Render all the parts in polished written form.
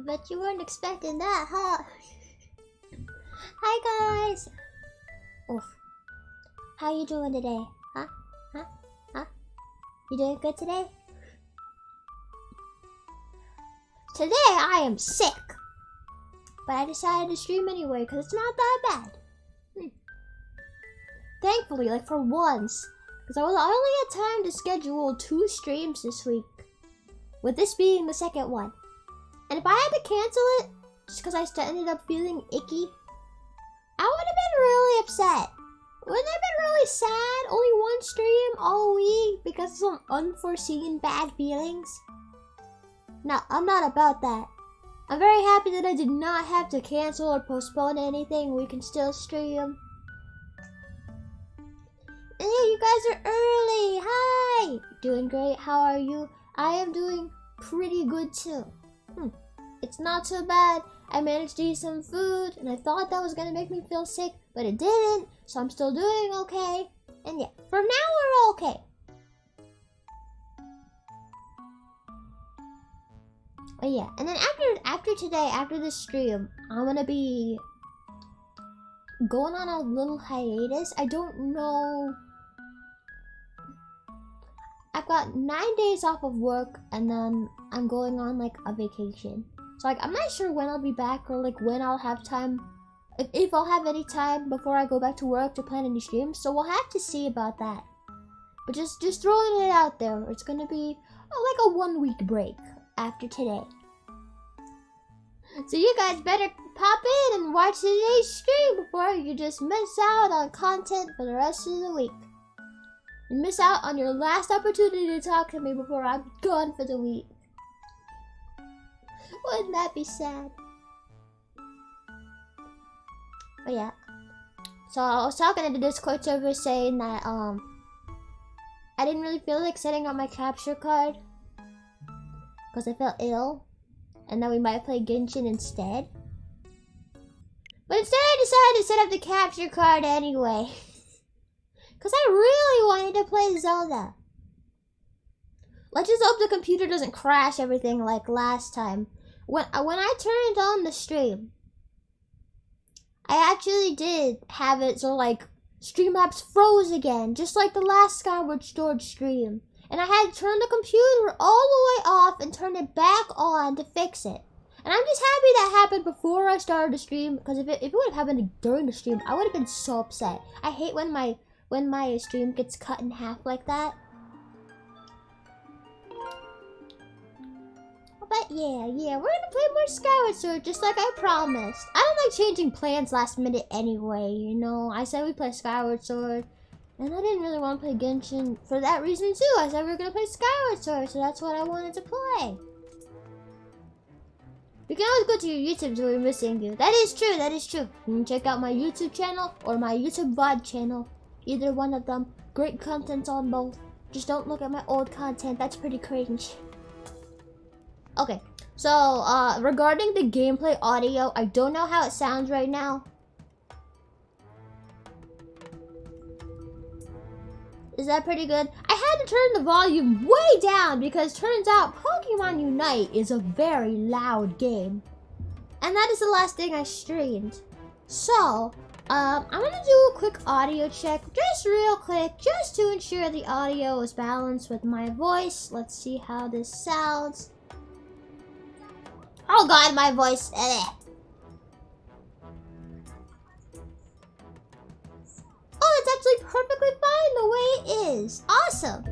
Bet you weren't expecting that, huh? Hi guys! Oof. How you doing today? Huh? You doing good today? Today I am sick! But I decided to stream anyway because it's not that bad. Thankfully, like for once. Because I only had time to schedule 2 streams this week. With this being the second one. And if I had to cancel it, just because I ended up feeling icky, I would have been really upset. Wouldn't it have been really sad? Only 1 stream all week because of some unforeseen bad feelings? No, I'm not about that. I'm very happy that I did not have to cancel or postpone anything. We can still stream. Hey, you guys are early. Hi. Doing great. How are you? I am doing pretty good too. It's not so bad. I managed to eat some food, and I thought that was gonna make me feel sick, but it didn't, so I'm still doing okay. And yeah, for now we're okay. Oh yeah, and then after today, after this stream, I'm gonna be going on a little hiatus. I don't know. I've got 9 days off of work, and then I'm going on like a vacation. So like, I'm not sure when I'll be back or like when I'll have time, if I'll have any time before I go back to work to plan any streams. So we'll have to see about that. But just throwing it out there, it's gonna be like a 1 week break after today. So you guys better pop in and watch today's stream before you just miss out on content for the rest of the week. You miss out on your last opportunity to talk to me before I'm gone for the week. Wouldn't that be sad? Oh yeah. So I was talking in the Discord server saying that I didn't really feel like setting up my capture card because I felt ill, and then we might play Genshin instead. But instead I decided to set up the capture card anyway. Because I really wanted to play Zelda. Let's just hope the computer doesn't crash everything like last time. When I turned on the stream, I actually did have it so like Streamlabs froze again, just like the last Skyward Sword stream. And I had to turn the computer all the way off and turn it back on to fix it. And I'm just happy that happened before I started the stream, because if it would have happened during the stream, I would have been so upset. I hate when my stream gets cut in half like that. But yeah, we're gonna play more Skyward Sword just like I promised. I don't like changing plans last minute anyway, you know. I said we play Skyward Sword, and I didn't really want to play Genshin for that reason too. I said we were gonna play Skyward Sword, so that's what I wanted to play. You can always go to your YouTube so we're missing you. That is true, that is true. You can check out my YouTube channel or my YouTube VOD channel. Either one of them. Great content on both. Just don't look at my old content, that's pretty cringe. Okay, so regarding the gameplay audio, I don't know how it sounds right now. Is that pretty good? I had to turn the volume way down because turns out Pokemon Unite is a very loud game. And that is the last thing I streamed. So, I'm gonna do a quick audio check, just real quick, just to ensure the audio is balanced with my voice. Let's see how this sounds. Oh god, my voice. Oh, it's actually perfectly fine the way it is. Awesome.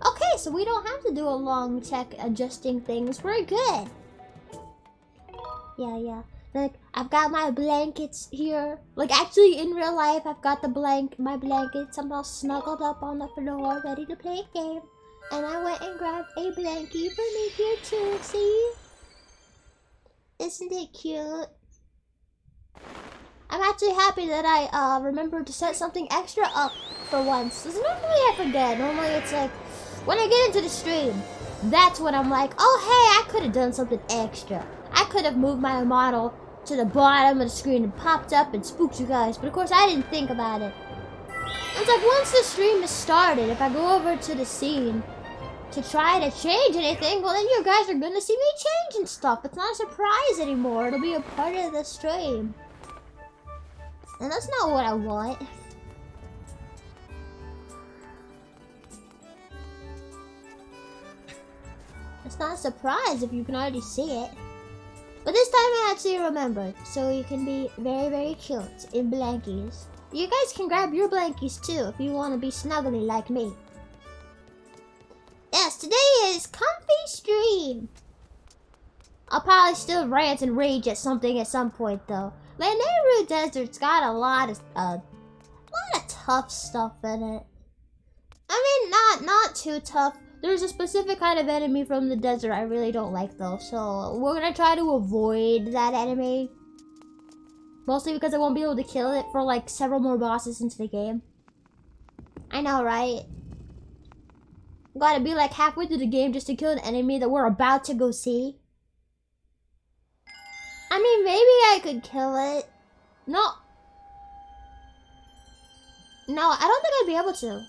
Okay, so we don't have to do a long check adjusting things. We're good. Yeah. Like, I've got my blankets here. Like, actually, in real life, I've got my blankets somehow snuggled up on the floor, ready to play a game. And I went and grabbed a blankie for me here too, see? Isn't it cute? I'm actually happy that I remembered to set something extra up for once. Because normally I forget. Normally it's like, when I get into the stream, that's when I'm like, oh hey, I could have done something extra. I could have moved my model to the bottom of the screen and popped up and spooked you guys. But of course I didn't think about it. It's like once the stream is started, if I go over to the scene, to try to change anything, well then you guys are gonna see me changing stuff. It's not a surprise anymore. It'll be a part of the stream. And that's not what I want. It's not a surprise if you can already see it. But this time I actually remembered, so you can be very, very cute in blankies. You guys can grab your blankies too if you want to be snuggly like me. Yes, today is comfy stream. I'll probably still rant and rage at something at some point though. Lanayru Desert's got a lot of tough stuff in it. I mean, not too tough. There's a specific kind of enemy from the desert I really don't like though, so we're gonna try to avoid that enemy. Mostly because I won't be able to kill it for like several more bosses into the game. I know, right? Gotta be like halfway through the game just to kill an enemy that we're about to go see. I mean, maybe I could kill it. No, I don't think I'd be able to.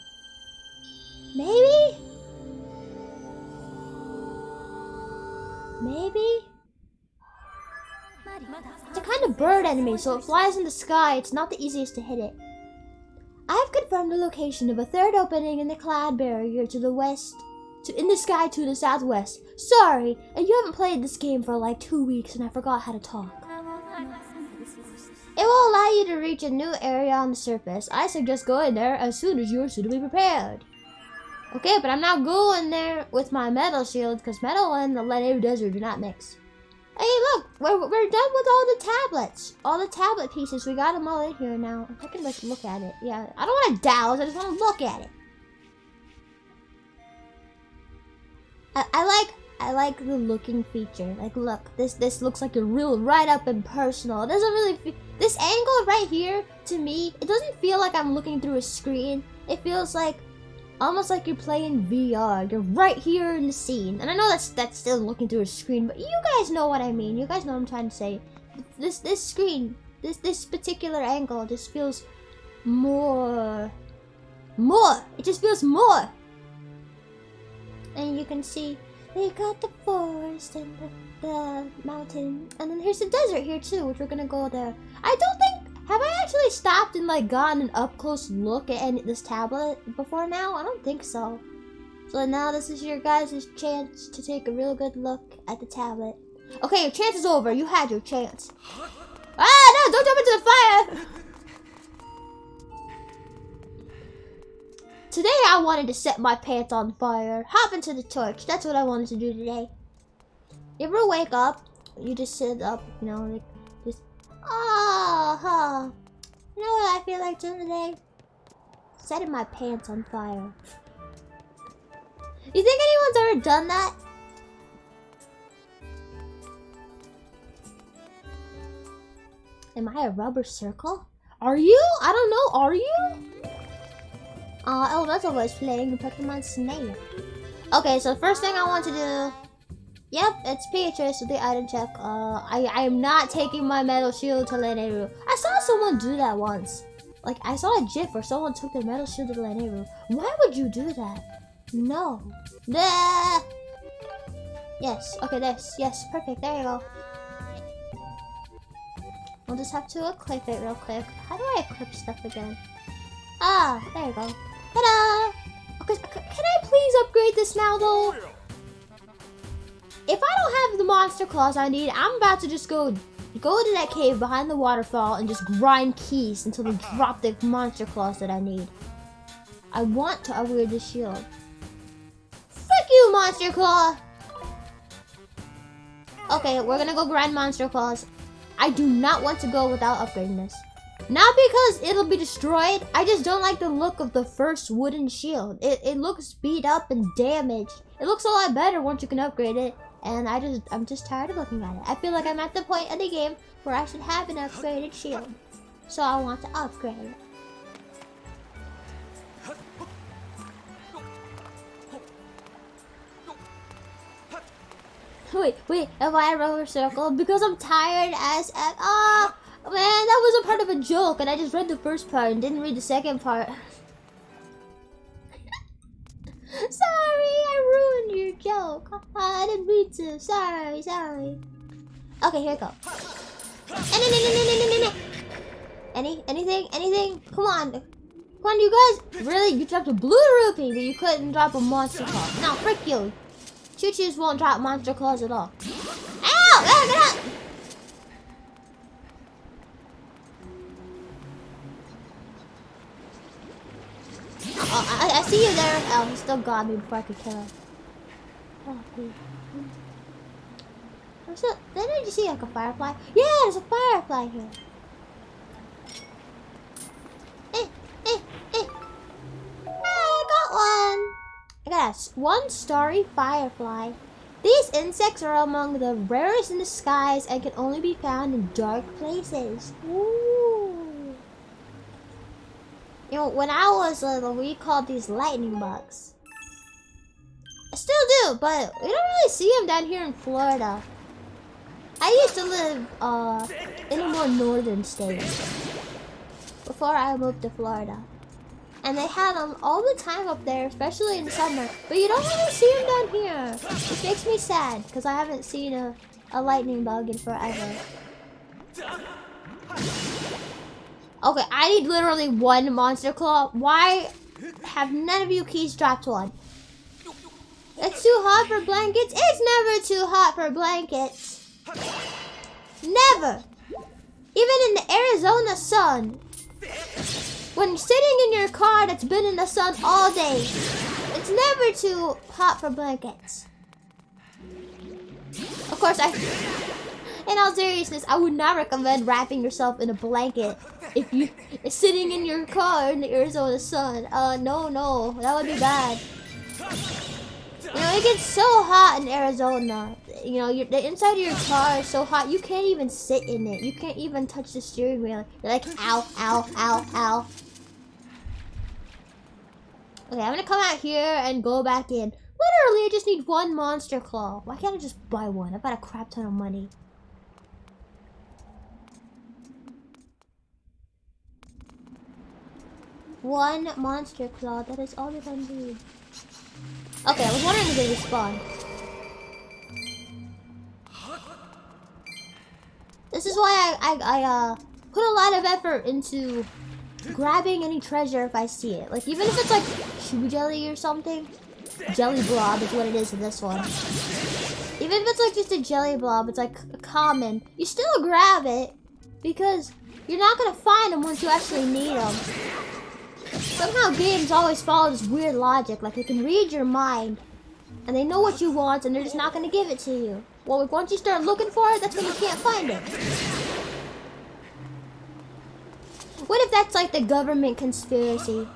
Maybe? It's a kind of bird enemy, so it flies in the sky. It's not the easiest to hit it. I have confirmed the location of a third opening in the cloud barrier to the west, in the sky to the southwest. Sorry, and you haven't played this game for like 2 weeks and I forgot how to talk. It will allow you to reach a new area on the surface. I suggest going there as soon as you're suitably prepared. Okay, but I'm not going there with my metal shield because metal and the Lanayru Desert do not mix. Hey, look, we're done with all the tablets. All the tablet pieces, we got them all in here now. I can like look at it. Yeah, I don't want to douse, I just want to look at it. I like the looking feature. Like, look, this looks like a real right up and personal. It doesn't really feel, this angle right here, to me, it doesn't feel like I'm looking through a screen. It feels like almost like you're playing VR. You're right here in the scene. And I know that's still looking through a screen, but you guys know what I mean. You guys know what I'm trying to say. This screen, this particular angle just feels more. It just feels more. And you can see they got the forest and the mountain. And then here's the desert here too, which we're gonna go there. I don't think, have I actually stopped and like gotten an up close look at this tablet before now? I don't think so. So now this is your guys' chance to take a real good look at the tablet. Okay, your chance is over. You had your chance. Ah, no, don't jump into the fire! Today I wanted to set my pants on fire. Hop into the torch. That's what I wanted to do today. You ever wake up, you just sit up, you know, like just, You know what I feel like doing today? Setting my pants on fire. You think anyone's ever done that? Am I a rubber circle? Are you? I don't know. Are you? Oh, that's always playing Pokemon Snake. Okay, so first thing I want to do. Yep, it's Beatrice with the item check. I am not taking my metal shield to Lanayru. I saw someone do that once. Like, I saw a gif where someone took their metal shield to Lanayru. Why would you do that? No. Nah. Yes, okay, this. Yes, perfect. There you go. We'll just have to equip it real quick. How do I equip stuff again? Ah, there you go. Ta-da! Okay, can I please upgrade this now, though? If I don't have the monster claws I need, I'm about to just go to that cave behind the waterfall and just grind keys until they drop the monster claws that I need. I want to upgrade the shield. Frick you, monster claw! Okay, we're gonna go grind monster claws. I do not want to go without upgrading this. Not because it'll be destroyed, I just don't like the look of the first wooden shield. It looks beat up and damaged. It looks a lot better once you can upgrade it, and I'm just tired of looking at it. I feel like I'm at the point of the game where I should have an upgraded shield. So I want to upgrade it. Wait, am I a rubber circle? Because I'm tired as f. Ah, man, that was a part of a joke, and I just read the first part and didn't read the second part. Sorry, I joke. I didn't mean to. Sorry. Okay, here we go. Anything? Come on, you guys. Really? You dropped a blue rupee, but you couldn't drop a monster claw. No, frick you. Choo-choos won't drop monster claws at all. Ow! Get up! Oh, I see you there. Oh, he still got me before I could kill him. Oh, please. Didn't I just see like a firefly? Yeah, there's a firefly here. I got one. I got a one starry firefly. These insects are among the rarest in the skies and can only be found in dark places. Ooh. You know, when I was little, we called these lightning bugs. I still do, but we don't really see them down here in Florida. I used to live in a more northern state before I moved to Florida. And they had them all the time up there, especially in summer. But you don't really see them down here, which makes me sad because I haven't seen a lightning bug in forever. Okay, I need literally one monster claw. Why have none of you keys dropped one? It's too hot for blankets. It's never too hot for blankets. Never. Even in the Arizona sun. When sitting in your car that's been in the sun all day, it's never too hot for blankets. Of course, in all seriousness, I would not recommend wrapping yourself in a blanket if you're sitting in your car in the Arizona sun. No, that would be bad. You know, it gets so hot in Arizona. You know, the inside of your car is so hot, you can't even sit in it. You can't even touch the steering wheel. You're like, ow, ow, ow, ow. Okay, I'm gonna come out here and go back in. Literally, I just need one monster claw. Why can't I just buy one? I've got a crap ton of money. One monster claw, that is all that I need. Okay, I was wondering if they respawn. This is why I put a lot of effort into grabbing any treasure if I see it. Like, even if it's like shoe jelly or something. Jelly blob is what it is in this one. Even if it's like just a jelly blob, it's like common. You still grab it because you're not gonna find them once you actually need them. Somehow games always follow this weird logic, like they can read your mind and they know what you want and they're just not going to give it to you. Well, like, once you start looking for it, that's when you can't find it. What if that's like the government conspiracy?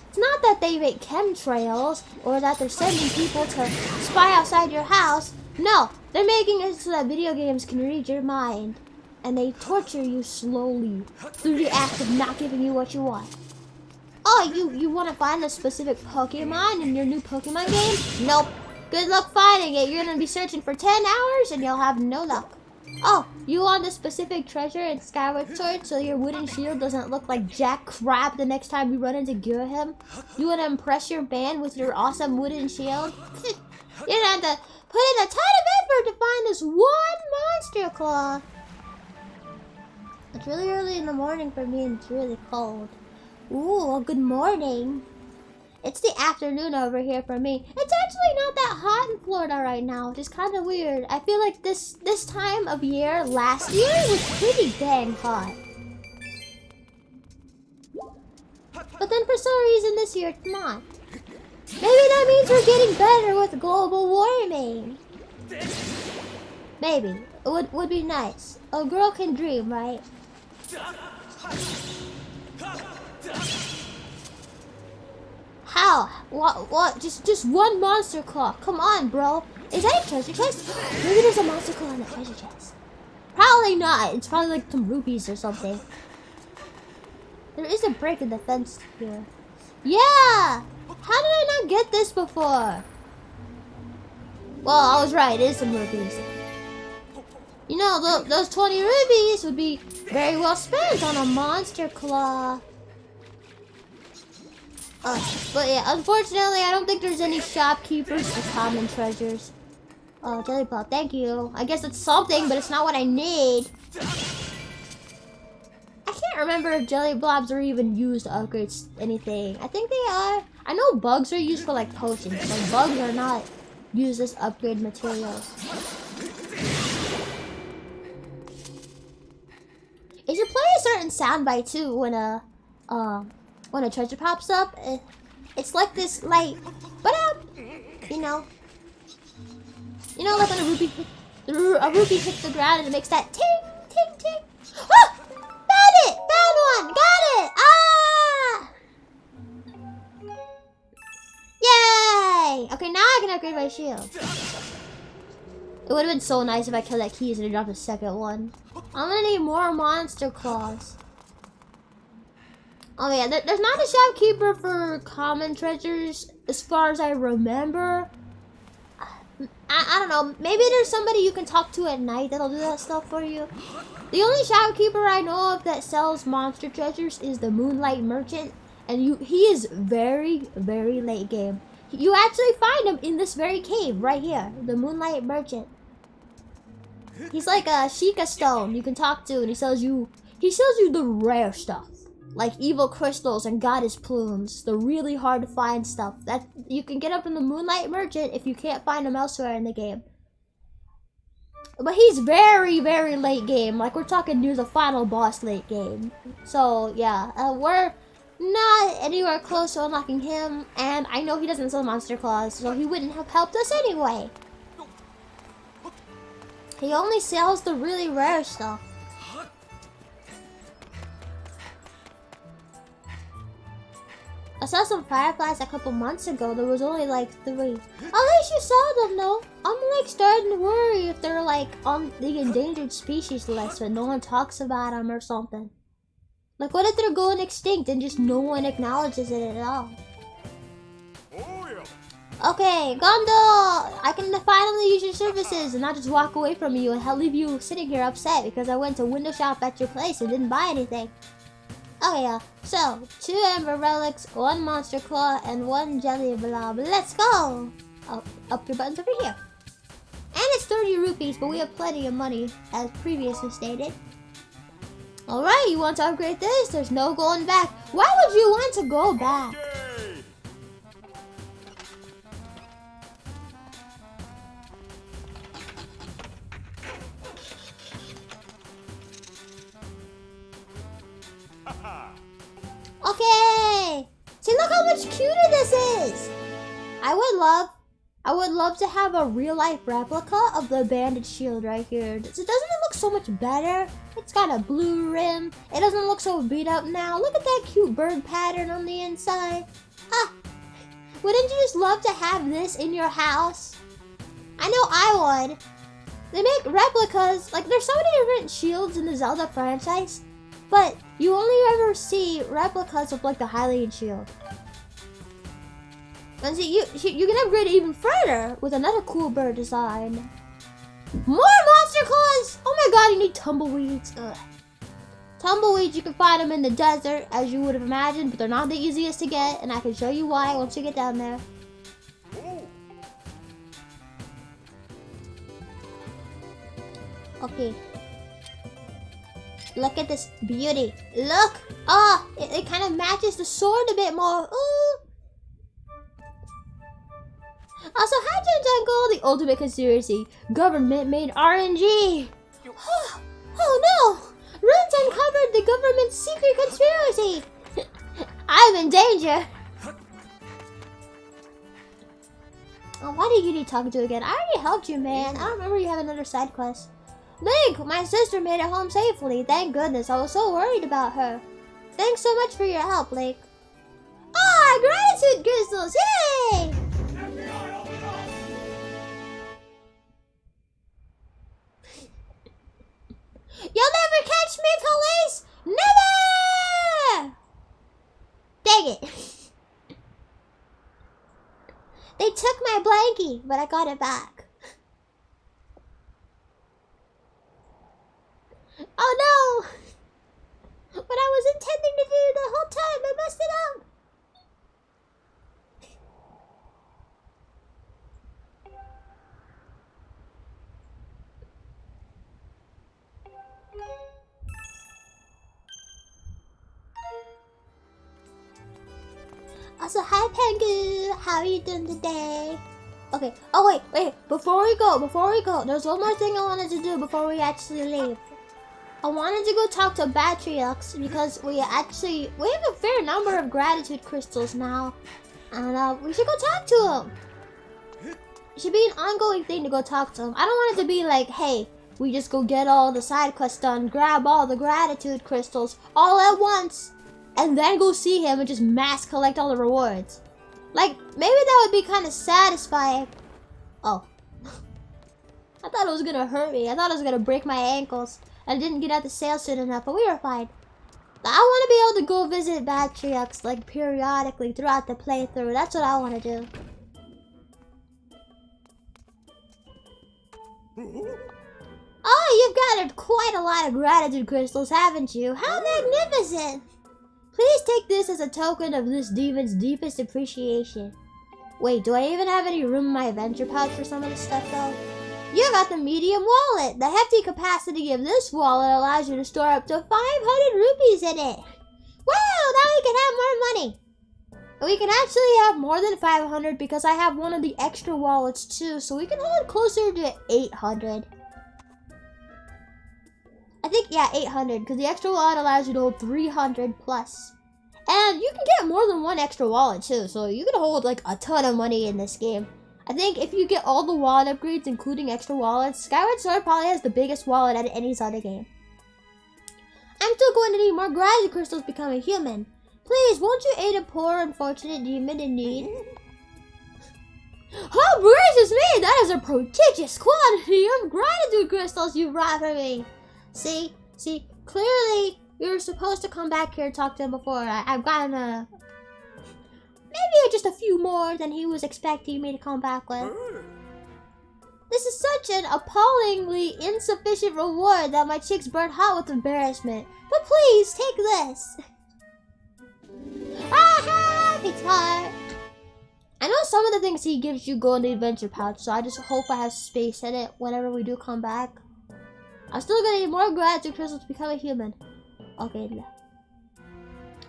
It's not that they make chemtrails or that they're sending people to spy outside your house. No, they're making it so that video games can read your mind and they torture you slowly through the act of not giving you what you want. Oh, you want to find a specific Pokemon in your new Pokemon game? Nope. Good luck finding it. You're going to be searching for 10 hours and you'll have no luck. Oh, you want a specific treasure in Skyward Sword so your wooden shield doesn't look like jack crap the next time you run into Gurham? You want to impress your band with your awesome wooden shield? You're going to have to put in a ton of effort to find this one monster claw. It's really early in the morning for me and it's really cold. Ooh, well, good morning. It's the afternoon over here for me. It's actually not that hot in Florida right now, which is kind of weird. I feel like this time of year last year was pretty dang hot. But then for some reason this year it's not. Maybe that means we're getting better with global warming. Maybe. It would be nice. A girl can dream, right? How? What? Just one monster claw. Come on, bro. Is that a treasure chest? Maybe there's a monster claw in the treasure chest. Probably not. It's probably like some rupees or something. There is a break in the fence here. Yeah! How did I not get this before? Well, I was right. It is some rupees. You know, those 20 rupees would be very well spent on a monster claw. But yeah, unfortunately, I don't think there's any shopkeepers for common treasures. Oh, jelly blob, thank you. I guess it's something, but it's not what I need. I can't remember if jelly blobs are even used to upgrade anything. I think they are. I know bugs are used for like potions, but bugs are not used as upgrade materials. It should play a certain soundbite too when a treasure pops up. It's like this light, but you know, like when a rupee hits the ground and it makes that ting ting ting. Ah! Found it! Found one! Got it! Ah! Yay! Okay, now I can upgrade my shield. It would have been so nice if I killed that keys and I dropped a second one. I'm gonna need more monster claws. Oh yeah, there's not a shopkeeper for common treasures as far as I remember. I don't know, maybe there's somebody you can talk to at night that'll do that stuff for you. The only shopkeeper I know of that sells monster treasures is the Moonlight merchant, and he is very, very late game. You actually find him in this very cave right here, the Moonlight merchant. He's like a Spherical Stone you can talk to, and he sells you the rare stuff, like evil crystals and goddess plumes, the really hard to find stuff that you can get up in the Moonlight merchant if you can't find them elsewhere in the game. But he's very, very late game. Like, we're talking near the final boss late game. So yeah, we're not anywhere close to unlocking him, and I know he doesn't sell monster claws, so he wouldn't have helped us anyway. He only sells the really rare stuff. I saw some fireflies a couple months ago. There was only like 3. At least you saw them though. I'm like starting to worry if they're like on the endangered species list, but no one talks about them or something. Like, what if they're going extinct and just no one acknowledges it at all? Okay, Gondo! I can finally use your services and not just walk away from you and leave you sitting here upset because I went to window shop at your place and didn't buy anything. Okay, yeah. So, 2 Ember Relics, 1 Monster Claw, and 1 Jelly Blob. Let's go! Up your buttons over here. And it's 30 rupees, but we have plenty of money, as previously stated. Alright, you want to upgrade this? There's no going back. Why would you want to go back? Okay! See, look how much cuter this is! I would love to have a real-life replica of the banded shield right here. So doesn't it look so much better? It's got a blue rim. It doesn't look so beat up now. Look at that cute bird pattern on the inside. Ah! Wouldn't you just love to have this in your house? I know I would. They make replicas. Like, there's so many different shields in the Zelda franchise, but you only ever see replicas of like the Hylian shield. And see, you can upgrade it even further with another cool bird design. More monster claws! Oh my god, you need tumbleweeds. Ugh. Tumbleweeds, you can find them in the desert, as you would have imagined, but they're not the easiest to get, and I can show you why once you get down there. Okay. Look at this beauty. Look! Oh, it kind of matches the sword a bit more. Ooh. Also, Hydrogen Jungle, the ultimate conspiracy. Government made RNG. Oh no! Runes uncovered the government's secret conspiracy. I'm in danger. Oh, why do you need talking to again? I already helped you, man. I don't remember you have another side quest. Link, my sister made it home safely. Thank goodness. I was so worried about her. Thanks so much for your help, Link. Ah, gratitude crystals! Yay! You'll never catch me, police! Never! Dang it. They took my blankie, but I got it back. Oh no! What I was intending to do the whole time, I messed it up. Also, hi Pengu. How are you doing today? Okay. Oh wait. Before we go, there's one more thing I wanted to do before we actually leave. I wanted to go talk to Batriox because we have a fair number of gratitude crystals now, and we should go talk to him. It should be an ongoing thing to go talk to him. I don't want it to be like, hey, we just go get all the side quests done, grab all the gratitude crystals all at once, and then go see him and just mass collect all the rewards. Like, maybe that would be kind of satisfying. Oh. I thought it was gonna hurt me. I thought it was gonna break my ankles. I didn't get out the sail soon enough, but we were fine. I want to be able to go visit Batriox like periodically throughout the playthrough. That's what I want to do. Oh, you've gathered quite a lot of gratitude crystals, haven't you? How magnificent! Please take this as a token of this demon's deepest appreciation. Wait, do I even have any room in my adventure pouch for some of this stuff though? You got the medium wallet. The hefty capacity of this wallet allows you to store up to 500 rupees in it. Wow, now we can have more money. And we can actually have more than 500 because I have one of the extra wallets too, so we can hold closer to 800. I think, yeah, 800, because the extra wallet allows you to hold 300 plus. And you can get more than one extra wallet too, so you can hold like a ton of money in this game. I think if you get all the wallet upgrades, including extra wallets, Skyward Sword probably has the biggest wallet out of any Zelda game. I'm still going to need more gratitude crystals to become a human. Please, won't you aid a poor, unfortunate demon in need? Oh, gracious me! That is a prodigious quantity of gratitude crystals you brought for me. See, clearly we were supposed to come back here and talk to him before. I've gotten maybe just a few more than he was expecting me to come back with. This is such an appallingly insufficient reward that my cheeks burn hot with embarrassment. But please, take this. Ah, it's hard. I know some of the things he gives you go in the adventure pouch, so I just hope I have space in it whenever we do come back. I'm still gonna need more gratitude crystals to become a human. Okay,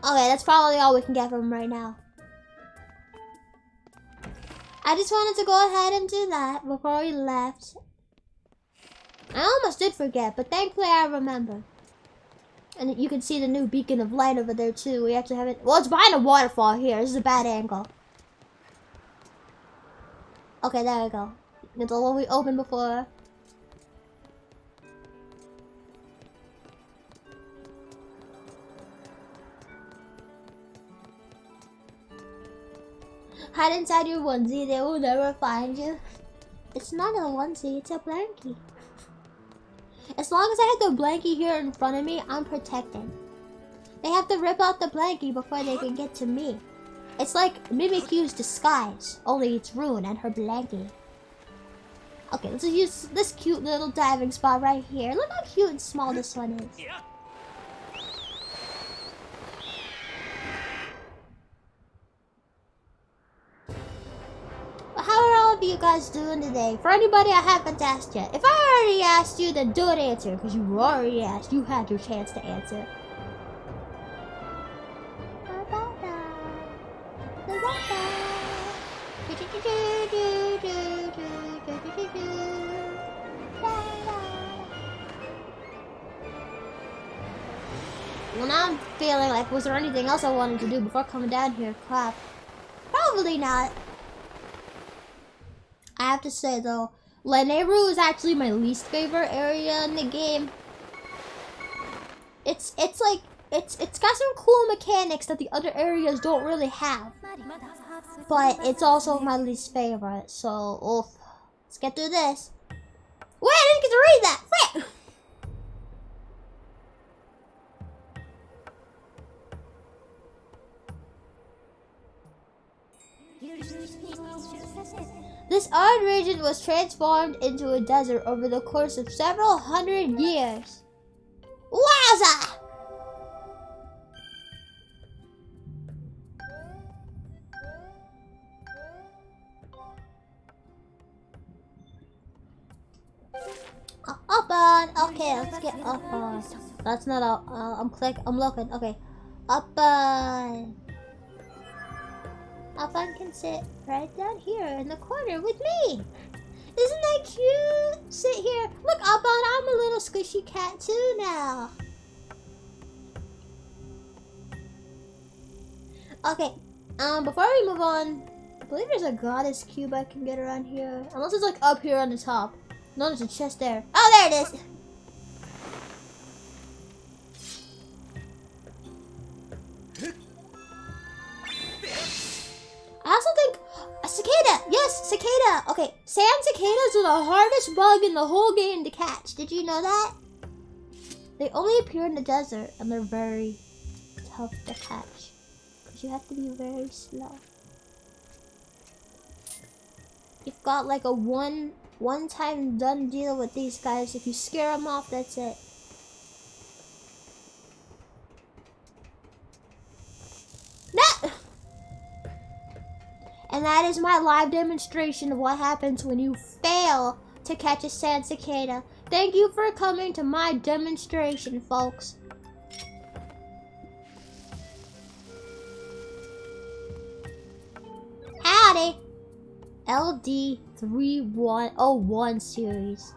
that's probably all we can get from him right now. I just wanted to go ahead and do that before we left. I almost did forget, but thankfully I remember. And you can see the new beacon of light over there too. We actually have it. Well, it's behind a waterfall here. This is a bad angle. Okay, there we go. It's the one we opened before. Hide inside your onesie, they will never find you. It's not a onesie, it's a blankie. As long as I have the blankie here in front of me, I'm protected. They have to rip out the blankie before they can get to me. It's like Mimikyu's disguise, only it's Rune and her blankie. Okay, let's use this cute little diving spot right here. Look how cute and small this one is. How are all of you guys doing today? For anybody I haven't asked yet. If I already asked you, then don't answer, because you already asked. You had your chance to answer. Well, now I'm feeling like, was there anything else I wanted to do before coming down here? Crap. Probably not. I have to say though, Lanayru is actually my least favorite area in the game. It's got some cool mechanics that the other areas don't really have. But it's also my least favorite, so let's get through this. Wait, I didn't get to read that! Frick! This arid region was transformed into a desert over the course of several hundred years. Wowza! Up on. Okay, let's get up on. That's not all. I'm looking. Okay, up on. Alphon can sit right down here in the corner with me. Isn't that cute? Sit here. Look, Alphon, I'm a little squishy cat too now. Okay, before we move on, I believe there's a goddess cube I can get around here. Unless it's like up here on the top. No, there's a chest there. Oh, there it is. I also think a cicada. Yes, cicada. Okay, sand cicadas are the hardest bug in the whole game to catch. Did you know that? They only appear in the desert and they're very tough to catch. Because you have to be very slow. You've got like a one-time done deal with these guys. If you scare them off, that's it. Nah! And that is my live demonstration of what happens when you fail to catch a sand cicada. Thank you for coming to my demonstration, folks. Howdy! LD3101 series.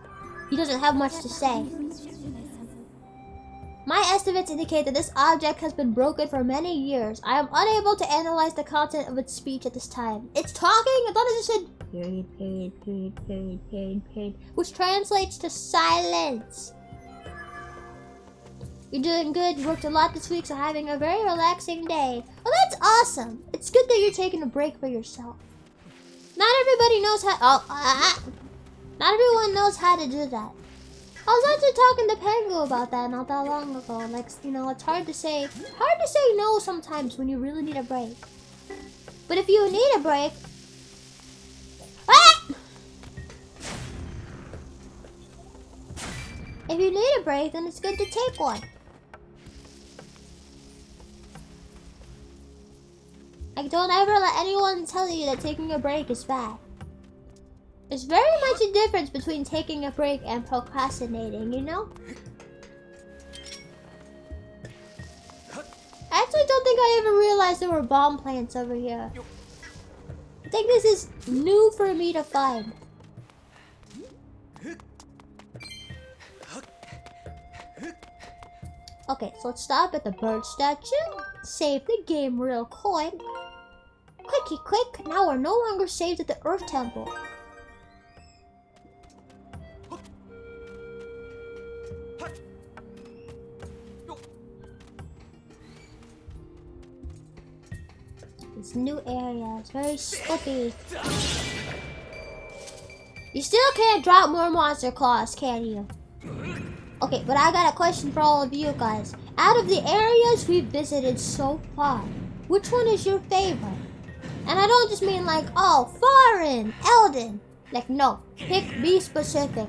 He doesn't have much to say. My estimates indicate that this object has been broken for many years. I am unable to analyze the content of its speech at this time. It's talking? I thought it just said period, which translates to silence. You're doing good. You worked a lot this week, so having a very relaxing day. Well, that's awesome. It's good that you're taking a break for yourself. Not everybody knows how. Not everyone knows how to do that. I was actually talking to Pengu about that not that long ago. Like, you know, it's hard to say no sometimes when you really need a break. But if you need a break, if you need a break, then it's good to take one. Like, don't ever let anyone tell you that taking a break is bad. There's very much a difference between taking a break and procrastinating, you know? I actually don't think I ever realized there were bomb plants over here. I think this is new for me to find. Okay, so let's stop at the bird statue. Save the game real quick. Quicky quick, now we're no longer saved at the Earth Temple. This new area is very slippy. You still can't drop more monster claws, can you? Okay, but I got a question for all of you guys. Out of the areas we've visited so far, which one is your favorite? And I don't just mean like, oh, Foreign, Elden. Like, no, be specific.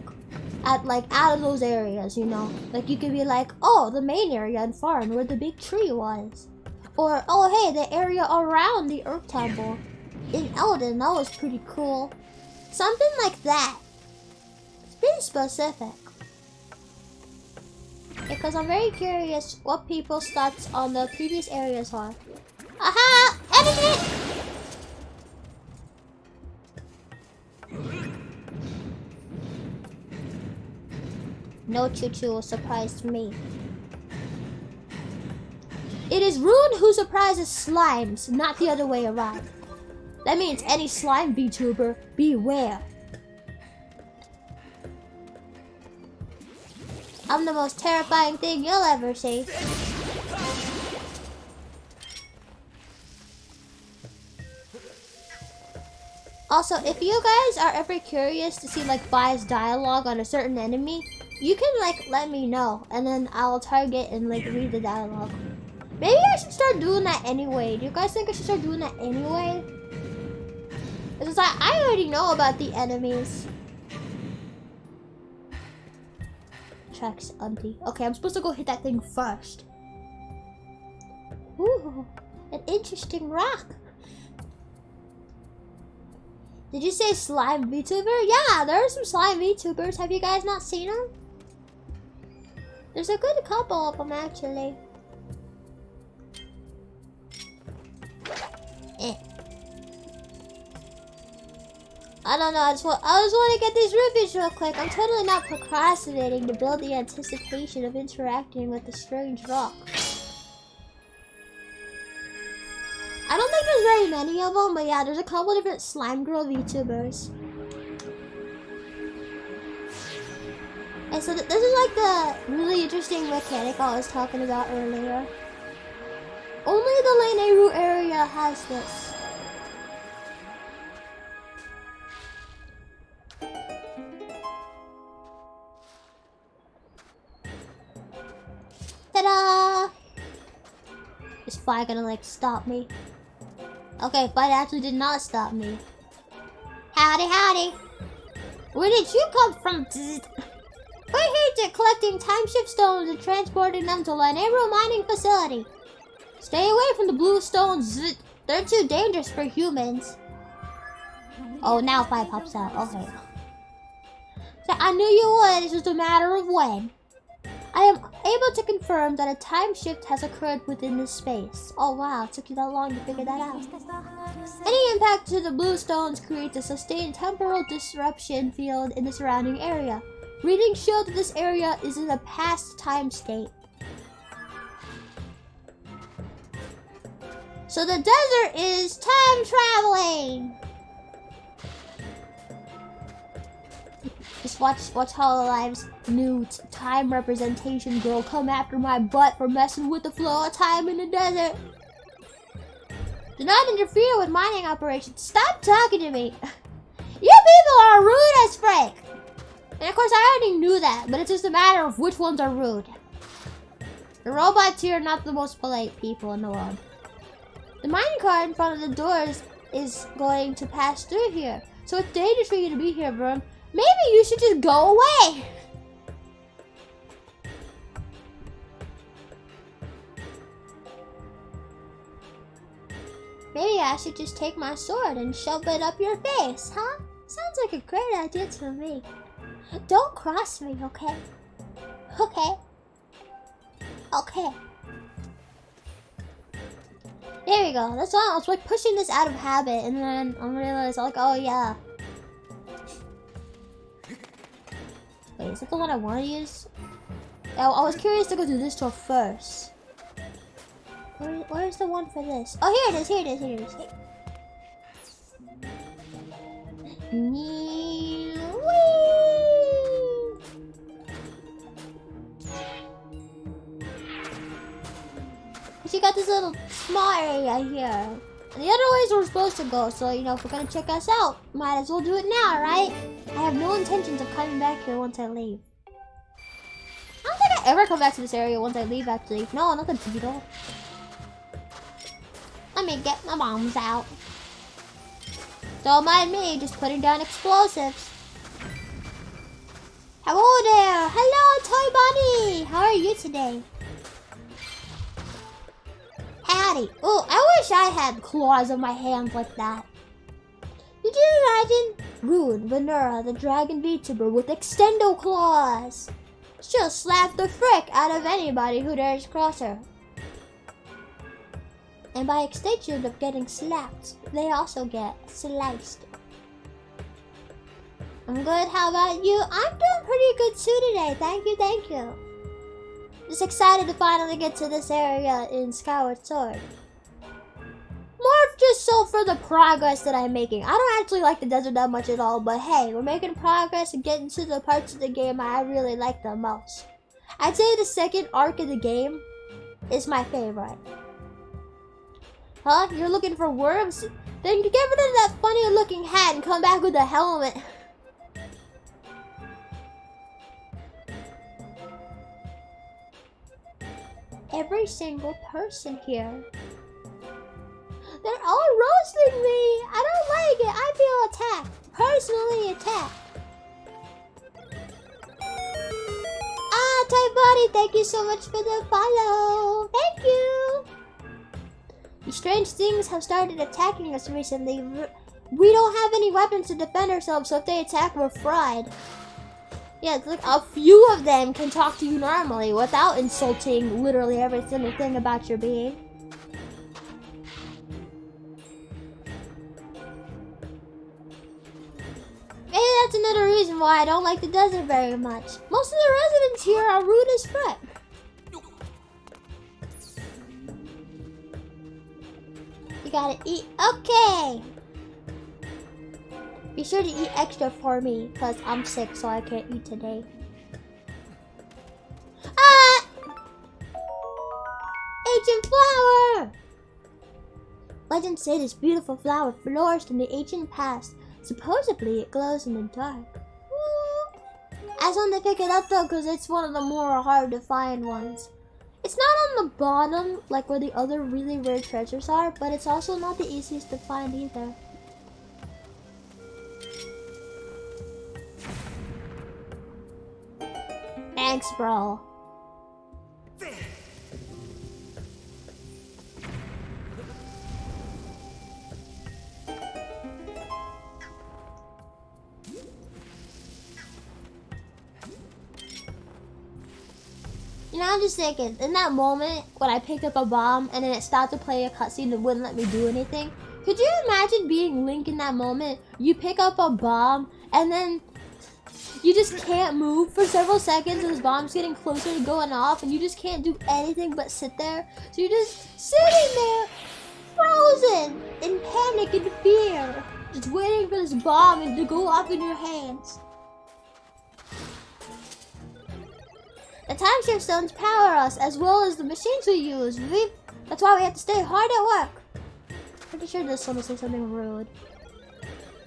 Out of those areas, you know? Like, you could be like, oh, the main area in Foreign where the big tree was. Or, oh, hey, the area around the Earth Temple in Elden, that was pretty cool. Something like that. It's pretty specific. Because I'm very curious what people's thoughts on the previous areas are. Aha! Enemy! No choo-choo surprised me. It is Ruin who surprises slimes, not the other way around. That means any slime VTuber, beware. I'm the most terrifying thing you'll ever see. Also, if you guys are ever curious to see like Vi's dialogue on a certain enemy, you can like let me know and then I'll target and like read the dialogue. Maybe I should start doing that anyway. Do you guys think I should start doing that anyway? It's just like I already know about the enemies. Tracks empty. Okay, I'm supposed to go hit that thing first. Ooh, an interesting rock. Did you say slime VTuber? Yeah, there are some slime VTubers. Have you guys not seen them? There's a good couple of them actually. 1, I don't know, I just want to get these rubies real quick. I'm totally not procrastinating to build the anticipation of interacting with the strange rock. I don't think there's very many of them, but yeah, there's a couple different slime girl VTubers. And so this is like the really interesting mechanic I was talking about earlier. Only the Lanayru area has this. Ta-da! Is fire gonna like stop me? Okay, fire actually did not stop me. Howdy, howdy! Where did you come from? We're here to collecting Timeshift Stones and transporting them to Lanayru mining facility. Stay away from the blue stones. They're too dangerous for humans. Oh, now fire pops out. Okay. So I knew you would. It's just a matter of when. I am able to confirm that a time shift has occurred within this space. Oh wow, it took you that long to figure that out. Any impact to the blue stones creates a sustained temporal disruption field in the surrounding area. Readings show that this area is in a past time state. So the desert is time traveling! Just watch Hololive's new time representation girl come after my butt for messing with the flow of time in the desert. Do not interfere with mining operations. Stop talking to me. You people are rude as frick. And of course I already knew that, but it's just a matter of which ones are rude. The robots here are not the most polite people in the world. The mining cart in front of the doors is going to pass through here. So it's dangerous for you to be here, Vroom. Maybe you should just go away. Maybe I should just take my sword and shove it up your face, huh? Sounds like a great idea to me. Don't cross me, okay? Okay. Okay. There we go. That's why I was like pushing this out of habit, and then I realized like, oh yeah. Wait, is that the one I want to use? I was curious to go do this door first. Where's the one for this? Oh, here it is, here it is, here it is. She got this little small area here. And the other ways we're supposed to go, so you know, if we're gonna check us out, might as well do it now, right? I have no intentions of coming back here once I leave. I don't think I ever come back to this area once I leave, actually. No, not the Beetle. Let me get my bombs out. Don't mind me, just putting down explosives. Hello there! Hello, Toy Bunny! How are you today? Howdy. Oh, I wish I had claws on my hands like that. Did you imagine? Rude, Lanayru, the dragon VTuber with extendo claws. She'll slap the frick out of anybody who dares cross her. And by extension of getting slapped, they also get sliced. I'm good, how about you? I'm doing pretty good too today, thank you, thank you. Just excited to finally get to this area in Skyward Sword. More just so for the progress that I'm making. I don't actually like the desert that much at all, but hey, we're making progress and getting to the parts of the game I really like the most. I'd say the second arc of the game is my favorite. Huh? You're looking for worms? Then get rid of that funny looking hat and come back with a helmet. Every single person here. They're all roasting me. I don't like it. I feel attacked. Personally attacked. Ah, Toy Buddy, thank you so much for the follow. Thank you. These strange things have started attacking us recently. We don't have any weapons to defend ourselves, so if they attack, we're fried. Yeah, it's like a few of them can talk to you normally without insulting literally every single thing about your being. reason why I don't like the desert very much. Most of the residents here are rude as frick. You gotta eat. Okay. Be sure to eat extra for me, because I'm sick, so I can't eat today. Ah! Ancient flower! Legends say this beautiful flower flourished in the ancient past. Supposedly, it glows in the dark. I just want to pick it up though, because it's one of the more hard to find ones. It's not on the bottom, like where the other really rare treasures are, but it's also not the easiest to find either. Thanks, bro. You know, I'm just thinking, in that moment when I picked up a bomb and then it stopped to play a cutscene that wouldn't let me do anything, could you imagine being Link in that moment? You pick up a bomb and then you just can't move for several seconds and this bomb's getting closer to going off and you just can't do anything but sit there. So you're just sitting there, frozen, in panic and fear, just waiting for this bomb to go off in your hands. The Timeshift Stones power us as well as the machines we use. That's why we have to stay hard at work. Pretty sure this one will say something rude.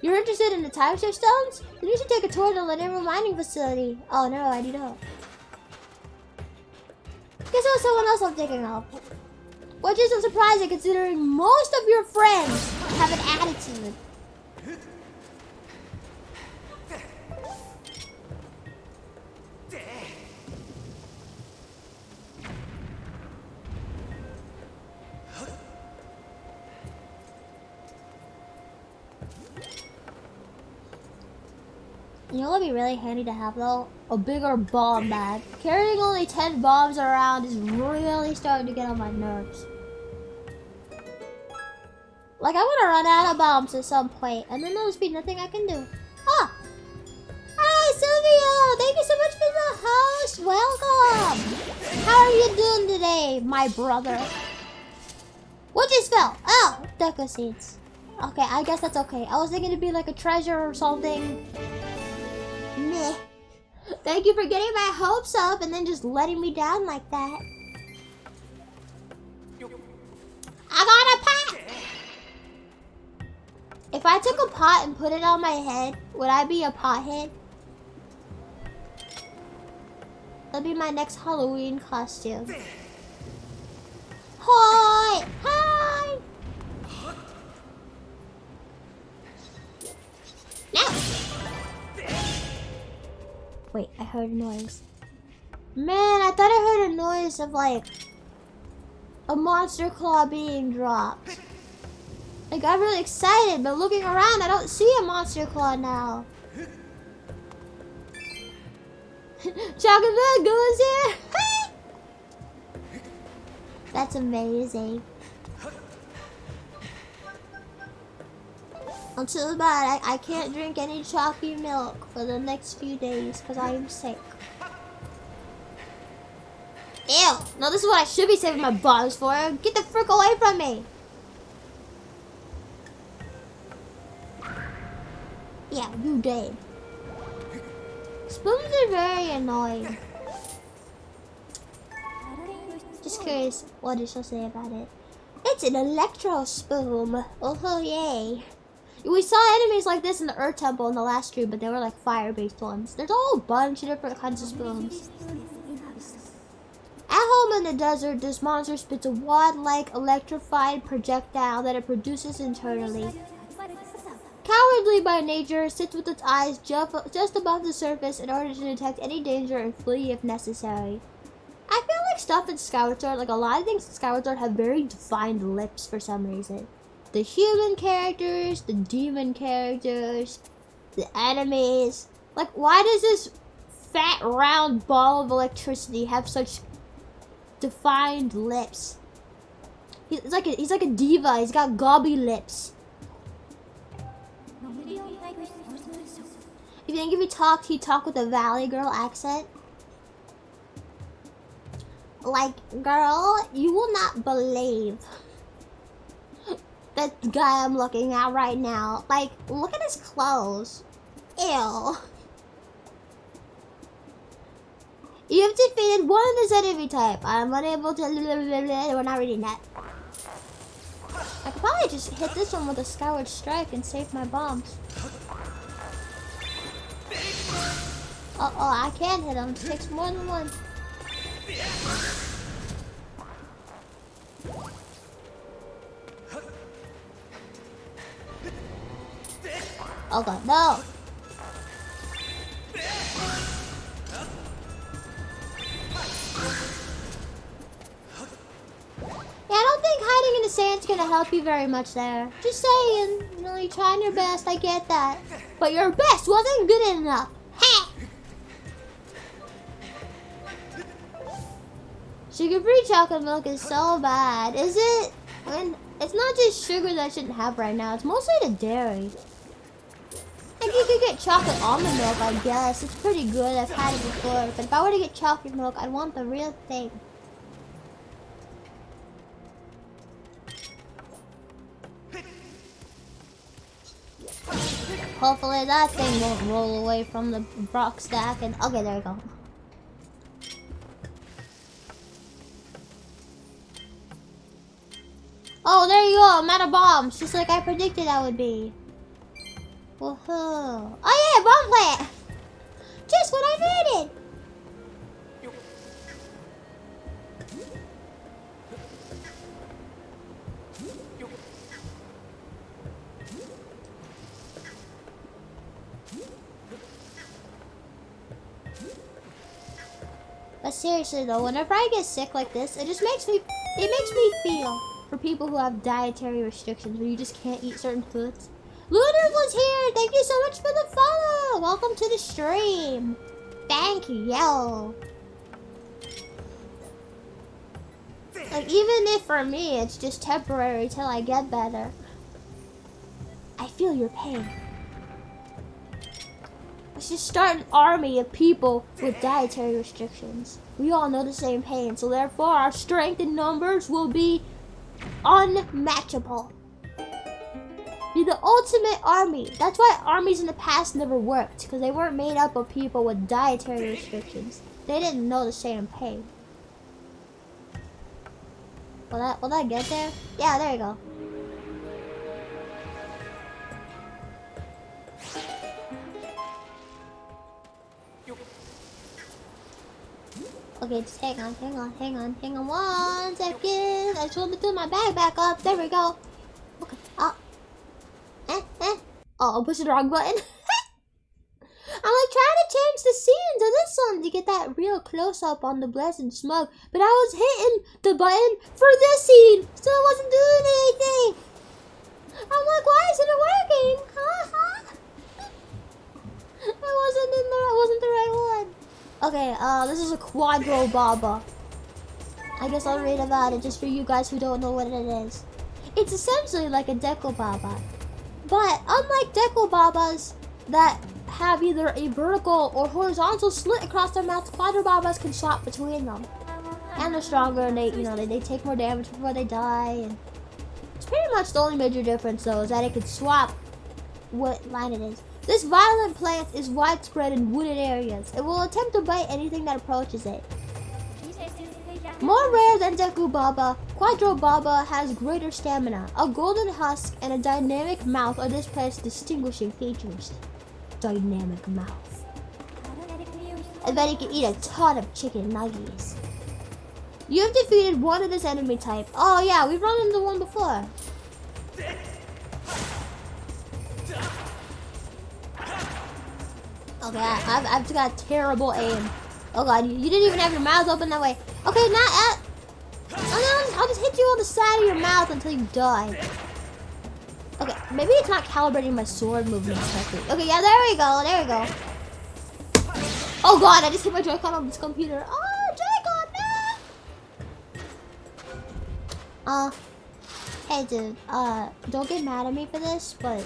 You're interested in the Timeshift Stones? Then you should take a tour of the Lanayru mining facility. Oh no, I do not. Guess it was someone else I'm thinking of. Which isn't surprising considering most of your friends have an attitude. You know what would be really handy to have though? A bigger bomb bag. Carrying only 10 bombs around is really starting to get on my nerves. Like, I want to run out of bombs at some point, and then there'll just be nothing I can do. Ah! Hi, Silvio! Thank you so much for the host! Welcome! How are you doing today, my brother? What just fell? Oh, deco seeds. Okay, I guess that's okay. I was thinking it'd be like a treasure or something. Meh. Thank you for getting my hopes up and then just letting me down like that. I got a pot! If I took a pot and put it on my head, would I be a pothead? That'd be my next Halloween costume. Hi! Hi! No! Wait, I heard a noise. Man, I thought I heard a noise of like a monster claw being dropped. I got really excited, but looking around, I don't see a monster claw now. Chocolate goes here. That's amazing. I'm too bad. I can't drink any chalky milk for the next few days because I am sick. Ew! No, this is what I should be saving my bombs for. Get the frick away from me! Yeah, you dead. Spoons are very annoying. Just curious what you shall say about it. It's an Electrospoon. Oh yay. We saw enemies like this in the Earth Temple in the last stream, but they were like fire-based ones. There's a whole bunch of different kinds of spoons. At home in the desert, this monster spits a wad-like electrified projectile that it produces internally. Cowardly by nature, it sits with its eyes just above the surface in order to detect any danger and flee if necessary. I feel like stuff in Skyward Sword, like a lot of things in Skyward Sword have very defined lips for some reason. The human characters, the demon characters, the enemies. Like, why does this fat round ball of electricity have such defined lips? He's like a diva. He's got gobby lips. You think if he talked, he'd talk with a Valley Girl accent? Like, girl, you will not believe that guy I'm looking at right now. Like, look at his clothes. Ew. You have defeated one of this enemy type. I'm unable to... We're not reading that. I could probably just hit this one with a Skyward Strike and save my bombs. Uh-oh, I can't hit him. It takes more than one. Oh god, no! Yeah, I don't think hiding in the sand's gonna help you very much there. Just saying, you know, you're trying your best, I get that. But your best wasn't good enough. Ha! Sugar-free chocolate milk is so bad. Is it? I mean, it's not just sugar that I shouldn't have right now. It's mostly the dairy. Like, you could get chocolate almond milk, I guess. It's pretty good. I've had it before. But if I were to get chocolate milk, I'd want the real thing. Hopefully that thing won't roll away from the rock stack and... Okay, there we go. Oh, there you go. I'm out of bombs. Just like I predicted I would be. Woohoo. Oh yeah, bomb plant! Just what I needed! But seriously though, whenever I get sick like this, it makes me feel for people who have dietary restrictions where you just can't eat certain foods. Lunar was here! Thank you so much for the follow! Welcome to the stream! Thank you! Like, even if for me it's just temporary till I get better, I feel your pain. Let's just start an army of people with dietary restrictions. We all know the same pain, so therefore our strength in numbers will be unmatchable. Be the ultimate army. That's why armies in the past never worked, because they weren't made up of people with dietary restrictions. They didn't know the same pain. Will that get there? Yeah, there you go. Okay, just hang on 1 second. I just want to fill my bag back up. There we go. Okay. Oh, I'm pushing the wrong button. I'm like trying to change the scene to this one to get that real close up on the blessed smoke, but I was hitting the button for this scene, so I wasn't doing anything. I'm like, why isn't it working? It wasn't the right one. Okay, this is a Quadro Baba. I guess I'll read about it just for you guys who don't know what it is. It's essentially like a Deco Baba. But unlike Deco Babas that have either a vertical or horizontal slit across their mouth, Quadro Babas can swap between them. And they're stronger and they take more damage before they die. And it's pretty much the only major difference though, is that it can swap what line it is. This violent plant is widespread in wooded areas. It will attempt to bite anything that approaches it. More rare than Deku Baba, Quadro Baba has greater stamina. A golden husk and a dynamic mouth are this plant's distinguishing features. Dynamic mouth. I bet he can eat a ton of chicken nuggies. You have defeated one of this enemy type. Oh yeah, we've run into one before. Okay, I've got terrible aim. Oh god, you didn't even have your mouth open that way. Okay, not at... I'll just hit you on the side of your mouth until you die. Okay, maybe it's not calibrating my sword movements correctly. Okay, yeah, there we go. Oh god, I just hit my Joy-Con on this computer. Oh, Joy-Con, no! Hey dude, don't get mad at me for this, but...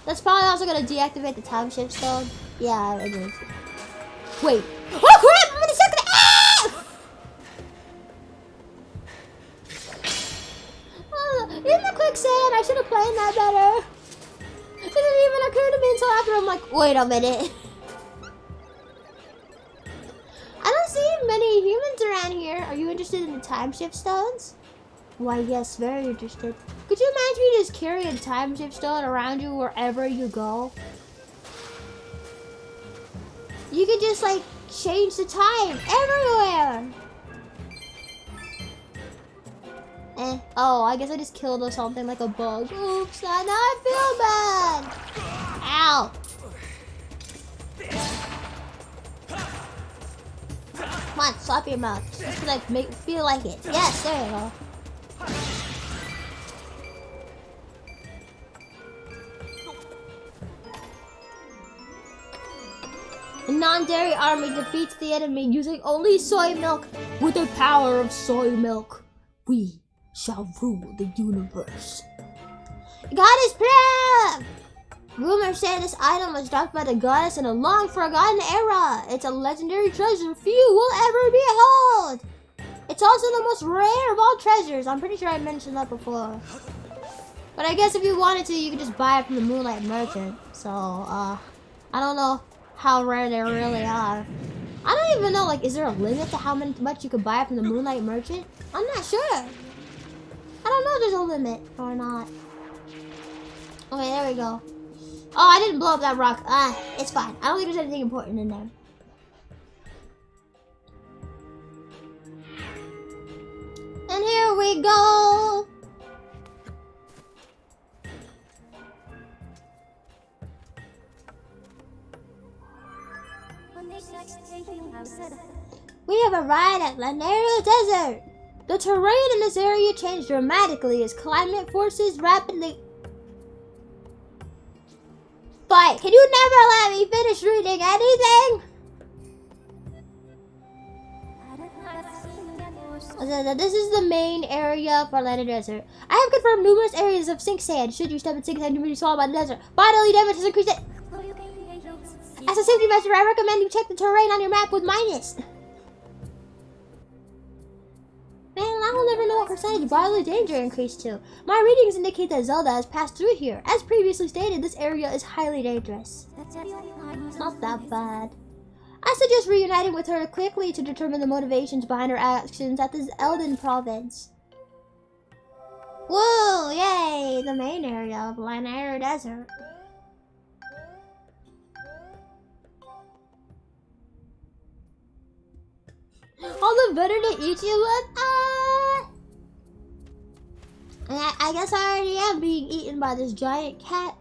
That's probably also gonna deactivate the Timeshift Stone. Yeah, it is. Wait. Oh crap! I'm gonna suck it. Ah! In the quicksand, I should have planned that better. It didn't even occur to me until after. I'm like, wait a minute. I don't see many humans around here. Are you interested in the Timeshift Stones? Why, yes, very interested. Could you imagine you just carry a Timeshift Stone around you wherever you go? You could just, like, change the time everywhere. Oh, I guess I just killed or something like a bug. Oops, now I feel bad. Ow. Come on, slap your mouth. Just to, like, feel like it. Yes, there you go. The non-dairy army defeats the enemy using only soy milk. With the power of soy milk, we shall rule the universe. Goddess Prep! Rumors say this item was dropped by the goddess in a long forgotten era. It's a legendary treasure few will ever behold. It's also the most rare of all treasures. I'm pretty sure I mentioned that before. But I guess if you wanted to, you could just buy it from the Moonlight merchant. So, I don't know how rare they really are. I don't even know, like, is there a limit to how much you could buy from the Moonlight merchant? I'm not sure. I don't know if there's a limit or not. Okay, there we go. Oh, I didn't blow up that rock. It's fine. I don't think there's anything important in there. And here we go. We have arrived at Lanayru Desert. The terrain in this area changed dramatically as climate forces rapidly... But can you never let me finish reading anything? This is the main area for Lanayru Desert. I have confirmed numerous areas of sink sand. Should you step in sink sand, you will be swallowed by the desert. Bodily damage has increased. As a safety measure, I recommend you check the terrain on your map with minus. Man, I will never know what percentage bodily danger increased to. My readings indicate that Zelda has passed through here. As previously stated, this area is highly dangerous. It's not that bad. I suggest reuniting with her quickly to determine the motivations behind her actions at this Elden province. Whoa, yay! The main area of Lanayru Desert. All the better to eat you with. And I guess I already am being eaten by this giant cat.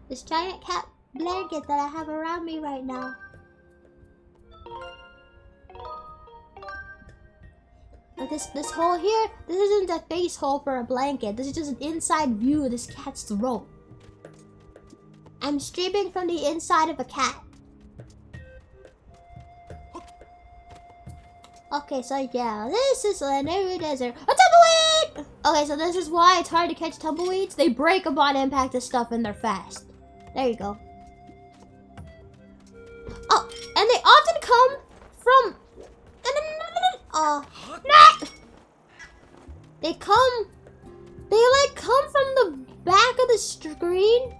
This giant cat blanket that I have around me right now. But this hole here, this isn't a face hole for a blanket. This is just an inside view of this cat's throat. I'm streaming from the inside of a cat. Okay, so yeah, this is Lanayru Desert. A tumbleweed! Okay, so this is why it's hard to catch tumbleweeds. They break upon impact of stuff and they're fast. There you go. Oh, and they often come from... They like come from the back of the screen.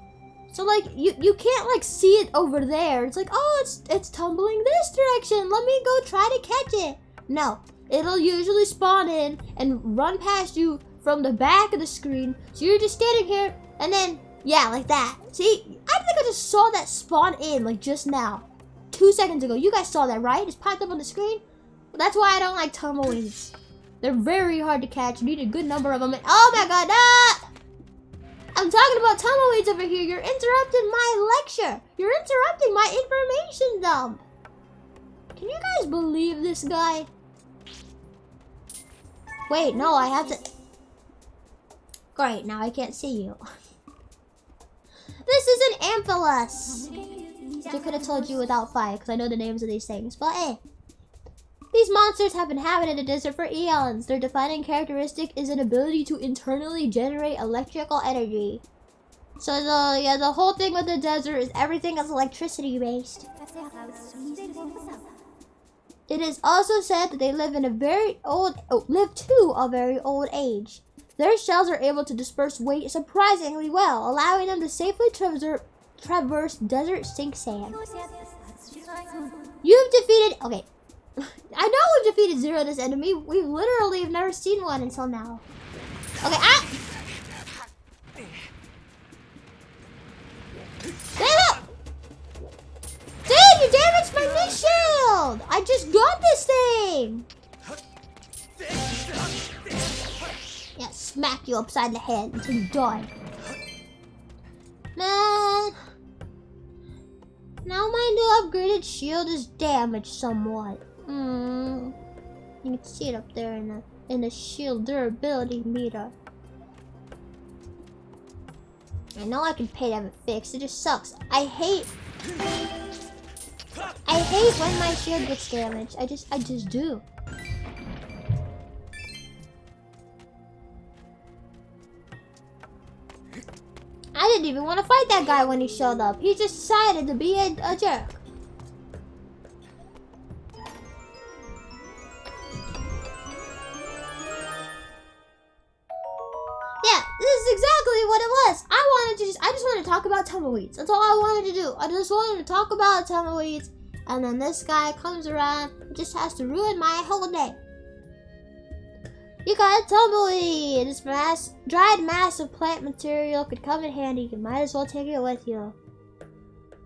So like you can't like see it over there. It's like, oh, it's tumbling this direction. Let me go try to catch it. No, it'll usually spawn in and run past you from the back of the screen. So you're just standing here and then, yeah, like that. See, I think I just saw that spawn in like just now. 2 seconds ago. You guys saw that, right? It's popped up on the screen. That's why I don't like tumbleweeds. They're very hard to catch. You need a good number of them. And, oh my god, I'm talking about tumbleweeds over here. You're interrupting my lecture. You're interrupting my information dump. Can you guys believe this guy? Wait, no, I have to... Great, now I can't see you. This is an Amphallus. I could have told you without fire, because I know the names of these things. But hey. These monsters have inhabited the desert for eons. Their defining characteristic is an ability to internally generate electrical energy. So the whole thing with the desert is everything is electricity based. It is also said that they live to a very old age. Their shells are able to disperse weight surprisingly well, allowing them to safely traverse desert sink sand. You've defeated... Okay. I know we've defeated Zero, this enemy. We literally have never seen one until now. Okay, Damn it! Dude, you damaged my knee shield! I just got this thing! Yeah, smack you upside the head until you die. Man. Now my new upgraded shield is damaged somewhat. You can see it up there in the shield durability meter. I know I can pay to have it fixed, it just sucks. I hate when my shield gets damaged. I just do. I didn't even want to fight that guy when he showed up. He just decided to be a jerk. Yeah, this is exactly what it was. I just wanted to talk about tumbleweeds. That's all I wanted to do. I just wanted to talk about tumbleweeds. And then this guy comes around and just has to ruin my whole day. You got a tumbleweed. This dried mass of plant material could come in handy. You might as well take it with you.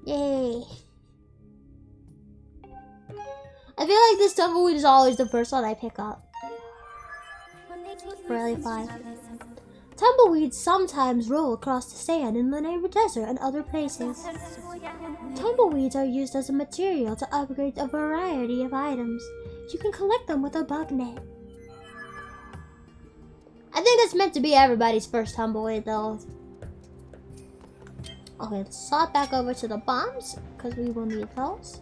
Yay. I feel like this tumbleweed is always the first one I pick up. Really fun. Tumbleweeds sometimes roll across the sand in Lanayru Desert and other places. Tumbleweeds are used as a material to upgrade a variety of items. You can collect them with a bug net. I think that's meant to be everybody's first tumbleweed though. Okay, let's swap back over to the bombs, because we will need those.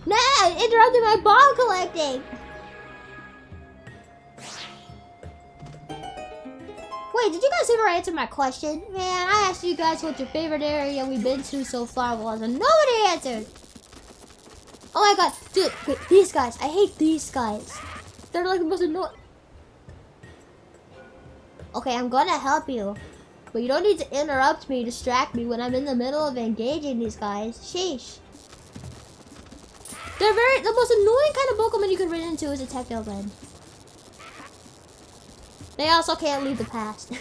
No, it interrupted my bomb collecting. Wait, did you guys ever answer my question? Man, I asked you guys what your favorite area we've been to so far was, and nobody answered. Oh my god, dude, wait, these guys. I hate these guys. They're like the most annoying. Okay, I'm gonna help you. But you don't need to interrupt me, distract me when I'm in the middle of engaging these guys. Sheesh. They're the most annoying kind of Pokemon you can run into is a Technoblend. They also can't leave the past.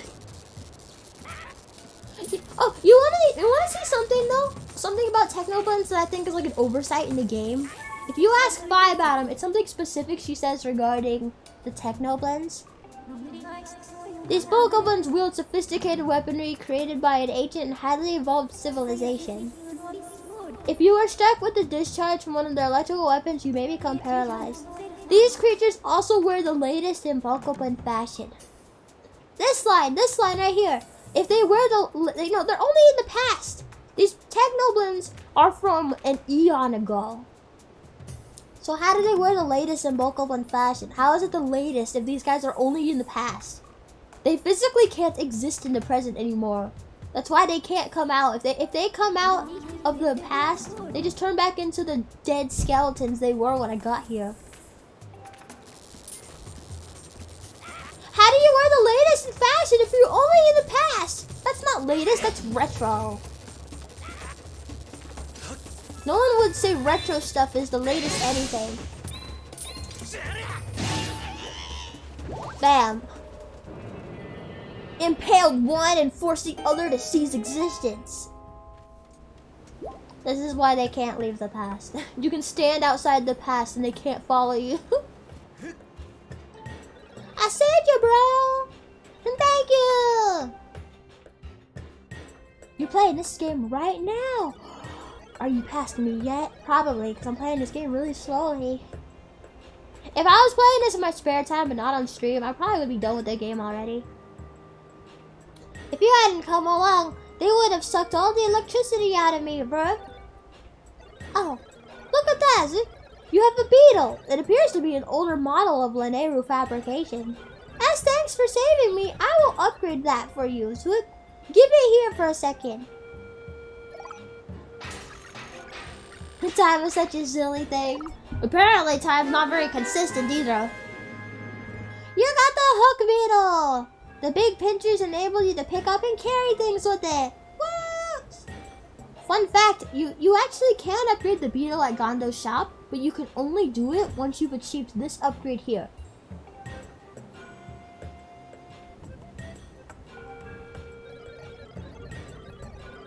Oh, you wanna see something though? Something about Technoblends that I think is like an oversight in the game. If you ask Vi about them, it's something specific she says regarding the Technoblends. These Pokemon's wield sophisticated weaponry created by an ancient and highly evolved civilization. If you are struck with the discharge from one of their electrical weapons, you may become paralyzed. These creatures also wear the latest in Pokemon fashion. This line right here. If they wear they're only in the past. These Technoblends are from an eon ago. So how do they wear the latest in Pokemon fashion? How is it the latest if these guys are only in the past? They physically can't exist in the present anymore. That's why they can't come out. If they come out of the past, they just turn back into the dead skeletons they were when I got here. How do you wear the latest in fashion if you're only in the past? That's not latest, that's retro. No one would say retro stuff is the latest anything. Bam. Impaled one and forced the other to cease existence. This is why they can't leave the past. You can stand outside the past and they can't follow you. I saved you, bro! And thank you! You're playing this game right now. Are you past me yet? Probably, because I'm playing this game really slowly. If I was playing this in my spare time but not on stream, I probably would be done with the game already. If you hadn't come along, they would have sucked all the electricity out of me, bruh. Oh, look at that. You have a Beetle. It appears to be an older model of Lanayru fabrication. As thanks for saving me, I will upgrade that for you. So give it here for a second. Time is such a silly thing. Apparently, time's not very consistent either. You got the hook Beetle! The big pinchers enable you to pick up and carry things with it. Woo! Fun fact, you actually can upgrade the Beetle at Gondo's shop, but you can only do it once you've achieved this upgrade here.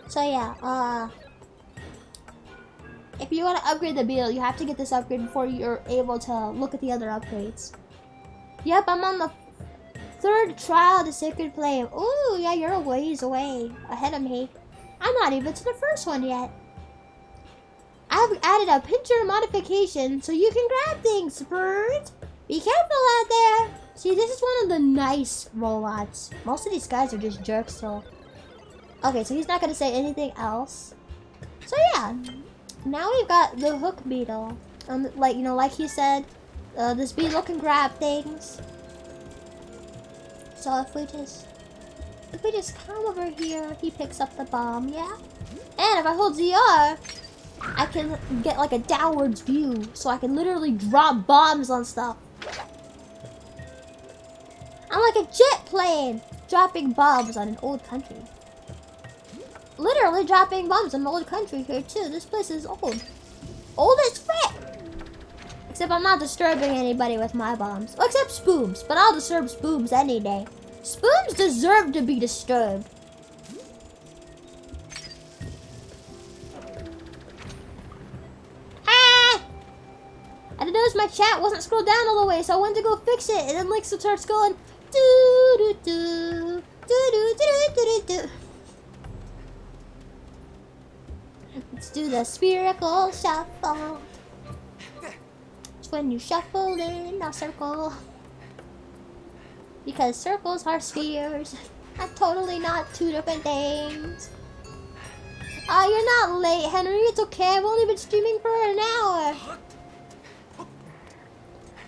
So yeah, if you want to upgrade the Beetle, you have to get this upgrade before you're able to look at the other upgrades. Yep, I'm on the 3rd trial of the Sacred Flame. Ooh, yeah, you're a ways away ahead of me. I'm not even to the 1st one yet. I've added a pincher modification so you can grab things, bird. Be careful out there. See, this is one of the nice robots. Most of these guys are just jerks, so. Okay, so he's not going to say anything else. So yeah. Now we've got the hook Beetle. Like, you know, like he said, this Beetle can grab things. So if we just come over here, he picks up the bomb, yeah? And if I hold ZR, I can get like a downwards view, so I can literally drop bombs on stuff. I'm like a jet plane, dropping bombs on an old country. Literally dropping bombs in an old country here too. This place is old. Old as frick! Except I'm not disturbing anybody with my bombs. Well, except Spoons, but I'll disturb Spoons any day. Spoons deserve to be disturbed. Ah! I didn't notice my chat wasn't scrolled down all the way, so I went to go fix it, and then Link starts going doo doo doo doo doo doo doo doo. Let's do the Spherical Shuffle. It's when you shuffle in a circle. Because circles are spheres. And totally not two different things. You're not late, Henry. It's okay. I've only been streaming for an hour.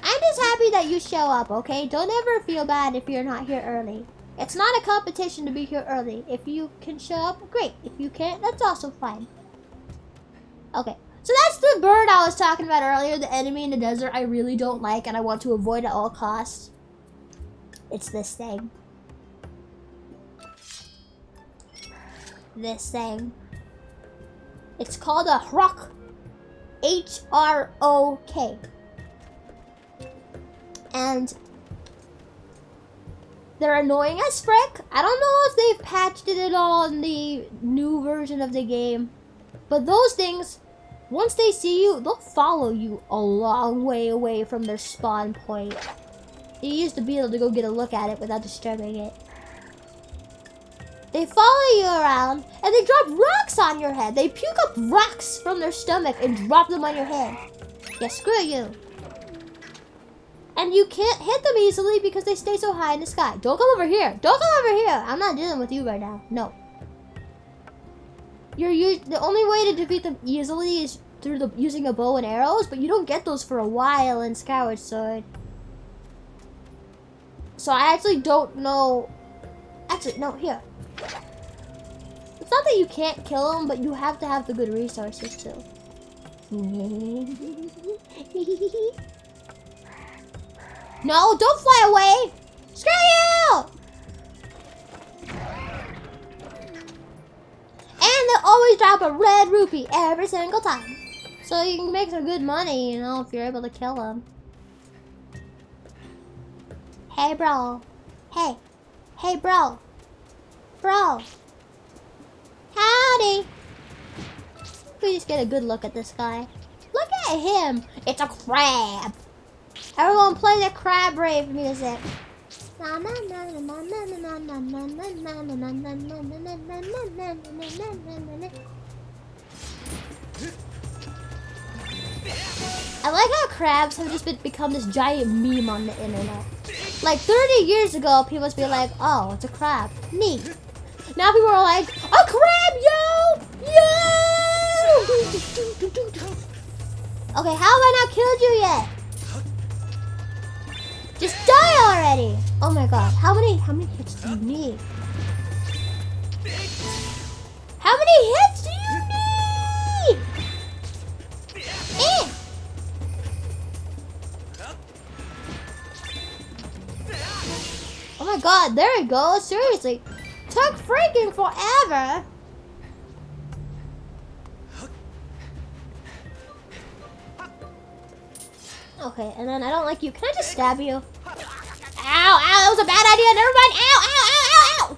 I'm just happy that you show up, okay? Don't ever feel bad if you're not here early. It's not a competition to be here early. If you can show up, great. If you can't, that's also fine. Okay, so that's the bird I was talking about earlier, the enemy in the desert I really don't like and I want to avoid at all costs. It's this thing. This thing. It's called a Hrok. H-R-O-K. And they're annoying as frick. I don't know if they've patched it at all in the new version of the game. But those things, once they see you, they'll follow you a long way away from their spawn point. You used to be able to go get a look at it without disturbing it. They follow you around, and they drop rocks on your head. They puke up rocks from their stomach and drop them on your head. Yeah, screw you. And you can't hit them easily because they stay so high in the sky. Don't come over here. Don't come over here. I'm not dealing with you right now. No. The only way to defeat them easily is through using a bow and arrows, but you don't get those for a while in Skyward Sword. So I actually don't know. Actually, no, here. It's not that you can't kill them, but you have to have the good resources too. No, don't fly away! Screw you! And they'll always drop a red rupee every single time. So you can make some good money, you know, if you're able to kill them. Hey, bro. Hey. Hey, bro. Bro. Howdy. We just get a good look at this guy. Look at him. It's a crab. Everyone play the crab rave music. I like how crabs have just become this giant meme on the internet. Like 30 years ago, people must be like, oh, it's a crab. Neat. Now people are like, a crab, yo! Yo! Okay, how have I not killed you yet? Just die already! Oh my god, how many hits do you need? How many hits do you need? Eh! Oh my god, there it goes. Seriously. Took freaking forever. Okay, and then I don't like you. Can I just stab you? Ow, ow, that was a bad idea. Never mind. Ow, ow, ow, ow, ow.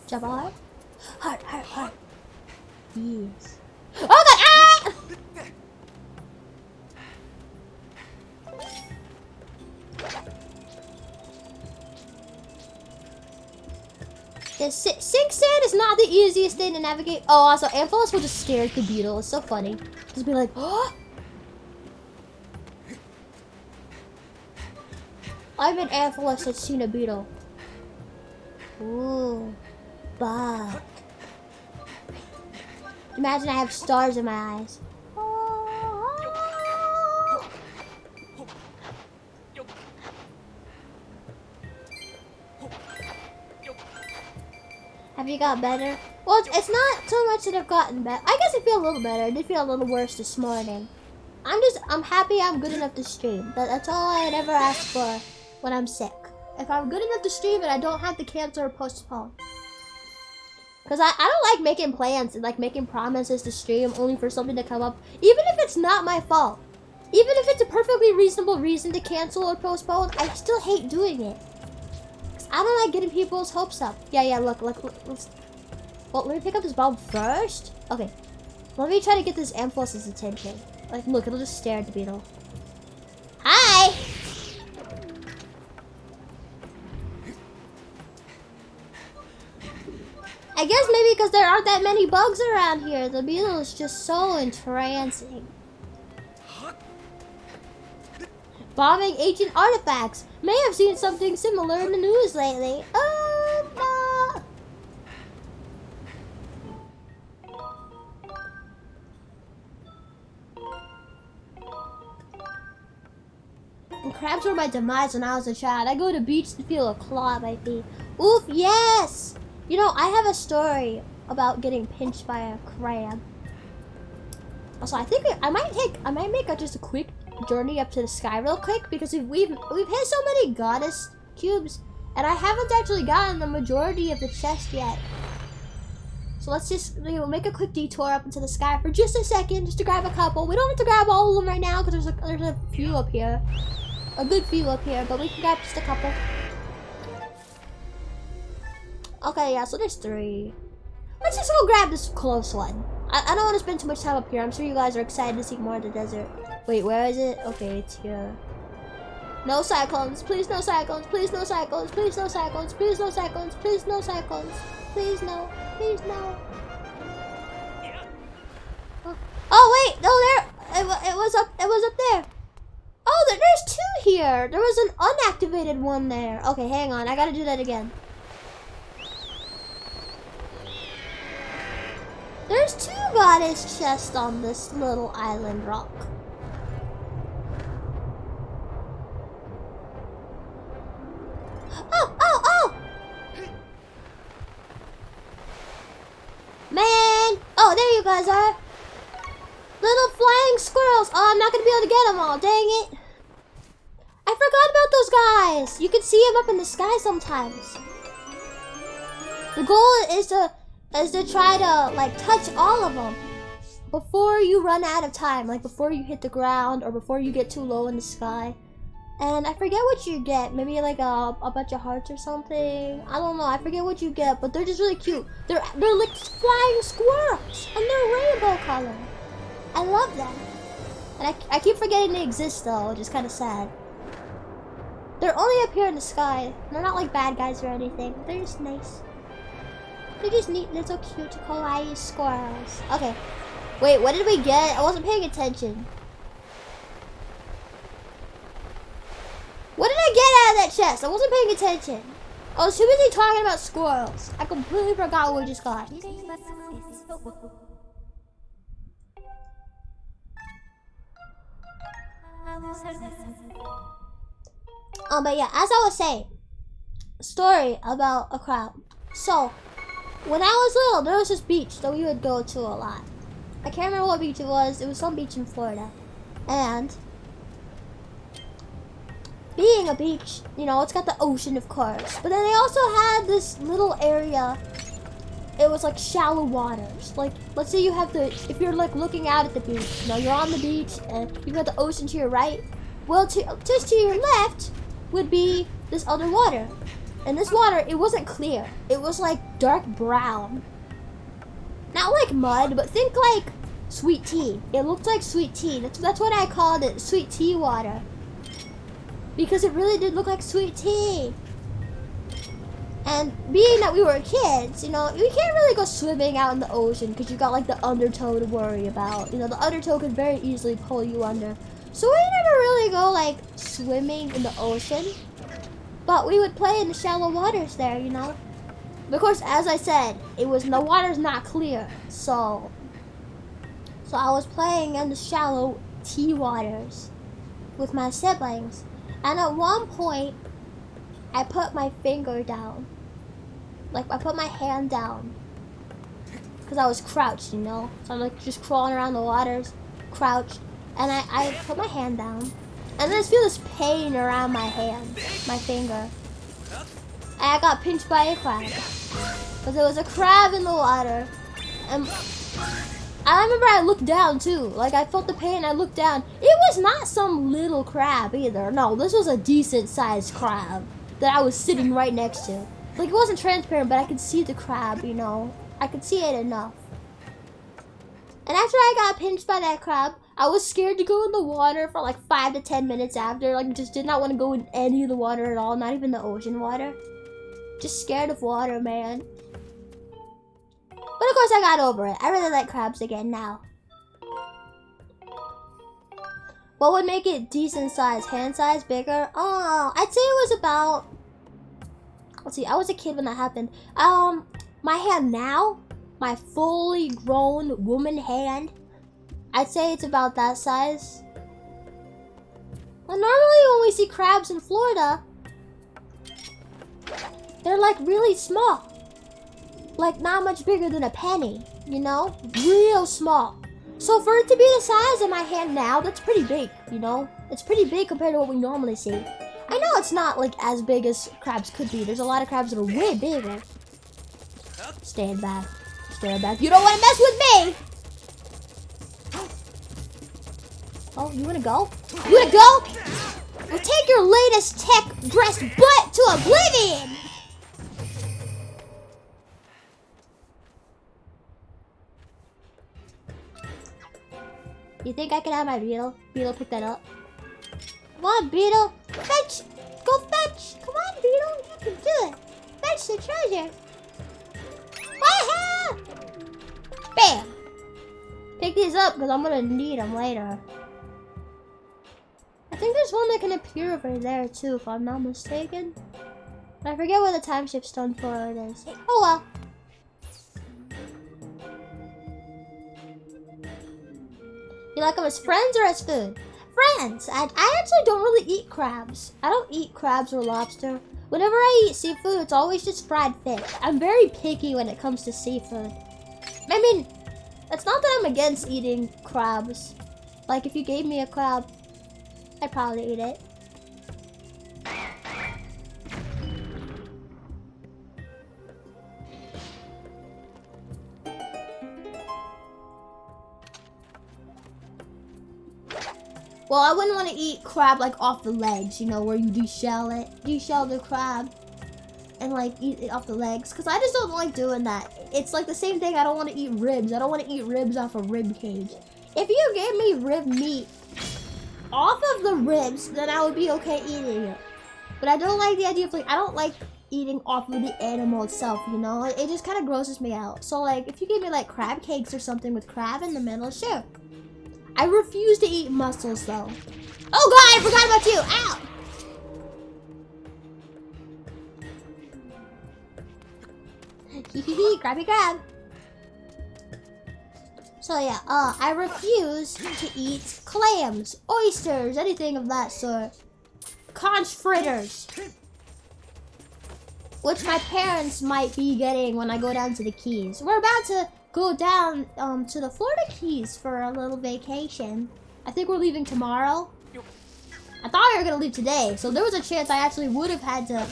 Jump hard. Hard, hard, hard. Yes. Oh god! Ah! The sink sand is not the easiest thing to navigate. Oh, also, Amphallus will just stare at the Beetle. It's so funny. Just be like, oh! I'm an Amphallus that's seen a Beetle. Ooh. Bug. Imagine I have stars in my eyes. Have you got better? Well, it's not so much that I've gotten better. I guess I feel a little better. I did feel a little worse this morning. I'm happy I'm good enough to stream. That's all I'd ever ask for when I'm sick. If I'm good enough to stream and I don't have to cancel or postpone. Because I don't like making plans and like making promises to stream only for something to come up. Even if it's not my fault. Even if it's a perfectly reasonable reason to cancel or postpone, I still hate doing it. I don't like getting people's hopes up. Yeah, look. Well, let me pick up this bulb first. Okay. Let me try to get this Amphallus' attention. Like, look, it'll just stare at the Beetle. Hi! I guess maybe because there aren't that many bugs around here, the Beetle is just so entrancing. Bombing ancient artifacts. May have seen something similar in the news lately. Oh no! And crabs were my demise when I was a child. I go to the beach to feel a claw at my feet. Oof, yes! You know, I have a story about getting pinched by a crab. Also, I think I might make just a quick journey up to the sky real quick because we've hit so many goddess cubes and I haven't actually gotten the majority of the chest yet. So let's just make a quick detour up into the sky for just a second just to grab a couple. We don't have to grab all of them right now because there's a few up here. A good few up here, but we can grab just a couple. Okay, yeah, so there's 3. Let's just go grab this close one. I don't want to spend too much time up here. I'm sure you guys are excited to see more of the desert. Wait, where is it? Okay, it's here. No cyclones. Please no cyclones. Please no cyclones. Please no cyclones. Please no cyclones. Please no cyclones. Please no. Please no. Oh wait, no, there. It was up there. Oh, there's 2 here. There was an unactivated one there. Okay, hang on. I gotta do that again. There's 2 goddess chests on this little island rock. Oh! Man! Oh, there you guys are. Little flying squirrels. Oh, I'm not gonna be able to get them all. Dang it. I forgot about those guys. You can see them up in the sky sometimes. The goal is to try to like touch all of them before you run out of time, like before you hit the ground or before you get too low in the sky. And I forget what you get, maybe like a bunch of hearts or something. I don't know, I forget what you get, but they're just really cute. They're like flying squirrels and they're rainbow color. I love them. And I keep forgetting they exist though, which is kind of sad. They're only up here in the sky. They're not like bad guys or anything. They're just nice. They're just neat little cute kawaii squirrels. Okay. Wait, what did we get? I wasn't paying attention. What did I get out of that chest? I wasn't paying attention. I was too busy talking about squirrels. I completely forgot what we just got. But yeah, as I was saying, story about a crab. So, when I was little, there was this beach that we would go to a lot. I can't remember what beach it was. It was some beach in Florida. And being a beach, you know, it's got the ocean, of course. But then they also had this little area. It was like shallow waters. Like, let's say you have the, if you're like looking out at the beach, you know, you're on the beach and you've got the ocean to your right. Well, just to your left would be this other water. And this water, it wasn't clear. It was like dark brown. Not like mud, but think like sweet tea. It looked like sweet tea. That's what I called it, sweet tea water. Because it really did look like sweet tea. And being that we were kids, you know, we can't really go swimming out in the ocean because you got like the undertow to worry about. You know, the undertow could very easily pull you under. So we never really go like swimming in the ocean. But we would play in the shallow waters there, you know. Of course, as I said, the water's not clear. So I was playing in the shallow tea waters with my siblings. And at one point, I put my finger down. Like, I put my hand down. Because I was crouched, you know. So I'm like just crawling around the waters, crouched. And I put my hand down. And then I just feel this pain around my hand, my finger. And I got pinched by a crab. Because there was a crab in the water. And I remember I looked down too. Like, I felt the pain, I looked down. It was not some little crab either. No, this was a decent sized crab that I was sitting right next to. Like, it wasn't transparent, but I could see the crab, you know. I could see it enough. And after I got pinched by that crab, I was scared to go in the water for like 5 to 10 minutes after. Like, just did not want to go in any of the water at all, not even the ocean water. Just scared of water, man. But of course I got over it. I really like crabs again now. What would make it decent size? Hand size? Bigger? Oh, I'd say it was about... Let's see, I was a kid when that happened. My hand now, my fully grown woman hand, I'd say it's about that size. Well, normally when we see crabs in Florida, they're like really small. Like not much bigger than a penny, you know? Real small. So for it to be the size of my hand now, that's pretty big, you know? It's pretty big compared to what we normally see. I know it's not like as big as crabs could be. There's a lot of crabs that are way bigger. Stand back. Stand back. You don't want to mess with me! Oh, you want to go? You want to go? Well, take your latest tech-dressed butt to oblivion! You think I can have my Beetle? Beetle, pick that up. Come on, Beetle. Fetch! Go fetch! Come on, Beetle. You can do it. Fetch the treasure. Wah-ha! Bam! Pick these up because I'm going to need them later. I think there's one that can appear over there too, if I'm not mistaken. But I forget what the Timeshift Stone for it is. Oh well. You like them as friends or as food? Friends! I actually don't really eat crabs. I don't eat crabs or lobster. Whenever I eat seafood, it's always just fried fish. I'm very picky when it comes to seafood. I mean, it's not that I'm against eating crabs. Like, if you gave me a crab, I'd probably eat it. Well, I wouldn't want to eat crab like off the legs, you know, where you deshell the crab and like eat it off the legs, because I just don't like doing that. It's like the same thing. I don't want to eat ribs. I don't want to eat ribs off a rib cage. If you gave me rib meat off of the ribs, then I would be okay eating it. But I don't like the idea of like, I don't like eating off of the animal itself, you know? It just kind of grosses me out. So like, if you give me like crab cakes or something with crab in the middle, sure. I refuse to eat mussels though. Oh god, I forgot about you! Ow! Hehehe, crabby crab. So yeah, I refuse to eat clams, oysters, anything of that sort. Conch fritters. Which my parents might be getting when I go down to the Keys. We're about to go down to the Florida Keys for a little vacation. I think we're leaving tomorrow. I thought we were gonna leave today, so there was a chance I actually would have had to,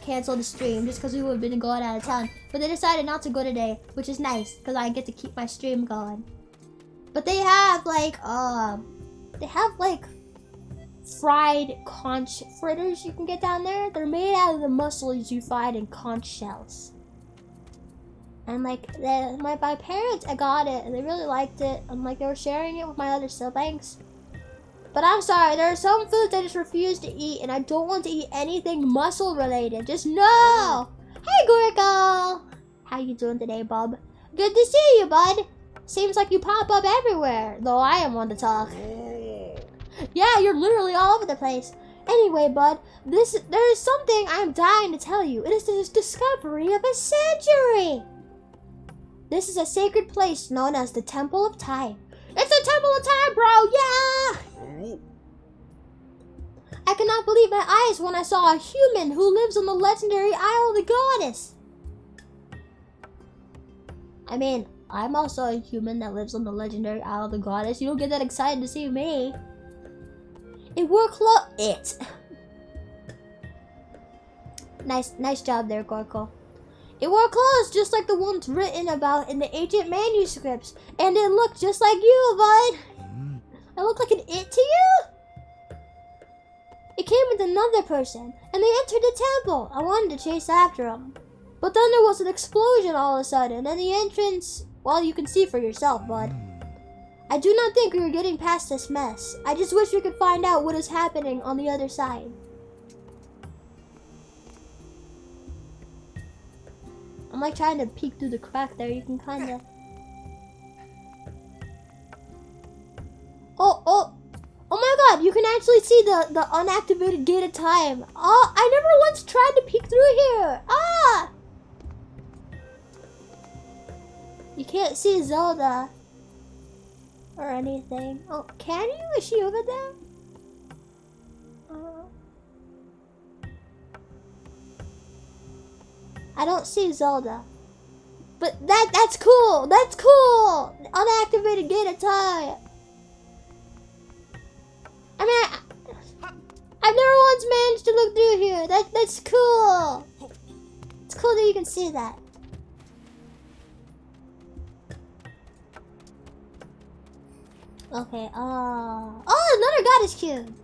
cancel the stream just because we would have been going out of town. But they decided not to go today, which is nice because I get to keep my stream going. But they have like fried conch fritters you can get down there. They're made out of the mussels you find in conch shells. And like my parents, I got it and they really liked it. And like they were sharing it with my other siblings. But I'm sorry, there are some foods I just refuse to eat, and I don't want to eat anything mussel related. Just no. Hey, Gorko. How you doing today, bub? Good to see you, bud. Seems like you pop up everywhere, though I am one to talk. Yeah, you're literally all over the place. Anyway, bud, there is something I am dying to tell you. It is the discovery of a century. This is a sacred place known as the Temple of Time. It's the Temple of Time, bro! Yeah! I cannot believe my eyes when I saw a human who lives on the legendary Isle of the Goddess. I mean, I'm also a human that lives on the legendary Isle of the Goddess. You don't get that excited to see me. It wore clothes. Nice job there, Gorko. It wore clothes just like the ones written about in the ancient manuscripts, and it looked just like you, bud. I look like an it to you? It came with another person, and they entered the temple. I wanted to chase after them. But then there was an explosion all of a sudden, and the entrance, well, you can see for yourself, bud. I do not think we were getting past this mess. I just wish we could find out what is happening on the other side. I'm like trying to peek through the crack there. You can kind of... Oh my god, you can actually see the unactivated gate of time. Oh, I never once tried to peek through here. Ah! You can't see Zelda or anything. Oh, can you? Is she over there? I don't see Zelda. But that's cool. That's cool. Unactivated gate of time. I mean, I've never once managed to look through here. That's cool. It's cool that you can see that. Okay, oh, another goddess cube.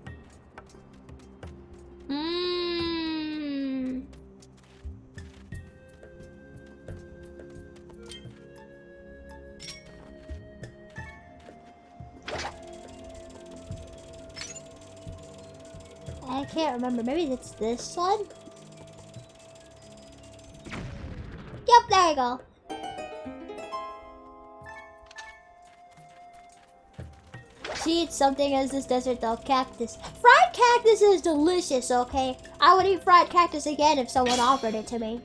I can't remember. Maybe it's this one? Yep, there you go. She eats something as this desert dog cactus. Fried cactus is delicious, okay? I would eat fried cactus again if someone offered it to me.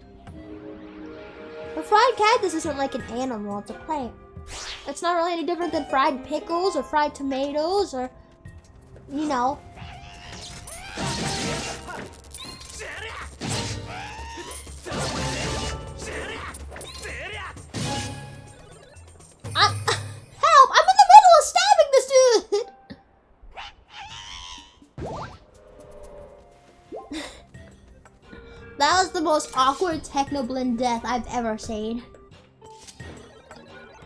But fried cactus isn't like an animal, it's a plant. It's not really any different than fried pickles or fried tomatoes or, you know. Help! I'm in the middle of stabbing this dude! That was the most awkward Technoblend death I've ever seen.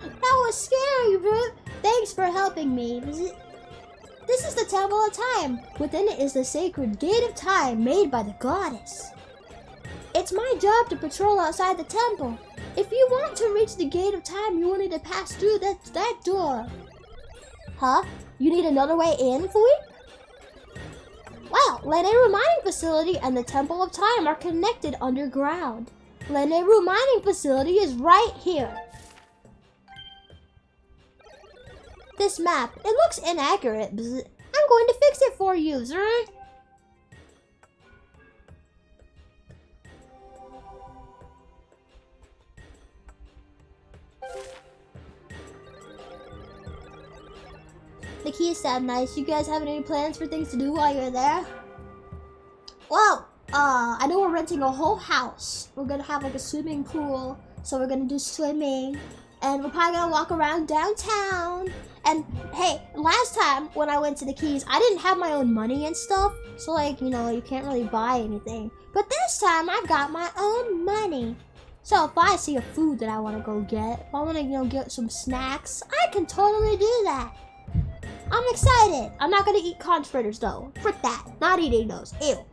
That was scary, Root. Thanks for helping me. This is the Temple of Time. Within it is the sacred Gate of Time made by the goddess. It's my job to patrol outside the temple. If you want to reach the Gate of Time, you will need to pass through that door. Huh? You need another way in, Fui? Wow, Lanayru Mining Facility and the Temple of Time are connected underground. Lanayru Mining Facility is right here. This map, it looks inaccurate. Bzz. I'm going to fix it for you, sir. The keys sound nice. You guys have any plans for things to do while you're there? Well, I know we're renting a whole house. We're gonna have like a swimming pool, so we're gonna do swimming, and we're probably gonna walk around downtown. And hey, last time when I went to the keys, I didn't have my own money and stuff, so like, you know, you can't really buy anything. But this time I've got my own money. So if I see a food that I want to go get, if I want to, you know, get some snacks, I can totally do that. I'm excited. I'm not gonna eat conch fritters though. Frick that. Not eating those. Ew.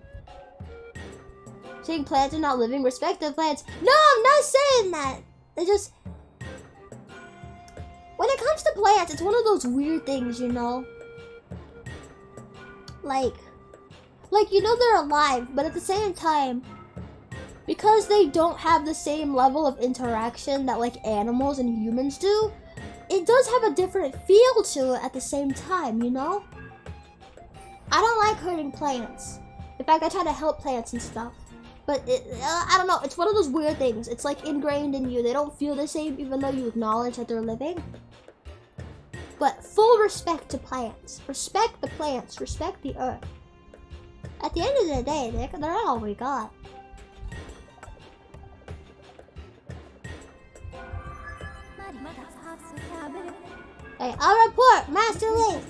Saying plants are not living, respect the plants. No, I'm not saying that. They just... When it comes to plants, it's one of those weird things, you know? Like, you know they're alive, but at the same time, because they don't have the same level of interaction that like animals and humans do, it does have a different feel to it at the same time, you know? I don't like hurting plants. In fact, I try to help plants and stuff. But I don't know, it's one of those weird things. It's like ingrained in you. They don't feel the same even though you acknowledge that they're living. But full respect to plants. Respect the plants. Respect the earth. At the end of the day, they're all we got. Hey, I'll report, Master Link.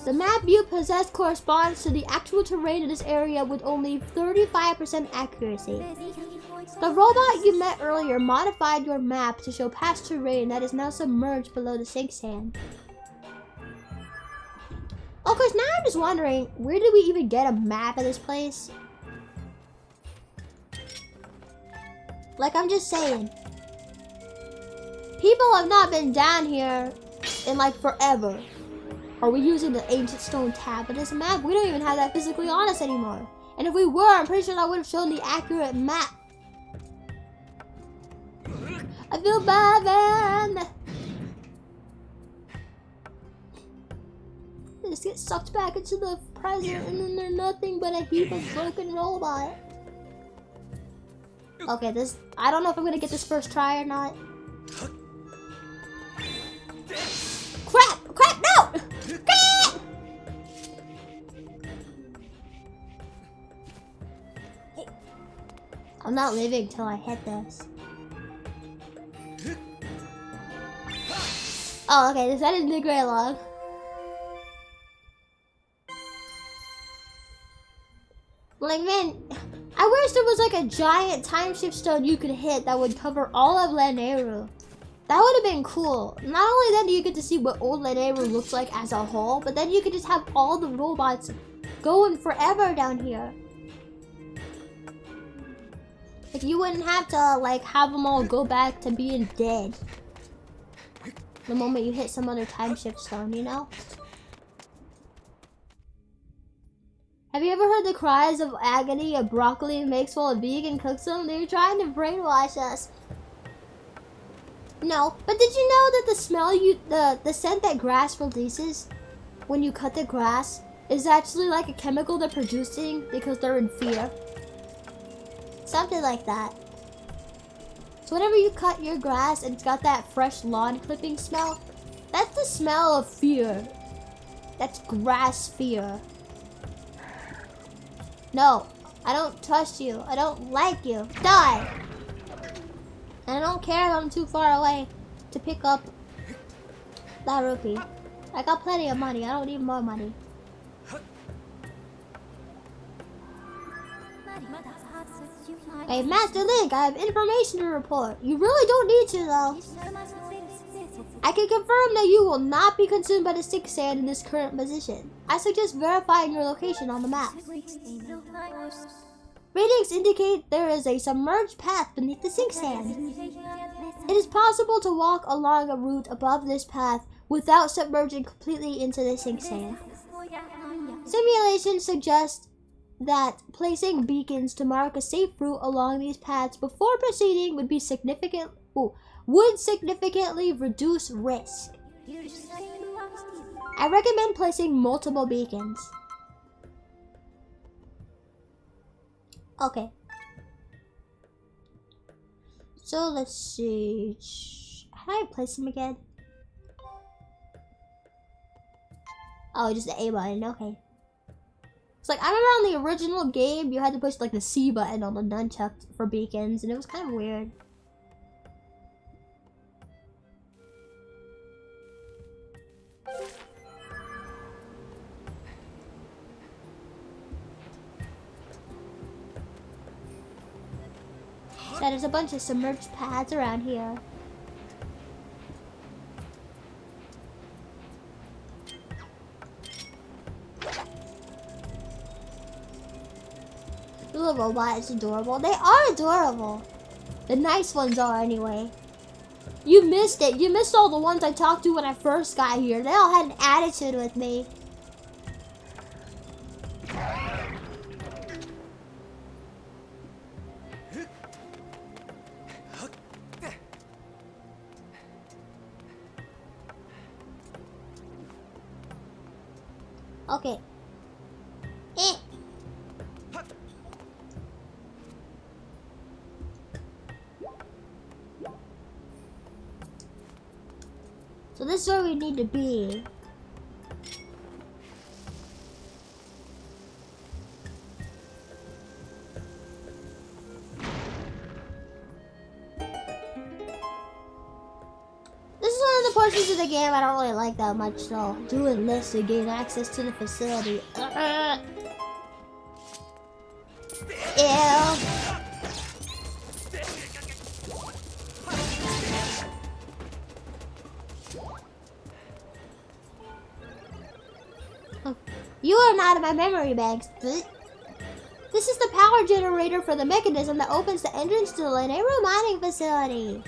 The map you possess corresponds to the actual terrain in this area with only 35% accuracy. The robot you met earlier modified your map to show past terrain that is now submerged below the sink sand. Oh, cause now I'm just wondering, where did we even get a map of this place? Like, I'm just saying. People have not been down here in like forever. Are we using the ancient stone tablet as a map? We don't even have that physically on us anymore. And if we were, I'm pretty sure that would have shown the accurate map. I feel bad, man. They just get sucked back into the present and then they're nothing but a heap of broken robot. Okay, I don't know if I'm gonna get this first try or not. Crap! Crap! No! Crap! I'm not leaving till I hit this. Oh, okay, that didn't take very long. Like, man, I wish there was like a giant Timeshift Stone you could hit that would cover all of Lanayru. That would have been cool. Not only then do you get to see what old Lanayru looks like as a whole, but then you could just have all the robots going forever down here. Like, you wouldn't have to like have them all go back to being dead the moment you hit some other Timeshift Stone, you know? Have you ever heard the cries of agony a broccoli makes while a vegan cooks them? They're trying to brainwash us. No, but did you know that the smell the scent that grass releases when you cut the grass is actually like a chemical they're producing because they're in fear? Something like that. So whenever you cut your grass and it's got that fresh lawn clipping smell, that's the smell of fear. That's grass fear. No, I don't trust you. I don't like you. Die! And I don't care if I'm too far away to pick up that rupee. I got plenty of money. I don't need more money. Hey, Master Link, I have information to report. You really don't need to, though. I can confirm that you will not be consumed by the sink sand in this current position. I suggest verifying your location on the map. Readings indicate there is a submerged path beneath the sink sand. It is possible to walk along a route above this path without submerging completely into the sink sand. Simulations suggest that placing beacons to mark a safe route along these paths before proceeding would significantly reduce risk. I recommend placing multiple beacons. Okay. So let's see. How do I place them again? Oh, just the A button. Okay. It's like, I remember on the original game, you had to push like the C button on the nunchuck for beacons, and it was kind of weird. So there's a bunch of submerged paths around here. The little robot is adorable. They are adorable. The nice ones are, anyway. You missed it. You missed all the ones I talked to when I first got here. They all had an attitude with me. Okay. So this is where we need to be. This is one of the portions of the game I don't really like that much, though. Doing this to gain access to the facility. Ew. You are not in my memory banks. This is the power generator for the mechanism that opens the entrance to the Lanayru mining facility.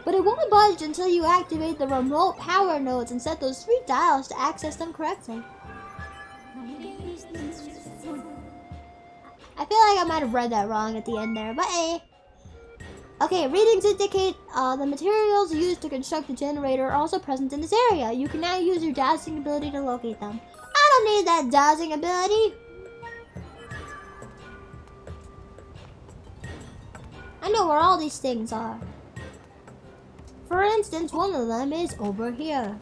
But it won't budge until you activate the remote power nodes and set those 3 dials to access them correctly. I feel like I might have read that wrong at the end there, but hey. Okay, readings indicate the materials used to construct the generator are also present in this area. You can now use your dowsing ability to locate them. I don't need that dowsing ability. I know where all these things are. For instance, one of them is over here.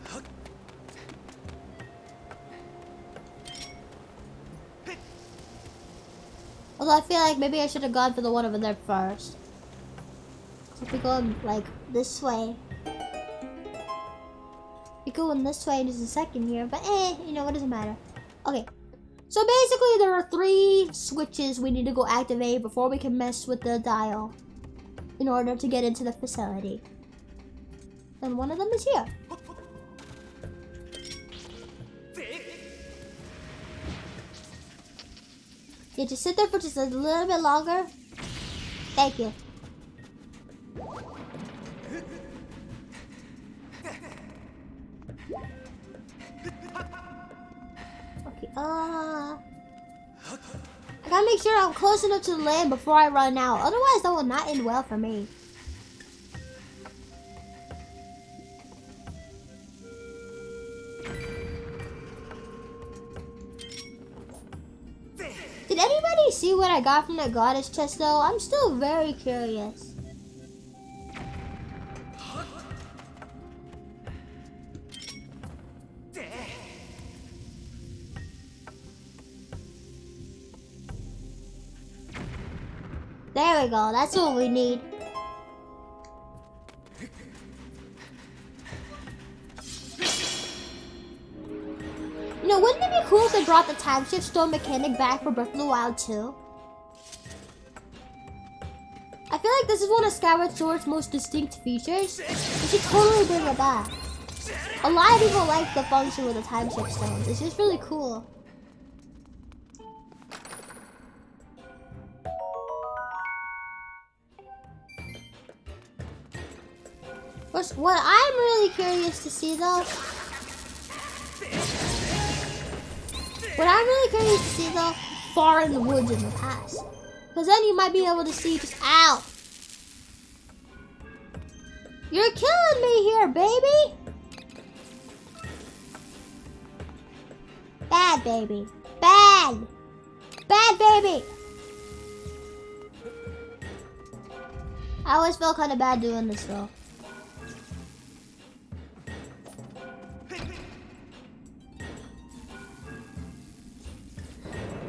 Although I feel like maybe I should have gone for the one over there first. So if we go like this way. We go in this way in just a second here, but you know, it doesn't matter. Okay. So basically there are 3 switches we need to go activate before we can mess with the dial in order to get into the facility. And one of them is here. Yeah, just sit there for just a little bit longer. Thank you. Okay, I gotta make sure I'm close enough to the land before I run out. Otherwise, that will not end well for me. Did anybody see what I got from the goddess chest though? I'm still very curious. There we go, that's what we need. You know, wouldn't it be cool if they brought the Timeshift Stone mechanic back for Breath of the Wild 2? I feel like this is one of Skyward Sword's most distinct features. We should totally bring it back. A lot of people like the function with the Timeshift Stones. It's just really cool. What I'm really curious to see though, What I'm really curious to see though, far in the woods in the past. Because then you might be able to see just, ow! You're killing me here, baby! Bad baby. Bad! Bad baby! I always feel kind of bad doing this though.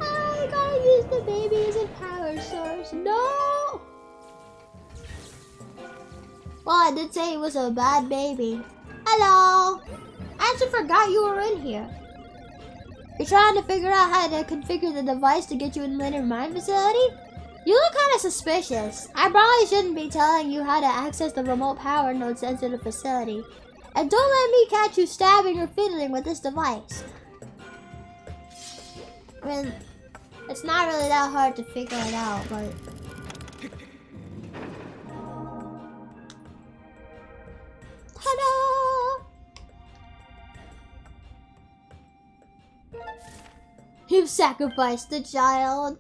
I gotta use the baby as a power source. No! Well, I did say it was a bad baby. Hello! I actually forgot you were in here. You're trying to figure out how to configure the device to get you in the Lanayru mine facility? You look kind of suspicious. I probably shouldn't be telling you how to access the remote power nodes into the facility. And don't let me catch you stabbing or fiddling with this device. I mean, it's not really that hard to figure it out, but... Ta-da! You've sacrificed the child.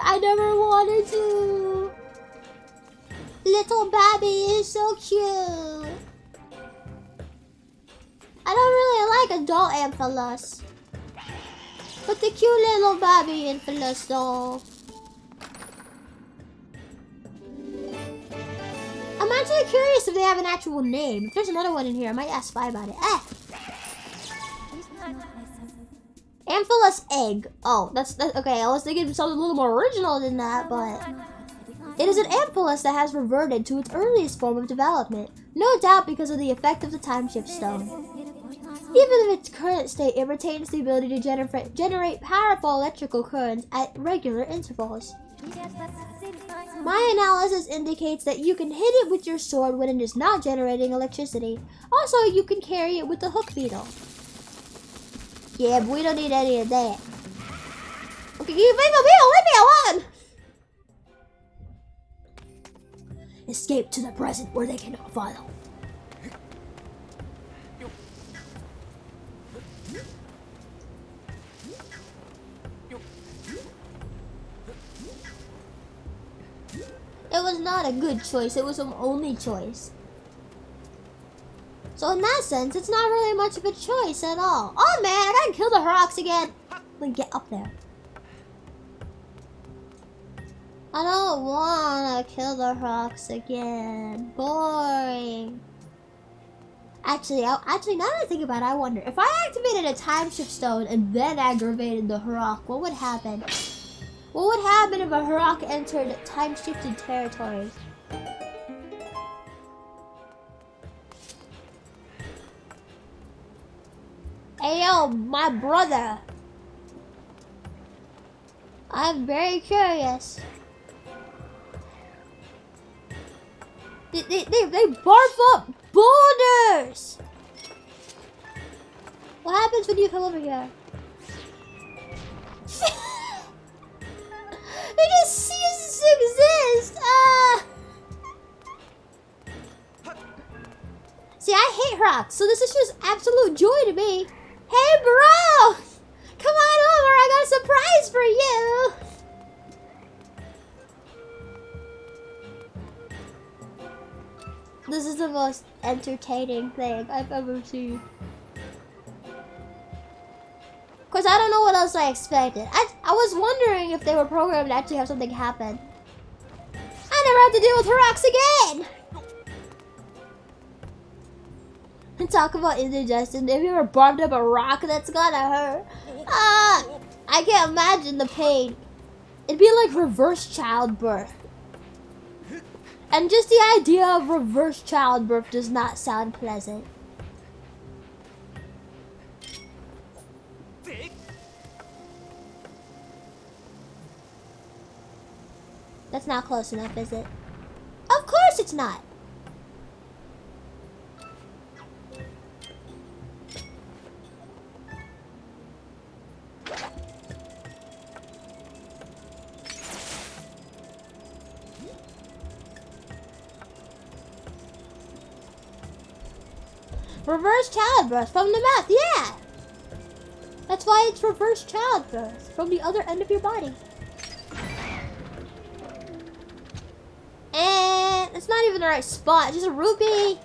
I never wanted to. Little Babby is so cute. I don't really like adult Amphallus, but the cute little Babby Amphallus though. I'm actually curious if they have an actual name. If there's another one in here, I might ask Spy about it. Amphallus egg. Oh, that's okay. I was thinking of something a little more original than that, but it is an Amphallus that has reverted to its earliest form of development, no doubt because of the effect of the Timeshift Stone. Even in its current state, it retains the ability to generate powerful electrical currents at regular intervals. My analysis indicates that you can hit it with your sword when it is not generating electricity. Also, you can carry it with the hook beetle. Yeah, but we don't need any of that. Okay, you make a beetle, leave me alone! Escape to the present where they cannot follow. It was not a good choice, it was an only choice. So in that sense, it's not really much of a choice at all. Oh man, I gotta kill the Hrox again. Let me get up there. I don't wanna kill the Hrox again. Boring. Actually, now that I think about it, I wonder if I activated a Timeshift Stone and then aggravated the Hrox, what would happen? What would happen if a Hrox entered time-shifted territory? Hey yo, my brother. I'm very curious. They barf up boulders! What happens when you come over here? They just cease to exist! See, I hate Hrox, so this is just absolute joy to me. Hey bro! Come on over, I got a surprise for you! This is the most entertaining thing I've ever seen. Cause I don't know what else I expected. I was wondering if they were programmed to actually have something happen. I never have to deal with Hrox again! And talk about indigestion. Have you ever barbed up a rock? That's gotta hurt. I can't imagine the pain. It'd be like reverse childbirth. And just the idea of reverse childbirth does not sound pleasant. That's not close enough, is it? Of course it's not! Reverse childbirth from the mouth, yeah! That's why it's reverse childbirth from the other end of your body. And it's not even the right spot, it's just a rupee.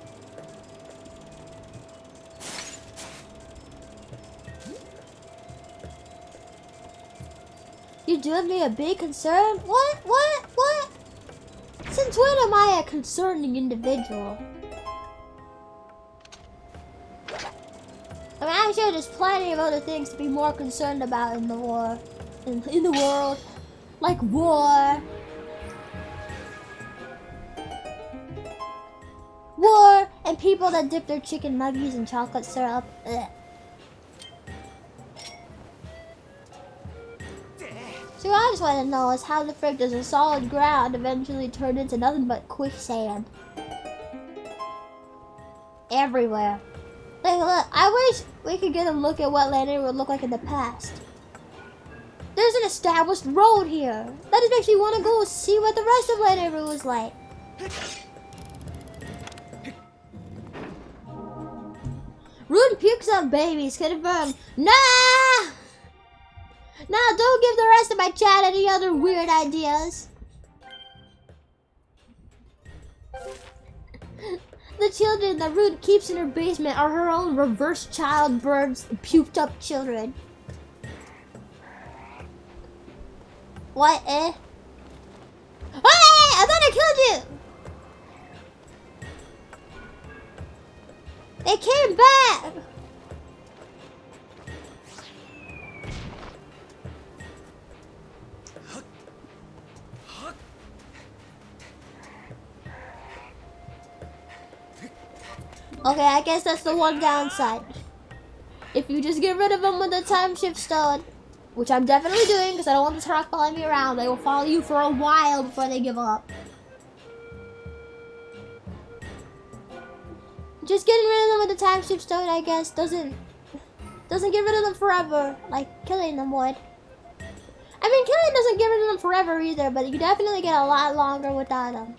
You do me a big concern? What? Since when am I a concerning individual? I mean, I'm sure there's plenty of other things to be more concerned about in the war, in the world, like war, and people that dip their chicken nuggets in chocolate syrup. Ugh. So what I just want to know is how the frick does a solid ground eventually turn into nothing but quicksand everywhere? Like, look, I wish we could get a look at what Lanayru would look like in the past. There's an established road here. That just makes me want to go see what the rest of Lanayru was like. Rune pukes on babies, confirmed. Nah! Nah, don't give the rest of my chat any other weird ideas. The children that Rune keeps in her basement are her own reverse childbirths, puked up children. What, eh? Hey! I thought I killed you! They came back! Okay, I guess that's the one downside. If you just get rid of them with the Timeshift Stone, which I'm definitely doing because I don't want the truck following me around, they will follow you for a while before they give up. Just getting rid of them with the Timeshift Stone, I guess, doesn't get rid of them forever, like killing them would. I mean, killing doesn't get rid of them forever either, but you definitely get a lot longer without them.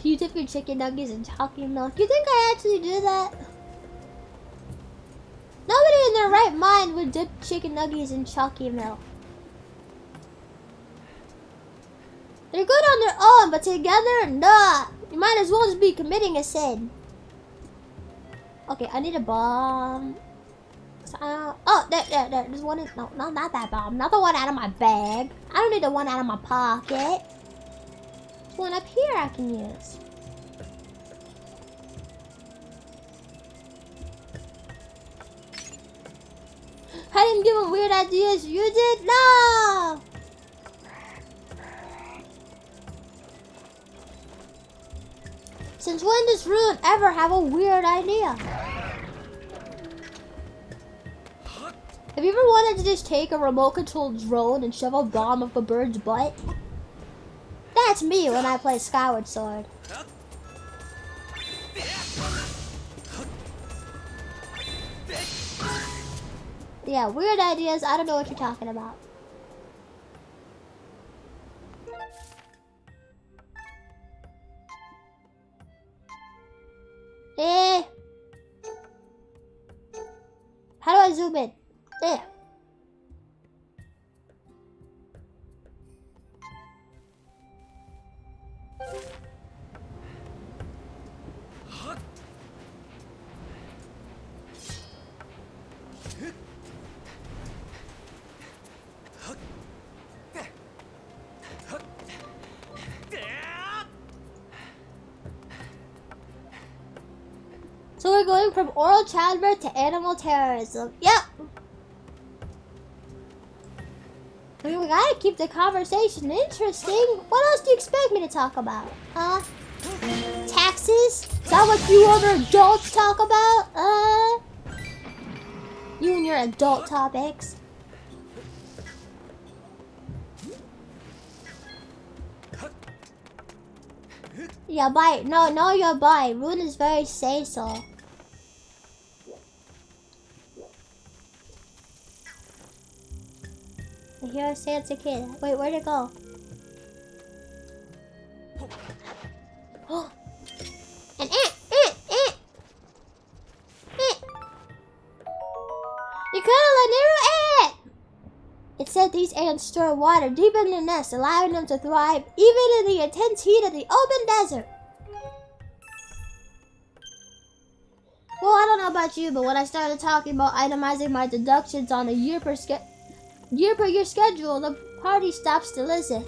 You dip your chicken nuggets in chocolate milk. You think I actually do that? Nobody in their right mind would dip chicken nuggets in chocolate milk. They're good on their own, but together, nah. You might as well just be committing a sin. Okay, I need a bomb. Oh, there. There's one in, no, not that bomb. Not the one out of my bag. I don't need the one out of my pocket. There's one up here I can use. I didn't give him weird ideas. You did? No! Since when does Rune ever have a weird idea? Have you ever wanted to just take a remote-controlled drone and shove a bomb up a bird's butt? That's me when I play Skyward Sword. Yeah, weird ideas. I don't know what you're talking about. How do I zoom in? There. So we're going from oral childbirth to animal terrorism. Yep. I mean, we gotta keep the conversation interesting. What else do you expect me to talk about? Taxes? Is that what you other adults talk about? You and your adult topics. Yeah, bye. No, you're bye. Rune is very say-so. I hear a Cicada. Wait, where'd it go? An It said these ants store water deep in their nests, allowing them to thrive even in the intense heat of the open desert. Well, I don't know about you, but when I started talking about itemizing my deductions on a year per year schedule, the party stops to listen.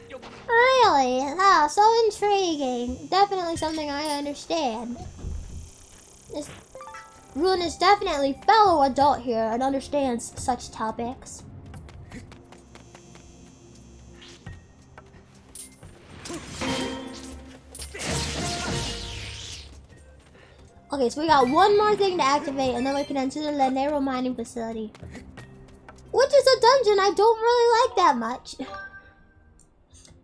Really? Oh, so intriguing. Definitely something I understand. Rune is definitely fellow adult here and understands such topics. Okay, so we got one more thing to activate and then we can enter the Lanayru mining facility. Which is a dungeon I don't really like that much.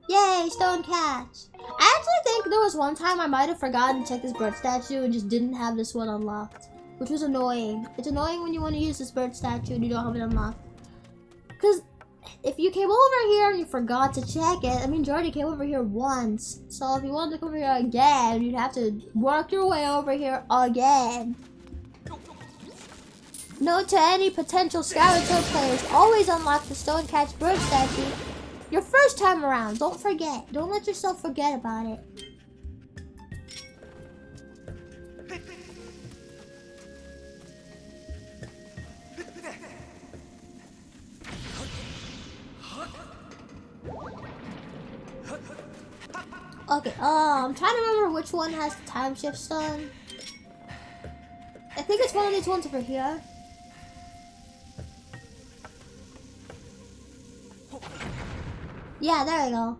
Yay, stone catch. I actually think there was one time I might have forgotten to check this bird statue and just didn't have this one unlocked. Which was annoying. It's annoying when you want to use this bird statue and you don't have it unlocked. Because if you came over here and you forgot to check it, I mean, you already came over here once. So if you wanted to come over here again, you'd have to work your way over here again. Note to any potential Skyward players, always unlock the stone catch bird statue your first time around. Don't forget. Don't let yourself forget about it. Okay, I'm trying to remember which one has the Timeshift Stone. I think it's one of these ones over here. Yeah, there we go.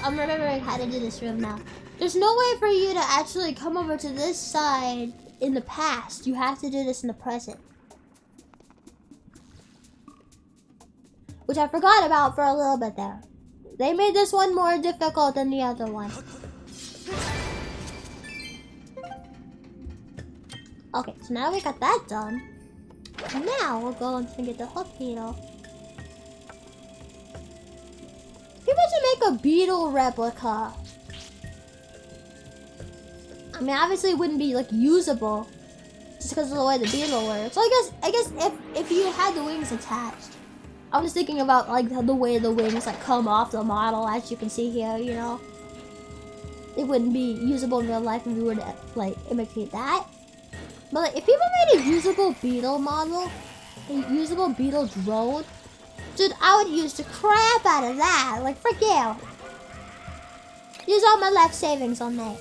I'm remembering how to do this room now. There's no way for you to actually come over to this side in the past. You have to do this in the present. Which I forgot about for a little bit there. They made this one more difficult than the other one. Okay, so now we got that done. Now we'll go and get the hook beetle. People should make a beetle replica. I mean, obviously it wouldn't be like usable just because of the way the beetle works. So I guess if you had the wings attached, I was thinking about like the way the wings like come off the model, as you can see here. You know, it wouldn't be usable in real life if we were to like imitate that. But like, if people made a usable beetle model, a usable beetle drone. Dude, I would use the crap out of that. Like, frick you. Use all my life savings on that.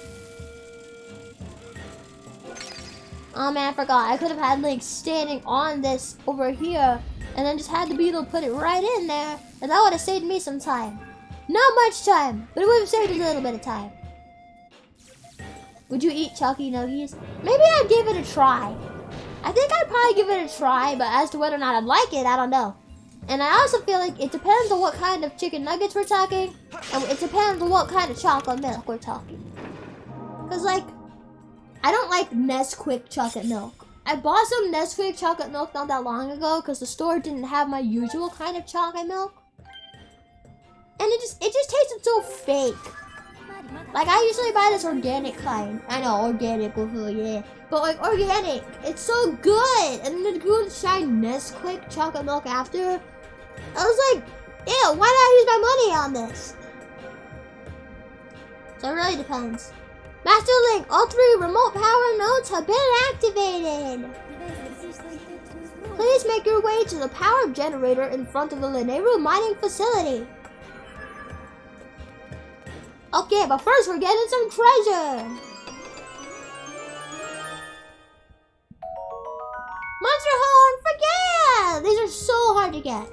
Oh man, I forgot. I could have had Link standing on this over here and then just had the beetle put it right in there, and that would have saved me some time. Not much time, but it would have saved a little bit of time. Would you eat Chucky Nuggies? Maybe I'd give it a try. I think I'd probably give it a try, but as to whether or not I'd like it, I don't know. And I also feel like it depends on what kind of chicken nuggets we're talking, and it depends on what kind of chocolate milk we're talking. Cause like, I don't like Nesquik chocolate milk. I bought some Nesquik chocolate milk not that long ago because the store didn't have my usual kind of chocolate milk. And it just tasted so fake. Like, I usually buy this organic kind. I know, organic, yeah. But like, organic, it's so good. And then the good shine Nesquik chocolate milk after. I was like, ew, why did I use my money on this? So it really depends. Master Link, all 3 remote power nodes have been activated. Please make your way to the power generator in front of the Lanayru mining facility. Okay, but first we're getting some treasure. Monster Horn, forget! These are so hard to get.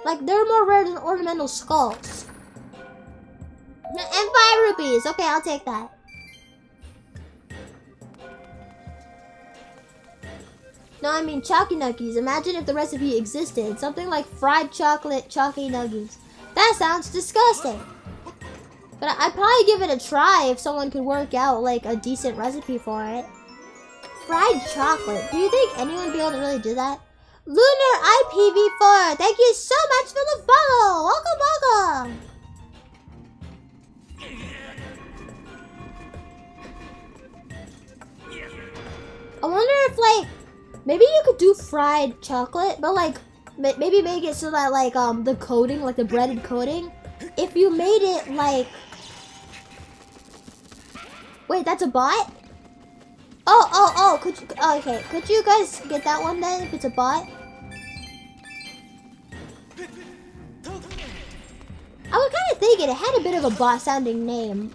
Like, they're more rare than ornamental skulls. And 5 rupees. Okay, I'll take that. No, I mean chalky nuggies. Imagine if the recipe existed. Something like fried chocolate chalky nuggies. That sounds disgusting. But I'd probably give it a try if someone could work out like a decent recipe for it. Fried chocolate. Do you think anyone would be able to really do that? Lunar IPv4. Thank you so much for the follow. Welcome, welcome. I wonder if like maybe you could do fried chocolate, but like maybe make it so that like the coating, like the breaded coating, if you made it like, wait, that's a bot? Oh, could you, okay, could you guys get that one then if it's a bot? I was kind of thinking it had a bit of a bot sounding name,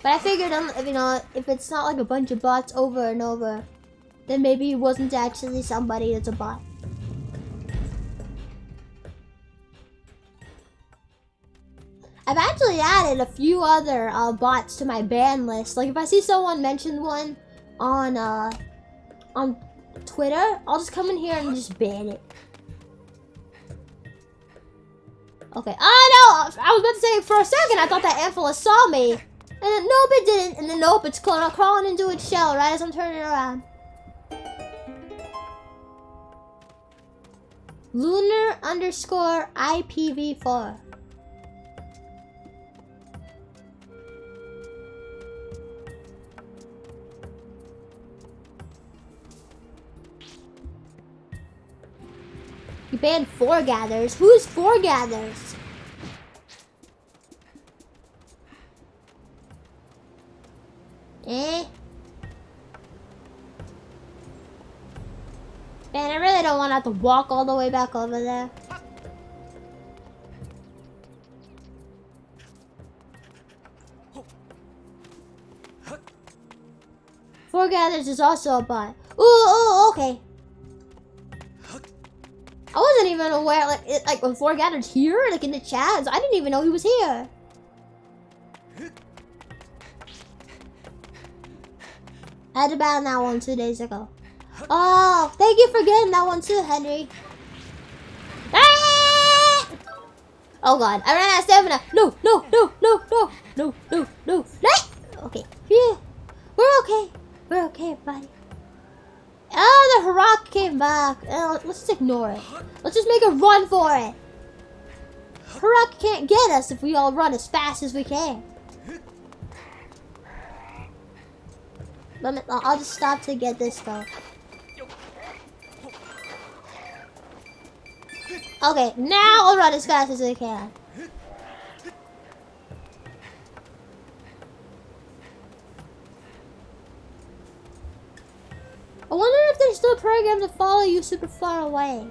but I figured, you know, if it's not like a bunch of bots over and over, then maybe it wasn't actually somebody that's a bot. I've actually added a few other bots to my ban list. Like if I see someone mention one on Twitter, I'll just come in here and just ban it. Okay. Oh no! I was about to say for a second I thought that Amphallus saw me, and then nope it didn't, and then nope it's crawling into its shell right as I'm turning around. Lunar _ IPv4. You banned foregathers. Who's foregathers? Eh? Man, I really don't want to have to walk all the way back over there. Foregathers is also a bot. Ooh, okay. I wasn't even aware, like when Foregather's here, like in the chats, I didn't even know he was here. I had to ban that one 2 days ago. Oh, thank you for getting that one too, Henry. Ah! Oh god, I ran out of stamina. No. Okay, phew. We're okay. We're okay, buddy. Oh, the Harak came back. Let's just ignore it. Let's just make a run for it. Harak can't get us if we all run as fast as we can. I'll just stop to get this though. Okay, now I'll run as fast as I can. I wonder if there's still programs that follow you super far away.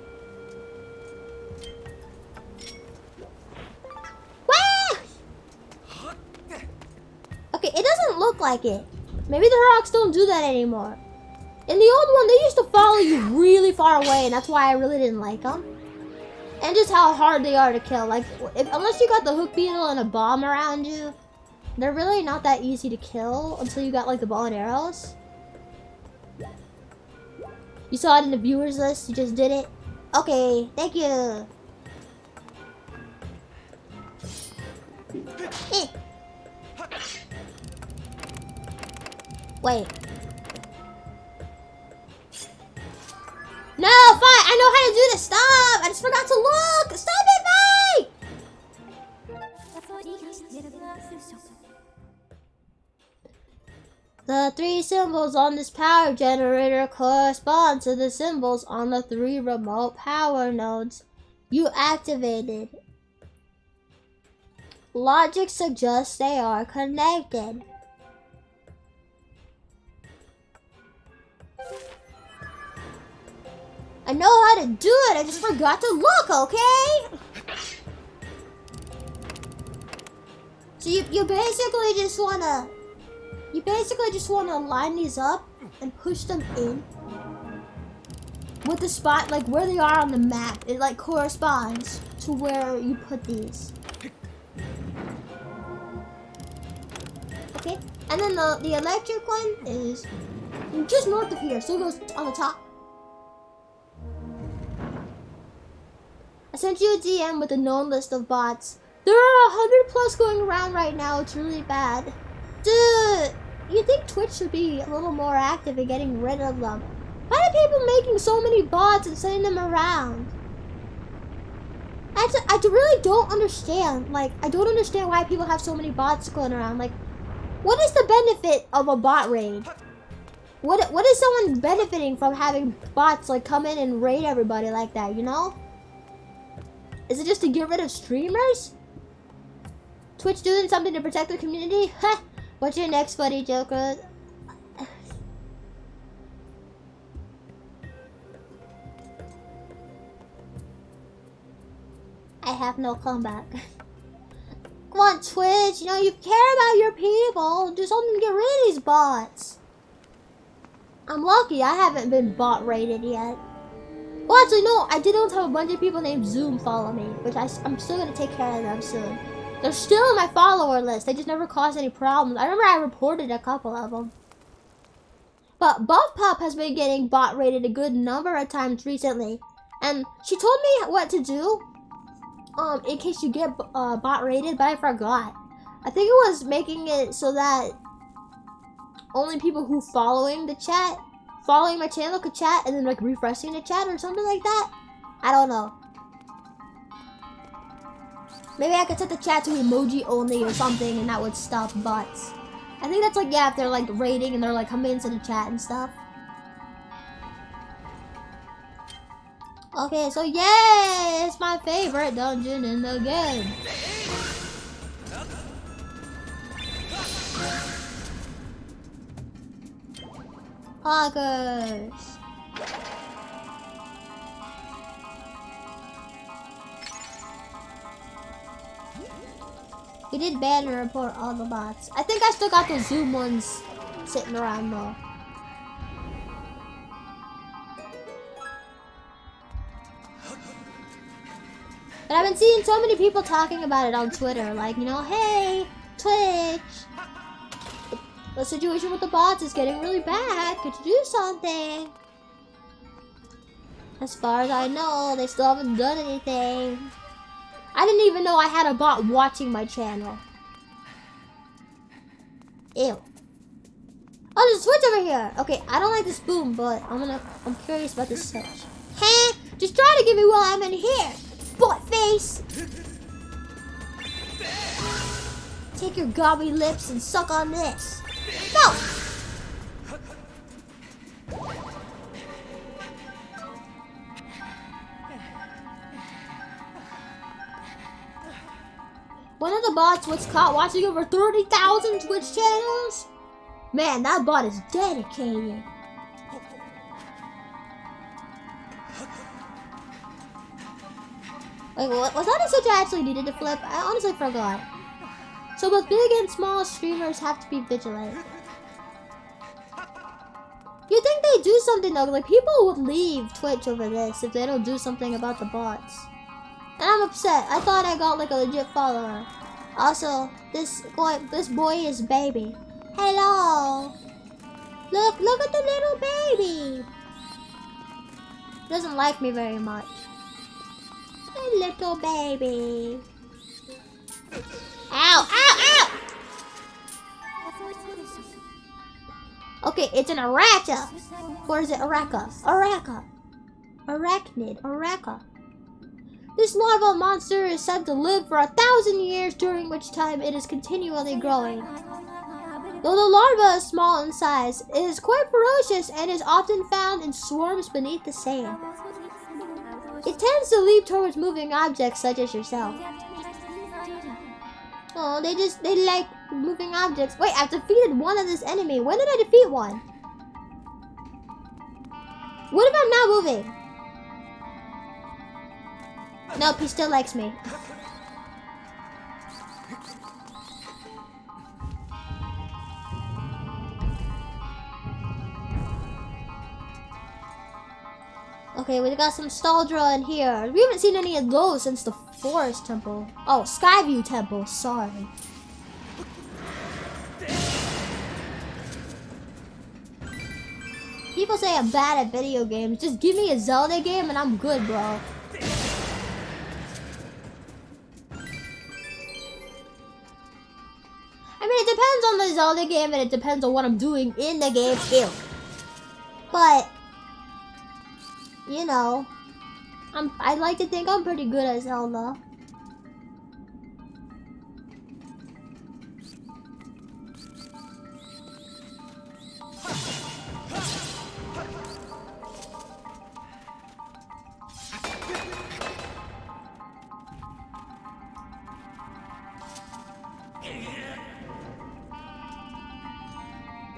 Wah! Okay, it doesn't look like it. Maybe the Haraks don't do that anymore. In the old one, they used to follow you really far away, and that's why I really didn't like them. And just how hard they are to kill. Like, unless you got the hook beetle and a bomb around you, they're really not that easy to kill until you got like the bow and arrows. You saw it in the viewers list, you just did it. Okay, thank you. Wait. No, fine, I know how to do this. Stop! I just forgot to look! Stop it, Mike! The 3 symbols on this power generator correspond to the symbols on the 3 remote power nodes you activated. Logic suggests they are connected. I know how to do it, I just forgot to look, okay? So you basically just wanna... You basically just want to line these up and push them in. with the spot, like where they are on the map, it like corresponds to where you put these. Okay, and then the electric one is just north of here, so it goes on the top. I sent you a DM with a known list of bots. There are 100 plus going around right now. It's really bad. Dude, you think Twitch should be a little more active in getting rid of them? Why are people making so many bots and sending them around? I really don't understand. Like, I don't understand why people have so many bots going around. Like, what is the benefit of a bot raid? What is someone benefiting from having bots like come in and raid everybody like that, you know? Is it just to get rid of streamers? Twitch doing something to protect the community? Heh! What's your next buddy, Joker? I have no comeback. Come on, Twitch. You know, you care about your people. Do something to get rid of these bots. I'm lucky I haven't been bot rated yet. Well, actually, no. I did have a bunch of people named Zoom follow me, which I'm still going to take care of them soon. They're still on my follower list. They just never caused any problems. I remember I reported a couple of them. But Buff Pop has been getting bot rated a good number of times recently. And she told me what to do. In case you get bot rated, but I forgot. I think it was making it so that only people who following my channel could chat, and then like refreshing the chat or something like that. I don't know. Maybe I could set the chat to emoji only or something, and that would stop bots. I think that's like, yeah, if they're like rating and they're like coming into the chat and stuff. Okay, so yeah, it's my favorite dungeon in the game. Poggers. We did ban and report all the bots. I think I still got the Zoom ones sitting around though. But I've been seeing so many people talking about it on Twitter. Like, you know, hey, Twitch. The situation with the bots is getting really bad. Could you do something? As far as I know, they still haven't done anything. I didn't even know I had a bot watching my channel. Ew. Oh, there's a switch over here. Okay, I don't like this boom, but I'm curious about this switch. Hey, just try to get me while I'm in here. Butt face! Take your gobby lips and suck on this. No! One of the bots was caught watching over 30,000 Twitch channels. Man, that bot is dedicated. Wait, what? Was that a switch I actually needed to flip? I honestly forgot. So both big and small streamers have to be vigilant. You think they do something though? Like, people would leave Twitch over this if they don't do something about the bots. And I'm upset. I thought I got like a legit follower. Also, this boy is baby. Hello. Look at the little baby. He doesn't like me very much. A little baby. Ow, ow, ow! Okay, it's an Araka. Or is it Araka? Araka. Arachnid. Araka. This larval monster is said to live for 1,000 years, during which time it is continually growing. Though the larva is small in size, it is quite ferocious and is often found in swarms beneath the sand. It tends to leap towards moving objects such as yourself. Oh, they like moving objects. Wait, I've defeated one of this enemy. When did I defeat one? What if I'm not moving? Nope, he still likes me. Okay, we got some Staldra in here. We haven't seen any of those since the Forest Temple. Oh, Skyview Temple, sorry. People say I'm bad at video games. Just give me a Zelda game and I'm good, bro. I mean, it depends on the Zelda game and it depends on what I'm doing in the game too. But, you know, I'd like to think I'm pretty good at Zelda.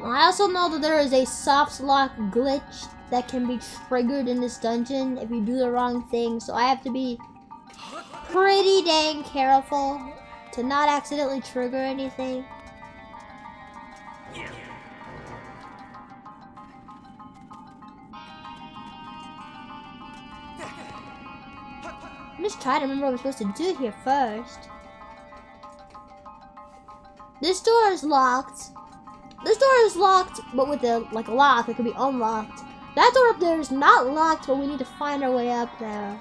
I also know that there is a soft lock glitch that can be triggered in this dungeon if you do the wrong thing, so I have to be pretty dang careful to not accidentally trigger anything. I'm just trying to remember what we're supposed to do here first. This door is locked. This door is locked, but with a lock, it could be unlocked. That door up there is not locked, but we need to find our way up there.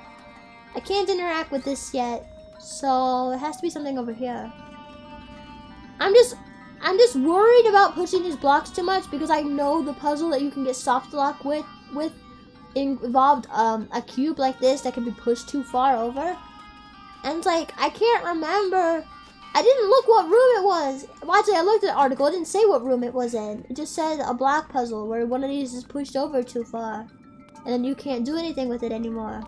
I can't interact with this yet, so it has to be something over here. I'm just worried about pushing these blocks too much because I know the puzzle that you can get soft lock with involved a cube like this that can be pushed too far over. And it's like, I can't remember. I didn't look what room it was. Well, actually, I looked at the article. It didn't say what room it was in. It just said a block puzzle where one of these is pushed over too far. And then you can't do anything with it anymore.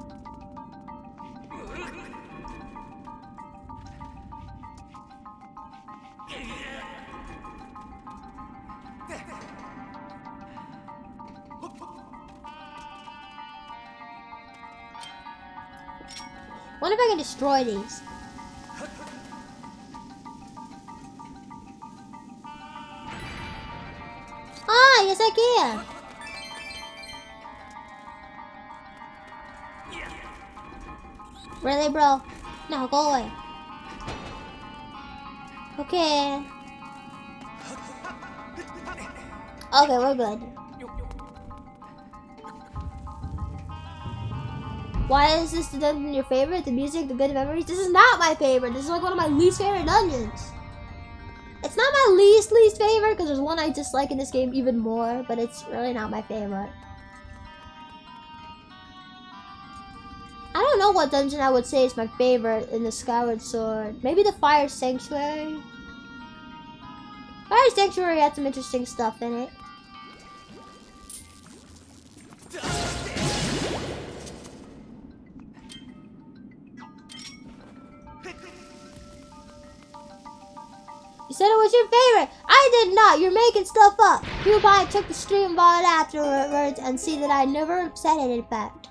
Wonder if I can destroy these. Ah, yes I can. Really, bro? No, go away. Okay. Okay, we're good. Why is this the dungeon your favorite? The music, the good memories? This is not my favorite. This is like one of my least favorite dungeons. It's not my least favorite because there's one I dislike in this game even more, but it's really not my favorite. I don't know what dungeon I would say is my favorite in the Skyward Sword. Maybe the Fire Sanctuary? Fire Sanctuary had some interesting stuff in it. You said it was your favorite. I did not. You're making stuff up. You probably took the stream ball afterwards and see that I never said it, in fact.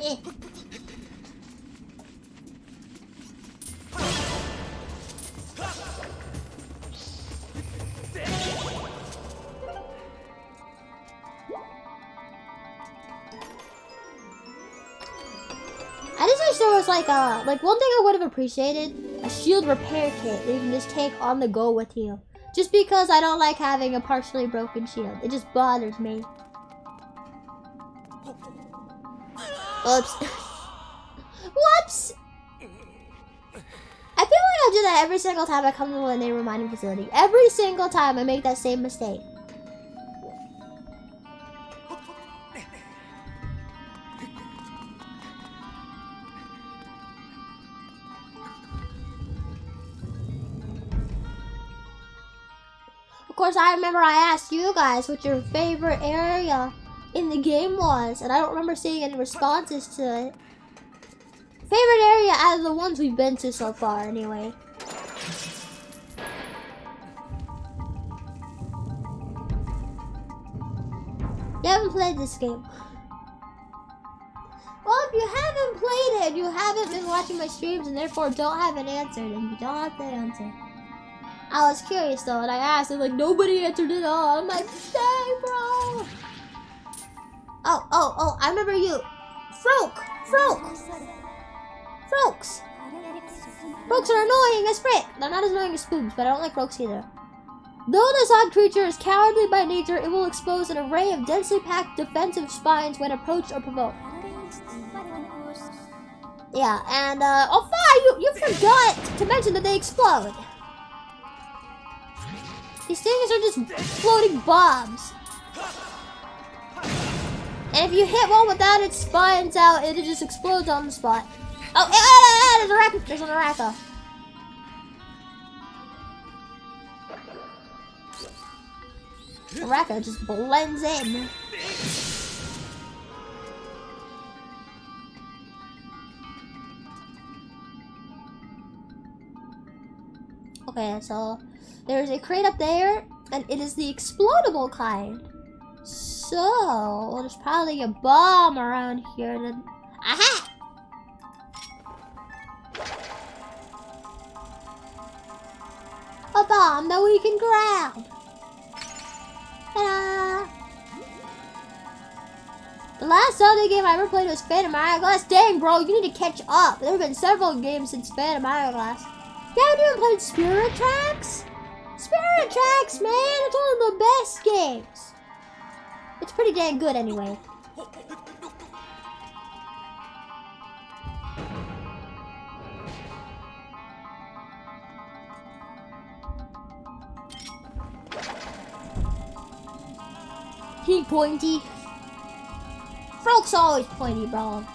Eh. I just wish there was like one thing I would have appreciated, a shield repair kit that you can just take on the go with you. Just because I don't like having a partially broken shield. It just bothers me. Whoops. Whoops! I feel like I do that every single time I come to the Lanayru mining facility. Every single time I make that same mistake. Of course, I remember I asked you guys what your favorite area in the game was, and I don't remember seeing any responses to it. Favorite area out of the ones we've been to so far, anyway. You haven't played this game. Well, if you haven't played it, you haven't been watching my streams and therefore don't have an answer, then you don't have to answer. I was curious though, and I asked, and like nobody answered at all. I'm like, dang, Oh, I remember you. Frokes are annoying as frick. They're not as annoying as spoons, but I don't like Frokes either. Though this odd creature is cowardly by nature, it will expose an array of densely packed defensive spines when approached or provoked. Yeah, and oh fire! You forgot to mention that they explode. These things are just floating bombs. And if you hit one without its spines out, it just explodes on the spot. Oh, there's a racket. There's an Araka. Araka just blends in. Okay, so there's a crate up there, and it is the explodable kind. So there's probably a bomb around here. Then, aha! A bomb that we can grab. Ta-da! The last Zelda game I ever played was Phantom Hourglass. Dang, bro, you need to catch up. There have been several games since Phantom Hourglass. You haven't even played Spirit Tracks? Spirit Tracks, man, it's one of the best games. It's pretty dang good anyway. He pointy. Frokes always pointy, bro.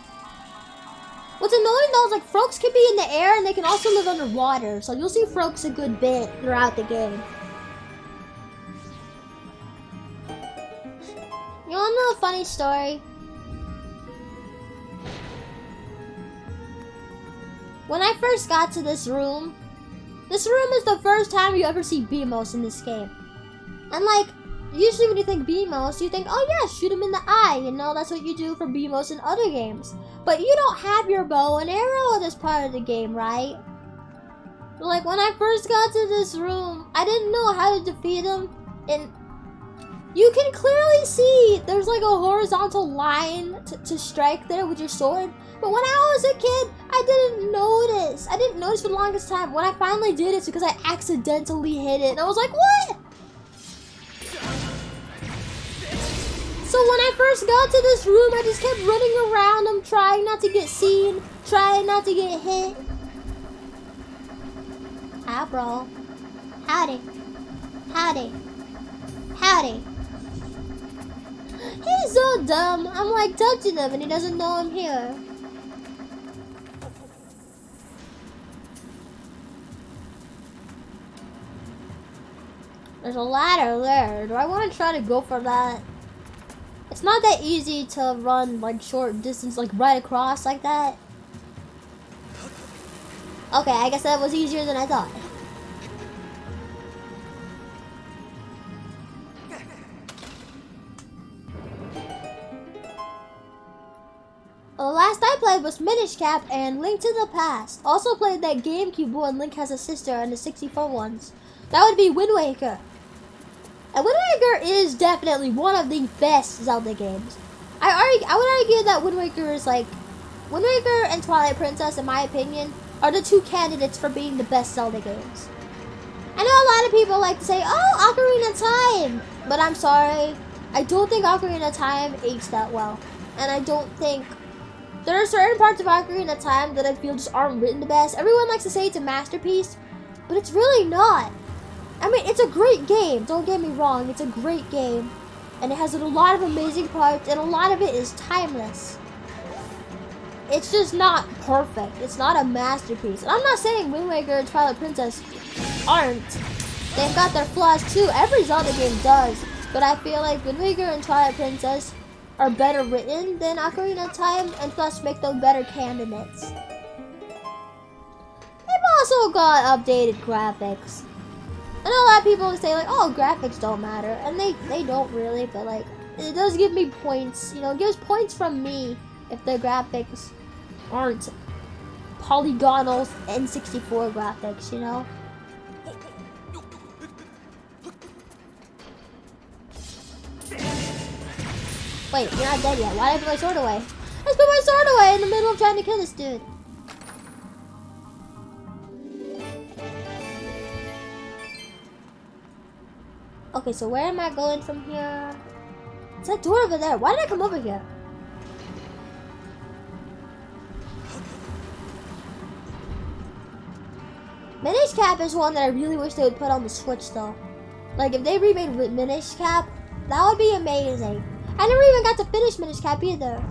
What's annoying though is like Frokes can be in the air and they can also live underwater, so you'll see Frokes a good bit throughout the game. You wanna know a funny story? When I first got to this room is the first time you ever see Beamos in this game. And like, usually when you think Beamos, you think, oh yeah, shoot him in the eye, you know, that's what you do for Beamos in other games. But you don't have your bow and arrow at this part of the game, right? Like, when I first got to this room, I didn't know how to defeat him, and you can clearly see there's like a horizontal line to strike there with your sword. But when I was a kid, I didn't notice. I didn't notice for the longest time. When I finally did, it's because I accidentally hit it, and I was like, what? So when I first got to this room, I just kept running around. I'm trying not to get seen, trying not to get hit. Hi, bro. Howdy. Howdy. Howdy. He's so dumb. I'm like touching him and he doesn't know I'm here. There's a ladder there. Do I want to try to go for that? It's not that easy to run like short distance, like right across like that. Okay, I guess that was easier than I thought. The last I played was Minish Cap and Link to the Past. Also played that GameCube one, Link has a sister, and the 64 ones. That would be Wind Waker. And Wind Waker is definitely one of the best Zelda games. I would argue that Wind Waker is like... Wind Waker and Twilight Princess, in my opinion, are the two candidates for being the best Zelda games. I know a lot of people like to say, oh, Ocarina of Time! But I'm sorry, I don't think Ocarina of Time aged that well. And I don't think... There are certain parts of Ocarina of Time that I feel just aren't written the best. Everyone likes to say it's a masterpiece, but it's really not. I mean, it's a great game, don't get me wrong, it's a great game. And it has a lot of amazing parts, and a lot of it is timeless. It's just not perfect, it's not a masterpiece. And I'm not saying Wind Waker and Twilight Princess aren't. They've got their flaws too, every Zelda game does. But I feel like Wind Waker and Twilight Princess are better written than Ocarina of Time, and thus make them better candidates. They've also got updated graphics. I know a lot of people say like, oh, graphics don't matter, and they don't really, but like, it does give me points, you know, it gives points from me if the graphics aren't polygonal N64 graphics, you know? Wait, you're not dead yet. Why did I put my sword away? I just put my sword away in the middle of trying to kill this dude. Okay, so where am I going from here? It's that door over there. Why did I come over here? Minish Cap is one that I really wish they would put on the Switch though. Like if they remade Minish Cap, that would be amazing. I never even got to finish Minish Cap either.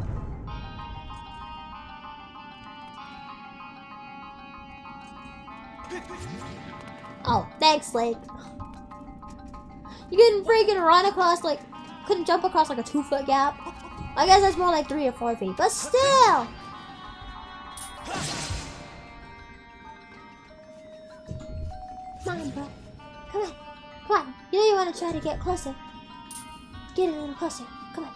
Oh, thanks, Lake. You couldn't freaking run across like, couldn't jump across like a 2-foot gap. I guess that's more like 3 or 4 feet, but still. Come on, bro. Come on. Come on. You know you want to try to get closer. Get a little closer. Come on.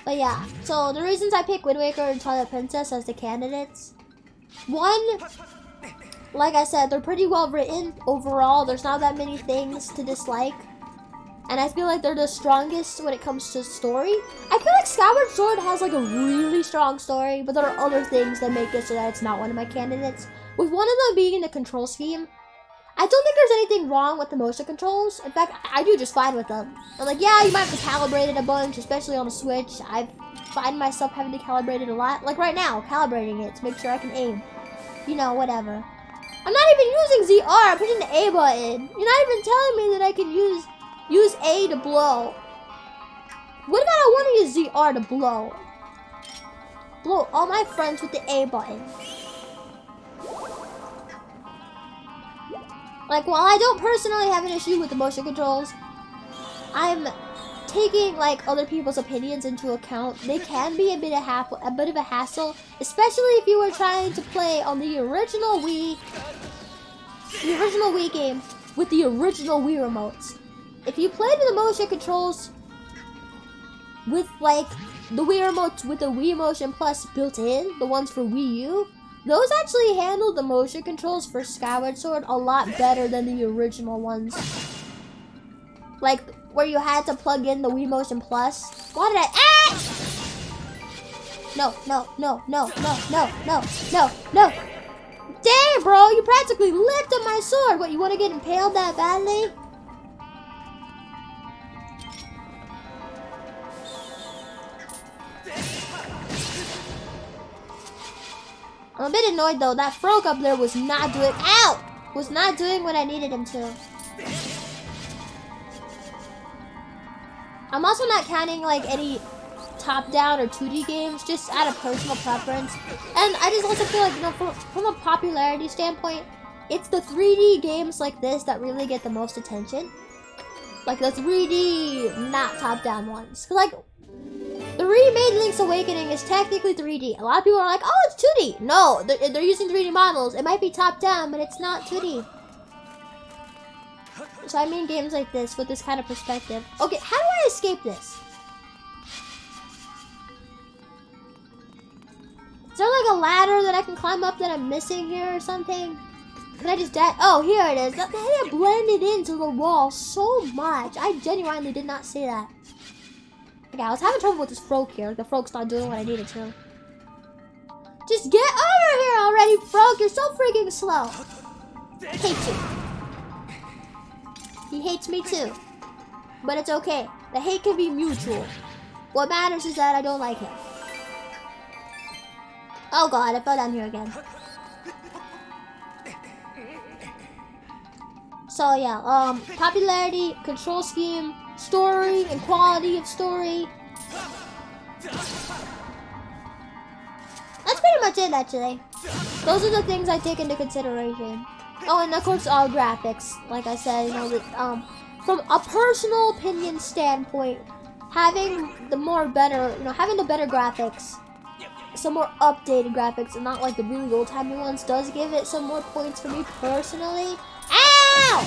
But yeah, so the reasons I pick Wind Waker and Twilight Princess as the candidates. One, like I said, they're pretty well written overall. There's not that many things to dislike. And I feel like they're the strongest when it comes to story. I feel like Skyward Sword has like a really strong story, but there are other things that make it so that it's not one of my candidates. With one of them being the control scheme, I don't think there's anything wrong with the motion controls. In fact, I do just fine with them. I'm like, yeah, you might have to calibrate it a bunch, especially on the Switch. I find myself having to calibrate it a lot. Like right now, calibrating it to make sure I can aim. You know, whatever. I'm not even using ZR, I'm pushing the A button. You're not even telling me that I can use A to blow. What if I don't want to use ZR to blow? Blow all my friends with the A button. Like, while I don't personally have an issue with the motion controls, I'm taking like other people's opinions into account. They can be a bit of a hassle, especially if you were trying to play on the original Wii game with the original Wii remotes. If you played with the motion controls with like the Wii remotes with the Wii Motion Plus built in, the ones for Wii U, those actually handled the motion controls for Skyward Sword a lot better than the original ones. Like, where you had to plug in the Wii Motion Plus. Why did I... Ah! No. Damn, bro, you practically lifted my sword. What, you want to get impaled that badly? I'm a bit annoyed though, that frog up there was not doing, was not doing what I needed him to. I'm also not counting like any top-down or 2D games, just out of personal preference. And I just also feel like, you know, from a popularity standpoint, it's the 3D games like this that really get the most attention. Like the 3D, not top-down ones. 'Cause like, the remade Link's Awakening is technically 3D. A lot of people are like, oh, it's 2D. No, they're using 3D models. It might be top-down, but it's not 2D. So I mean games like this with this kind of perspective. Okay, how do I escape this? Is there like a ladder that I can climb up that I'm missing here or something? Can I just die? Oh, here it is. They blended into the wall so much. I genuinely did not see that. Okay, I was having trouble with this frog here. Like the frog's not doing what I needed to. Just get over here already, frog. You're so freaking slow. Hate you. He hates me too. But it's okay. The hate can be mutual. What matters is that I don't like him. Oh god, I fell down here again. So yeah, popularity, control scheme, story, and quality of story. That's pretty much it, actually. Those are the things I take into consideration. Oh, and of course, graphics. Like I said, you know, from a personal opinion standpoint, having the better graphics, some more updated graphics, and not like the really old-timey ones, does give it some more points for me personally. Ow!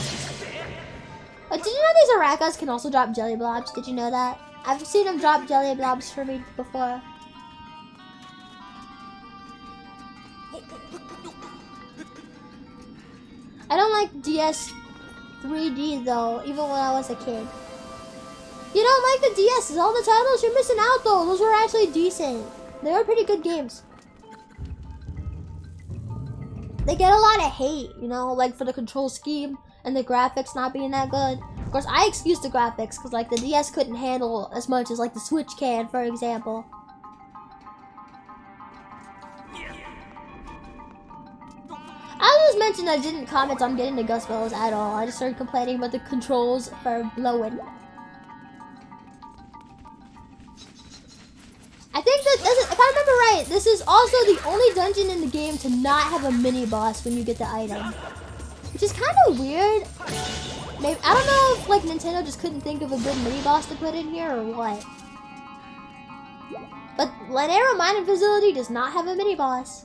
Did you know these Aracas can also drop jelly blobs? Did you know that? I've seen them drop jelly blobs for me before. I don't like DS 3D though, even when I was a kid. You don't like the DS's, all the titles? You're missing out though. Those were actually decent. They were pretty good games. They get a lot of hate, you know, like for the control scheme and the graphics not being that good. Of course, I excuse the graphics because like the DS couldn't handle as much as like the Switch can, for example. I'll just mention I didn't comment on getting the gust bellows at all. I just started complaining about the controls for blowing. I think that this is, if I remember right, this is also the only dungeon in the game to not have a mini boss when you get the item, which is kind of weird. Maybe I don't know if like Nintendo just couldn't think of a good mini boss to put in here or what. But Lanayru Mining Facility does not have a mini boss.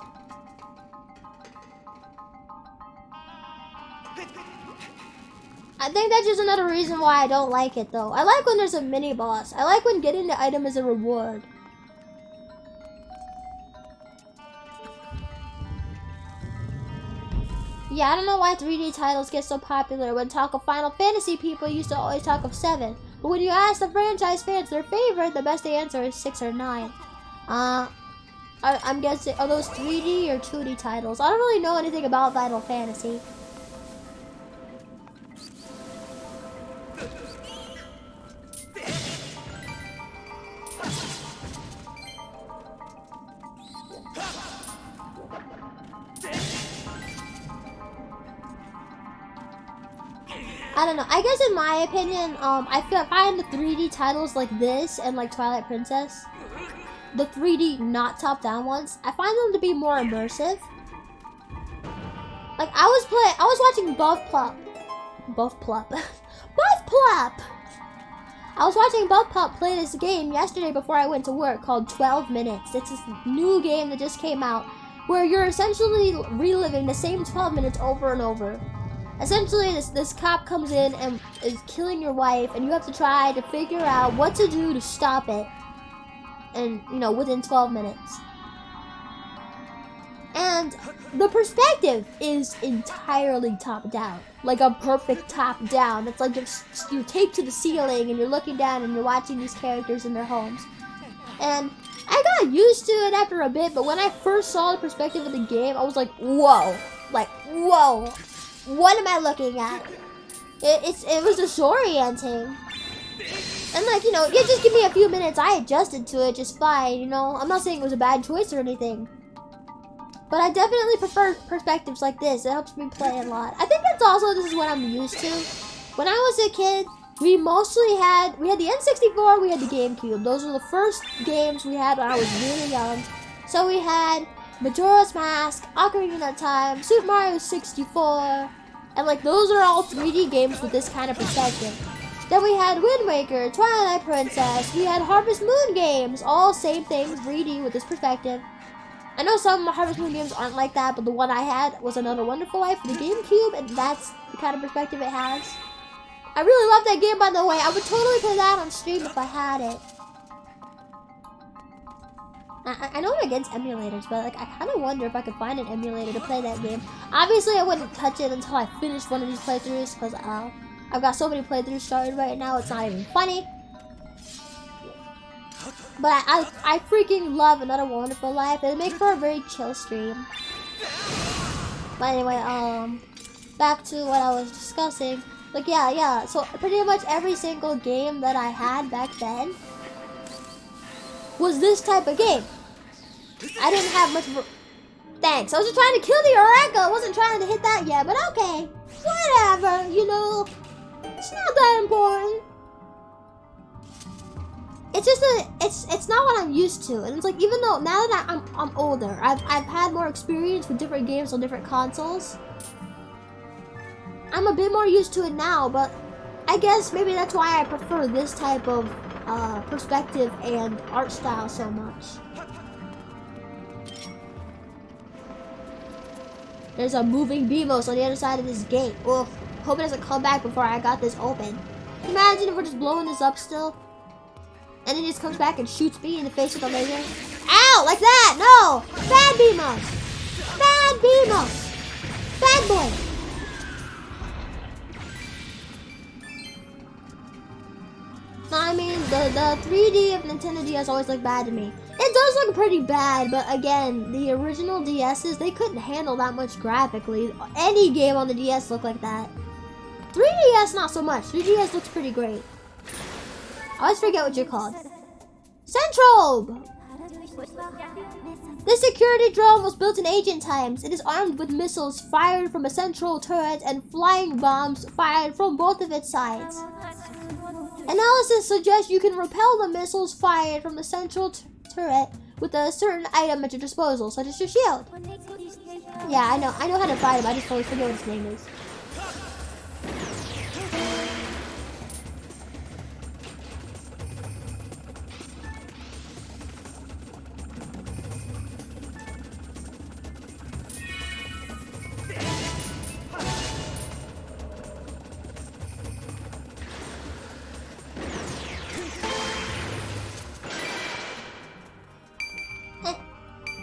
I think that's just another reason why I don't like it though. I like when there's a mini boss. I like when getting the item is a reward. Yeah, I don't know why 3D titles get so popular. When talk of Final Fantasy, people used to always talk of 7. But when you ask the franchise fans their favorite, the best answer is 6 or 9. I'm guessing, are those 3D or 2D titles? I don't really know anything about Final Fantasy. I don't know. I guess in my opinion, I find the 3D titles like this and like Twilight Princess, the 3D not top-down ones, I find them to be more immersive. Like I was watching Buff Plop. I was watching Buff Plop play this game yesterday before I went to work called 12 Minutes. It's this new game that just came out where you're essentially reliving the same 12 minutes over and over. Essentially, this cop comes in and is killing your wife, and you have to try to figure out what to do to stop it. And, you know, within 12 minutes. And the perspective is entirely top-down. Like a perfect top-down. It's like you're taped to the ceiling, and you're looking down, and you're watching these characters in their homes. And I got used to it after a bit, but when I first saw the perspective of the game, I was like, whoa. Like, whoa. What am I looking at? It was disorienting. And like, you know, you just give me a few minutes, I adjusted to it just fine, you know? I'm not saying it was a bad choice or anything. But I definitely prefer perspectives like this. It helps me play a lot. I think that's also, this is what I'm used to. When I was a kid, we had the N64, we had the GameCube. Those were the first games we had when I was really young. So we had Majora's Mask, Ocarina of Time, Super Mario 64, and like those are all 3D games with this kind of perspective. Then we had Wind Waker, Twilight Princess, we had Harvest Moon games, all same things, 3D with this perspective. I know some Harvest Moon games aren't like that, but the one I had was Another Wonderful Life for the GameCube, and that's the kind of perspective it has. I really love that game, by the way. I would totally play that on stream if I had it. I know I'm against emulators, but like I kind of wonder if I could find an emulator to play that game. Obviously, I wouldn't touch it until I finished one of these playthroughs, because I've got so many playthroughs started right now, it's not even funny. But I freaking love Another Wonderful Life. It'll make for a very chill stream. But anyway, back to what I was discussing. Like, yeah, so pretty much every single game that I had back then was this type of game. I didn't have much thanks. I was just trying to kill the Oracle. I wasn't trying to hit that yet, but okay. Whatever, you know. It's not that important. It's just it's not what I'm used to. And it's like, even though now that I'm older, I've had more experience with different games on different consoles. I'm a bit more used to it now, but I guess maybe that's why I prefer this type of perspective and art style so much. There's a moving Beemos on the other side of this gate. Ugh, hope it doesn't come back before I got this open. Imagine if we're just blowing this up still, and it just comes back and shoots me in the face with a laser. Ow! Like that! No! Bad Beemos! Bad Beemos! Bad boy! the 3D of Nintendo DS always looked bad to me. It does look pretty bad, but again, the original DS's, they couldn't handle that much graphically. Any game on the DS looked like that. 3DS, not so much. 3DS looks pretty great. I always forget what you're called. Centrobe! This security drone was built in ancient times. It is armed with missiles fired from a central turret and flying bombs fired from both of its sides. Analysis suggests you can repel the missiles fired from the central turret with a certain item at your disposal, such as your shield. Yeah, I know how to fight him. I just always forget what his name is.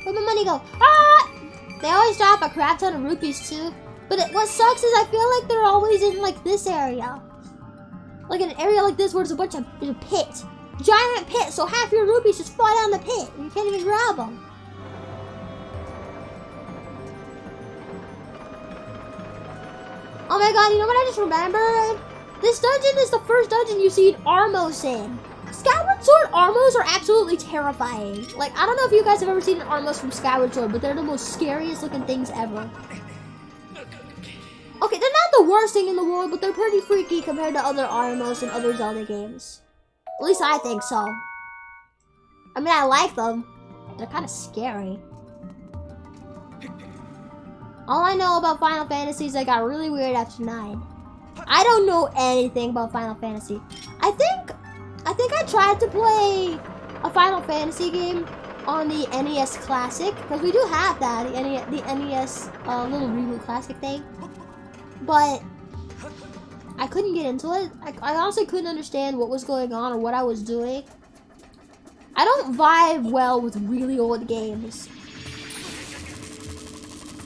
Where'd my money go? Ah! They always drop a crap ton of rupees too. But what sucks is I feel like they're always in like this area. Like an area like this where there's a bunch of pit. Giant pit, so half your rupees just fall down the pit. And you can't even grab them. Oh my god, you know what I just remembered? This dungeon is the first dungeon you see Armos in. Skyward Sword Armos are absolutely terrifying. Like, I don't know if you guys have ever seen an Armos from Skyward Sword, but they're the most scariest looking things ever. Okay, they're not the worst thing in the world, but they're pretty freaky compared to other Armos and other Zelda games. At least I think so. I mean, I like them. They're kind of scary. All I know about Final Fantasy is they got really weird after 9. I don't know anything about Final Fantasy. I think I tried to play a Final Fantasy game on the NES Classic, because we do have that, the NES little reboot classic thing. But I couldn't get into it. I honestly couldn't understand what was going on or what I was doing. I don't vibe well with really old games.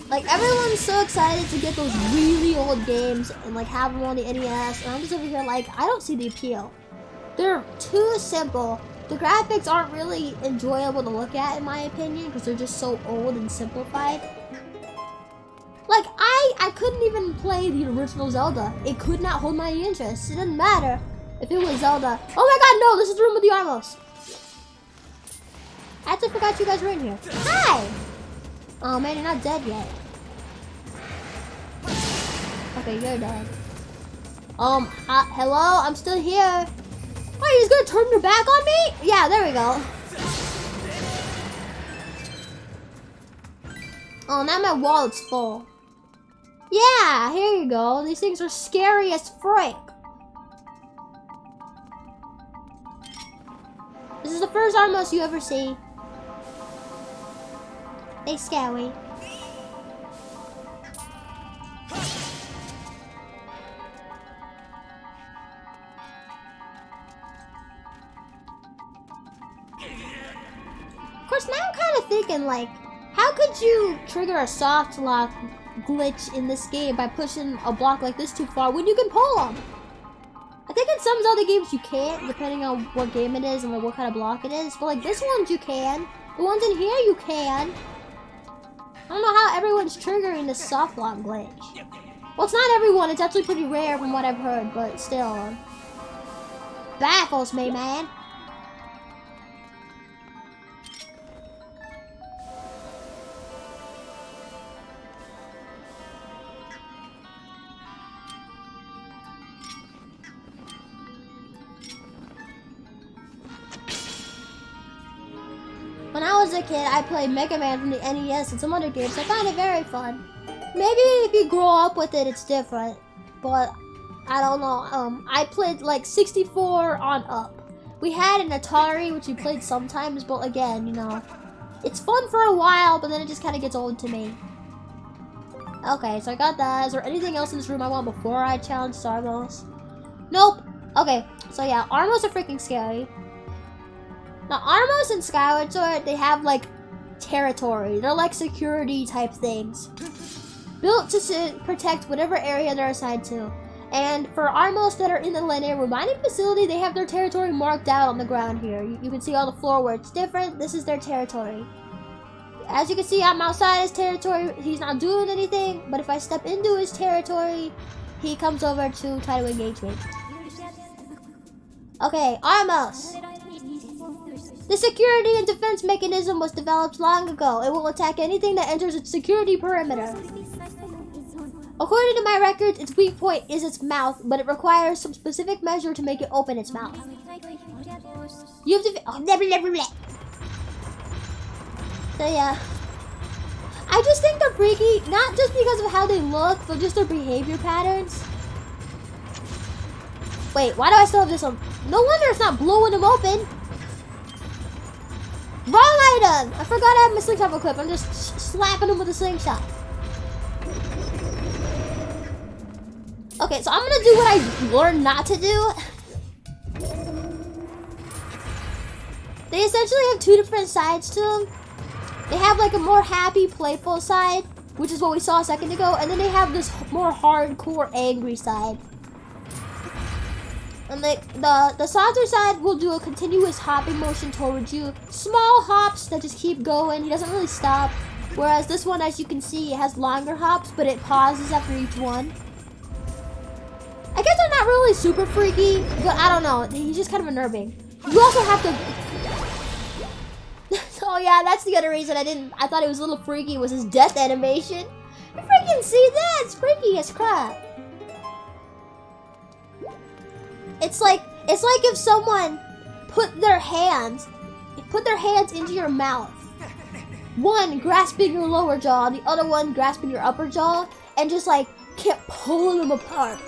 Like, everyone's so excited to get those really old games and like have them on the NES, and I'm just over here like, I don't see the appeal. They're too simple. The graphics aren't really enjoyable to look at, in my opinion, because they're just so old and simplified. Like, I couldn't even play the original Zelda. It could not hold my interest. It didn't matter if it was Zelda. Oh my god, no, this is the room with the Armos. I actually forgot you guys were in here. Hi! Oh man, you're not dead yet. Okay, you're dead. Hello, I'm still here. Oh, you're just gonna turn your back on me? Yeah, there we go. Oh, now my wallet's full. Yeah, here you go. These things are scary as frick. This is the first Armos you ever see. They scary. Of course, now I'm kind of thinking, like, how could you trigger a soft lock glitch in this game by pushing a block like this too far when you can pull them? I think in some Zelda games you can't, depending on what game it is and like what kind of block it is. But like this one you can. The ones in here you can. I don't know how everyone's triggering this soft lock glitch. Well, it's not everyone. It's actually pretty rare from what I've heard, but still. Baffles me, man. When I was a kid, I played Mega Man from the NES and some other games. I found it very fun. Maybe if you grow up with it, it's different. But, I don't know. I played like 64 on up. We had an Atari, which we played sometimes, but again, you know, it's fun for a while, but then it just kind of gets old to me. Okay, so I got that. Is there anything else in this room I want before I challenge Armos? Nope. Okay, so yeah, Armos are freaking scary. Now, Armos and Skyward Sword, they have, like, territory. They're like security type things. Built to protect whatever area they're assigned to. And for Armos that are in the Lanayru mining facility, they have their territory marked out on the ground here. You can see all the floor where it's different. This is their territory. As you can see, I'm outside his territory. He's not doing anything, but if I step into his territory, he comes over to try to engage me. Okay, Armos. The security and defense mechanism was developed long ago. It will attack anything that enters its security perimeter. According to my records, its weak point is its mouth, but it requires some specific measure to make it open its mouth. You have to... Oh, blah, blah, blah, blah. So yeah. I just think they're freaky, not just because of how they look, but just their behavior patterns. Wait, why do I still have this one? No wonder it's not blowing them open. Wrong item! I forgot I have my slingshot equipped. I'm just slapping them with a slingshot. Okay, so I'm gonna do what I learned not to do. They essentially have two different sides to them. They have like a more happy, playful side, which is what we saw a second ago, and then they have this more hardcore, angry side. And like the softer side will do a continuous hopping motion towards you. Small hops that just keep going. He doesn't really stop. Whereas this one, as you can see, it has longer hops, but it pauses after each one. I guess they're not really super freaky, but I don't know. He's just kind of unnerving. You also have to... Oh yeah, that's the other reason I thought it was a little freaky, was his death animation. You freaking see that? It's freaky as crap. It's like if someone put their hands into your mouth. One grasping your lower jaw, the other one grasping your upper jaw, and just like kept pulling them apart.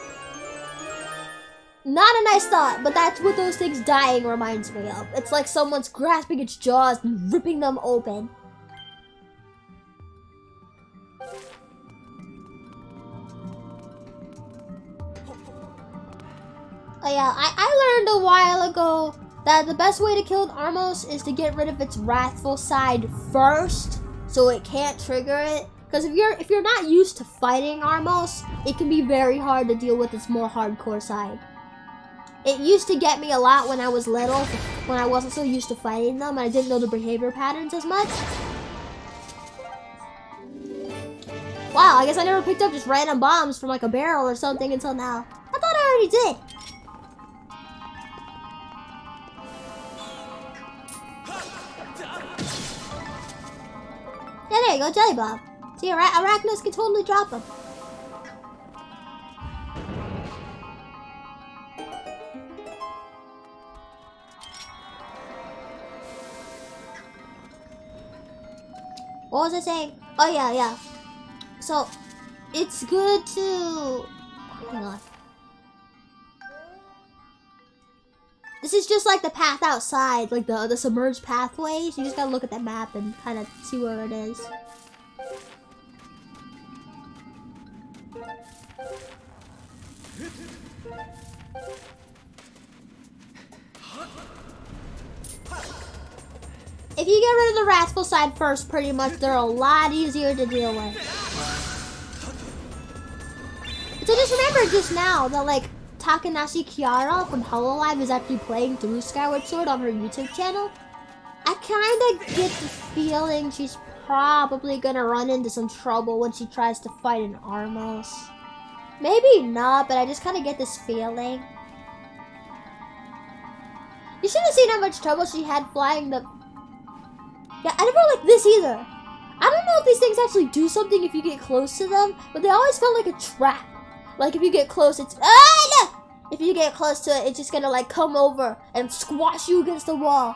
Not a nice thought, but that's what those things dying reminds me of. It's like someone's grasping its jaws and ripping them open. Oh yeah, I learned a while ago that the best way to kill an Armos is to get rid of its wrathful side first, so it can't trigger it. Because if you're not used to fighting Armos, it can be very hard to deal with its more hardcore side. It used to get me a lot when I was little, when I wasn't so used to fighting them and I didn't know the behavior patterns as much. Wow, I guess I never picked up just random bombs from like a barrel or something until now. I thought I already did. Yeah, there you go, Jelly Bomb. See, Arachnos can totally drop them. What was I saying? Oh yeah. So, it's good to... Hang on. This is just like the path outside, like the submerged pathways. You just gotta look at that map and kind of see where it is. If you get rid of the wrathful side first, pretty much, they're a lot easier to deal with. So just remember just now that, like, Takanashi Kiara from Hololive is actually playing through Skyward Sword on her YouTube channel. I kind of get the feeling she's probably gonna run into some trouble when she tries to fight an Armos. Maybe not, but I just kind of get this feeling. You should have seen how much trouble she had flying the... Yeah, I never liked this either. I don't know if these things actually do something if you get close to them, but they always felt like a trap. Like if you get close, it's... Ah, no! If you get close to it, it's just gonna like come over and squash you against the wall.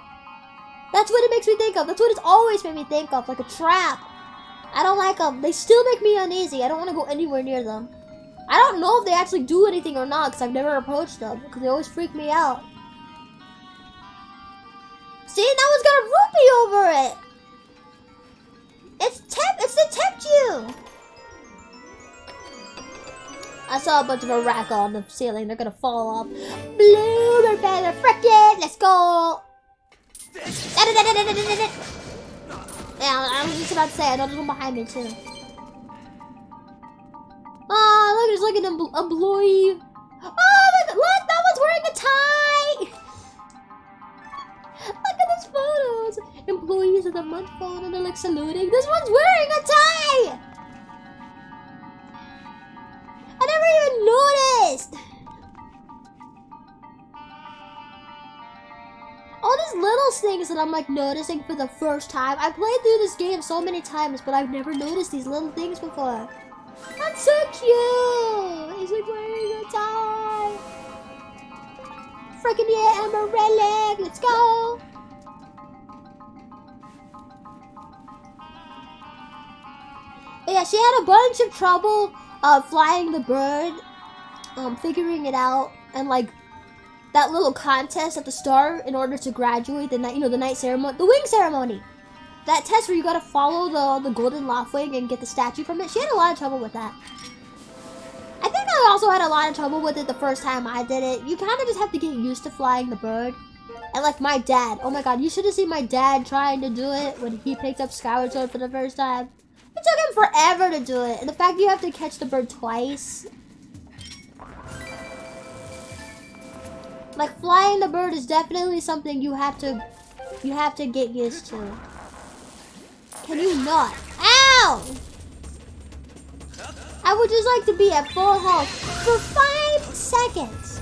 That's what it makes me think of. That's what it's always made me think of, like a trap. I don't like them. They still make me uneasy. I don't want to go anywhere near them. I don't know if they actually do anything or not, because I've never approached them, because they always freak me out. See, that one's got a rupee over it. It's to tempt you. I saw a bunch of Araka on the ceiling. They're gonna fall off. Blue feather, frick it. Let's go. Yeah, I was just about to say, I know there's one behind me too. Oh, look, there's like a blue Oh my god, look, that one's wearing a tie! Look at these photos. Employees of the month photo, and they're like saluting. This one's wearing a tie! I never even noticed! All these little things that I'm like noticing for the first time. I played through this game so many times, but I've never noticed these little things before. That's so cute! He's like wearing a tie! Freaking yeah, Amarelli! Let's go! But yeah, she had a bunch of trouble flying the bird, figuring it out, and like that little contest at the start in order to graduate the night, the night ceremony, the wing ceremony. That test where you gotta follow the golden Loftwing and get the statue from it. She had a lot of trouble with that. I think I also had a lot of trouble with it the first time I did it. You kind of just have to get used to flying the bird. And like my dad, oh my god, you should have seen my dad trying to do it when he picked up Skyward Sword for the first time. It took him forever to do it. And the fact you have to catch the bird twice. Like flying the bird is definitely something you have to get used to. Can you not? Ow! I would just like to be at full health for 5 seconds.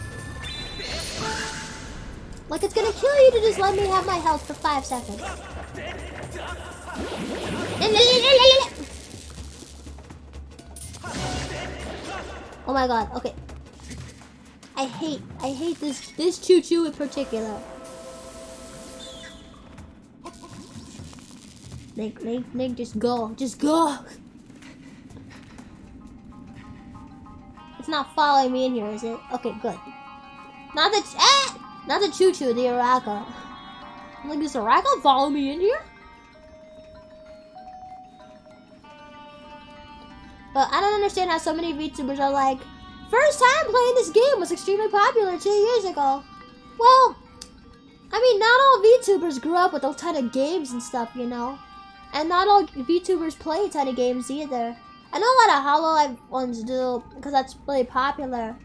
Like it's gonna kill you to just let me have my health for 5 seconds. Oh my god, okay. I hate this choo-choo in particular. Link, just go. Just go! It's not following me in here, is it? Okay, good. Not the choo-choo, the Araka. I'm like, does Araka follow me in here? But I don't understand how so many VTubers are like, first time playing this game was extremely popular 2 years ago. Well, I mean, not all VTubers grew up with a ton of games and stuff, And not all VTubers play a ton of games either. I know a lot of HoloLive ones do, because that's really popular.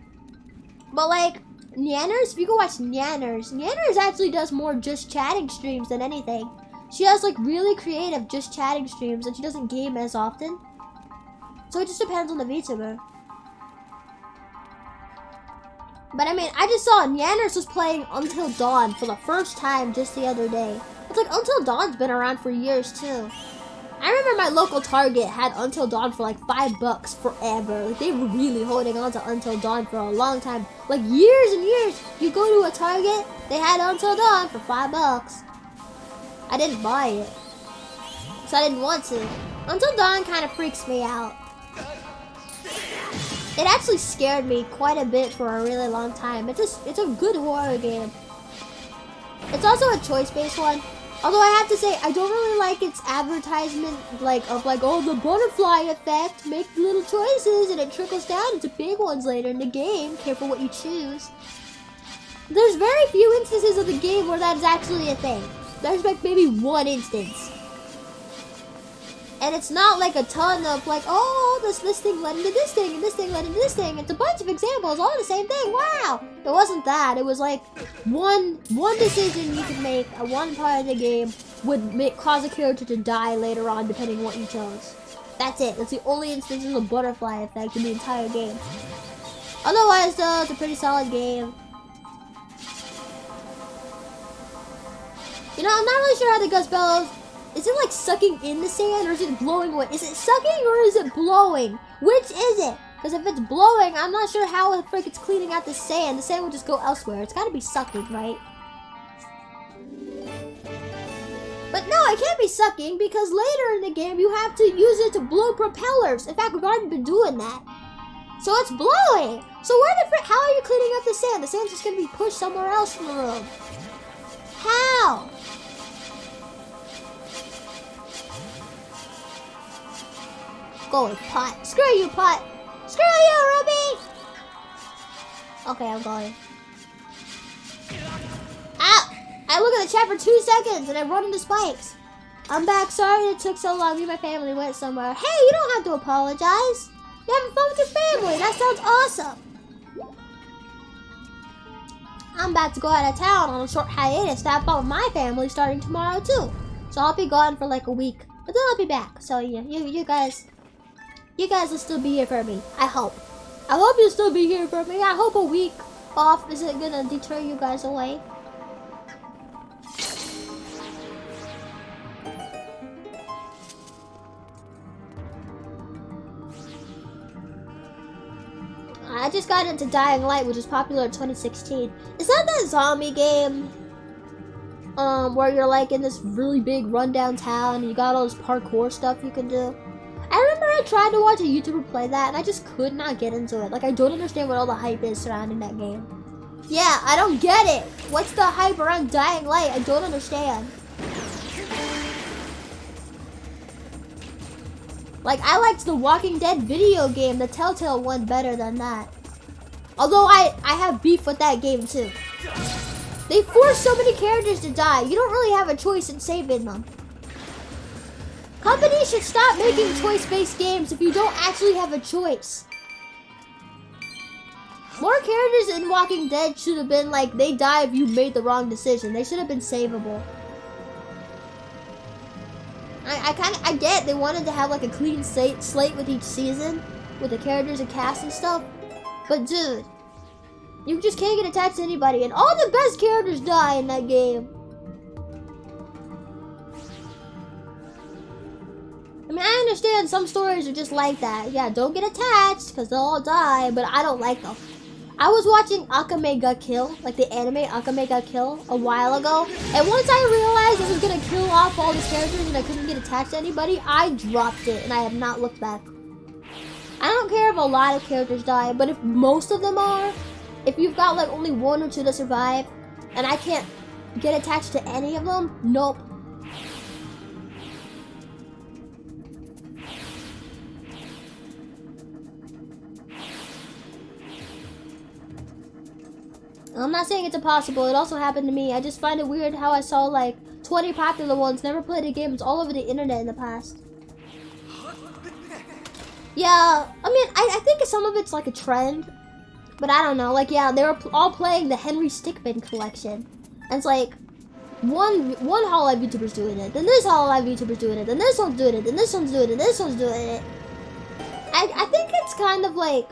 But like, Nyanners, if you go watch Nyanners actually does more just chatting streams than anything. She has like really creative just chatting streams, and she doesn't game as often. So it just depends on the VTuber. But I mean, I just saw Nyanners was playing Until Dawn for the first time just the other day. It's like Until Dawn's been around for years too. I remember my local Target had Until Dawn for like $5 forever. Like they were really holding on to Until Dawn for a long time. Like years and years. You go to a Target, they had Until Dawn for $5. I didn't buy it. So I didn't want to. Until Dawn kind of freaks me out. It actually scared me quite a bit for a really long time. It's a good horror game. It's also a choice-based one. Although I have to say, I don't really like its advertisement, oh, the butterfly effect, make little choices, and it trickles down into big ones later in the game. Careful what you choose. There's very few instances of the game where that is actually a thing. There's like maybe one instance. And it's not like a ton of like, oh, this thing led into this thing, and this thing led into this thing. It's a bunch of examples, all the same thing. Wow! It wasn't that. It was like one decision you could make at one part of the game would cause a character to die later on, depending on what you chose. That's it. That's the only instance of the butterfly effect in the entire game. Otherwise, though, it's a pretty solid game. I'm not really sure how the Gust Bellows. Is it like sucking in the sand, or is it blowing away? Is it sucking or is it blowing? Which is it? Because if it's blowing, I'm not sure how the frick it's cleaning out the sand. The sand will just go elsewhere. It's got to be sucking, right? But no, it can't be sucking, because later in the game, you have to use it to blow propellers. In fact, we've already been doing that. So it's blowing. So where the frick, how are you cleaning up the sand? The sand's just going to be pushed somewhere else in the room. How? Go with Pot. Screw you, Pot. Screw you, Ruby! Okay, I'm going. Ow! I look at the chat for 2 seconds and I run into spikes. I'm back. Sorry it took so long. Me and my family went somewhere. Hey, you don't have to apologize. You're having fun with your family. That sounds awesome. I'm about to go out of town on a short hiatus to have fun with my family starting tomorrow too. So I'll be gone for like a week, but then I'll be back. So yeah, you guys will still be here for me. I hope. I hope you'll still be here for me. I hope a week off isn't gonna deter you guys away. I just got into Dying Light, which was popular in 2016. Is that the zombie game? Where you're like in this really big rundown town and you got all this parkour stuff you can do. I remember I tried to watch a YouTuber play that and I just could not get into it. Like, I don't understand what all the hype is surrounding that game. Yeah, I don't get it. What's the hype around Dying Light? I don't understand. Like, I liked the Walking Dead video game, the Telltale one, better than that. Although I have beef with that game too. They force so many characters to die. You don't really have a choice in saving them. Companies should stop making choice-based games if you don't actually have a choice. More characters in Walking Dead should have been like, they die if you made the wrong decision. They should have been savable. I get they wanted to have like a clean slate with each season, with the characters and cast and stuff. But dude, you just can't get attached to anybody, and all the best characters die in that game. I mean, I understand some stories are just like that. Yeah, don't get attached because they'll all die, but I don't like them. I was watching Akame ga Kill, like the anime Akame ga Kill, a while ago, and once I realized it was gonna kill off all these characters and I couldn't get attached to anybody, I dropped it and I have not looked back. I don't care if a lot of characters die, but if most of them are, if you've got like only one or two to survive, and I can't get attached to any of them, nope. I'm not saying it's impossible, it also happened to me. I just find it weird how I saw like 20 popular ones never played a game. It's all over the internet in the past. Yeah, I mean, I think some of it's like a trend, but I don't know. Like, yeah, they were all playing the Henry Stickmin collection. And it's like, one Hololive YouTuber's doing it, then this Hololive YouTuber's doing it, then this one's doing it, then this one's doing it, this one's doing it. I think it's kind of like,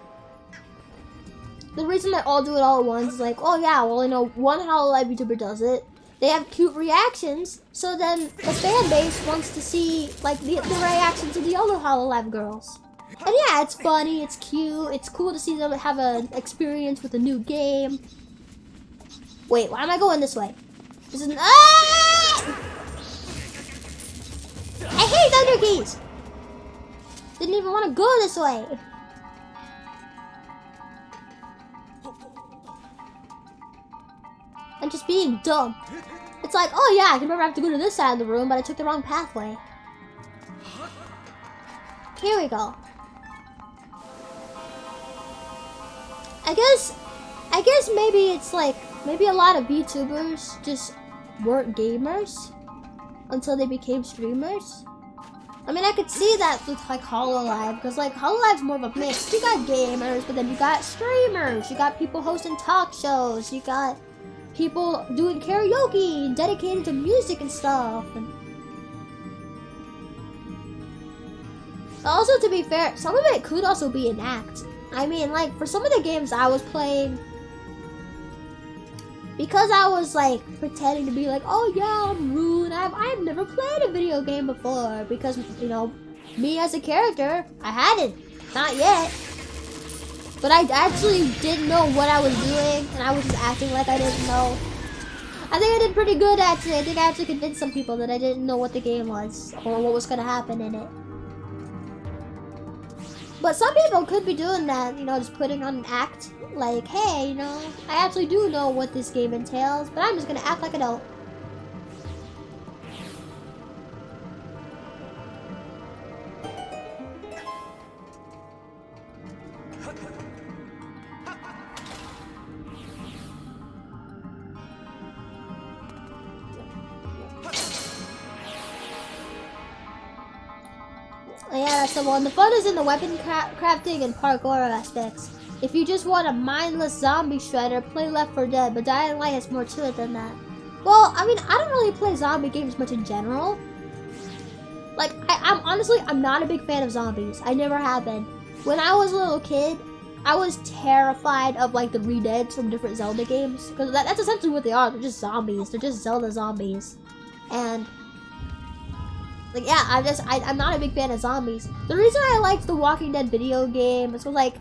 the reason they all do it all at once is like, oh yeah, well, you know, one Hololive YouTuber does it. They have cute reactions, so then the fan base wants to see like the reaction to the other Hololive girls. And yeah, it's funny, it's cute, it's cool to see them have an experience with a new game. Wait, why am I going this way? This is I hate Thunder Keys! Didn't even want to go this way. I'm just being dumb. It's like, oh yeah, I can remember I have to go to this side of the room, but I took the wrong pathway. Here we go. I guess maybe it's like, maybe a lot of VTubers just weren't gamers until they became streamers. I mean, I could see that with like Hololive, because like Hololive's more of a mix. You got gamers, but then you got streamers. You got people hosting talk shows. You got people doing karaoke, dedicated to music and stuff. And also, to be fair, some of it could also be an act. I mean, like, for some of the games I was playing, because I was like pretending to be like, oh yeah, I'm rude, I've never played a video game before, because, you know, me as a character, I hadn't, not yet. But I actually didn't know what I was doing, and I was just acting like I didn't know. I think I did pretty good, actually. I think I actually convinced some people that I didn't know what the game was, or what was going to happen in it. But some people could be doing that, you know, just putting on an act, like, hey, you know, I actually do know what this game entails, but I'm just going to act like I don't. Oh, yeah, that's the one. The fun is in the weapon crafting and parkour aspects. If you just want a mindless zombie shredder, play Left 4 Dead, but Dying Light has more to it than that. Well, I mean, I don't really play zombie games much in general. Like, I'm honestly, I'm not a big fan of zombies. I never have been. When I was a little kid, I was terrified of like the re-deads from different Zelda games. Because that's essentially what they are. They're just zombies. They're just Zelda zombies. And like, yeah, I'm not a big fan of zombies. The reason I liked the Walking Dead video game is because like,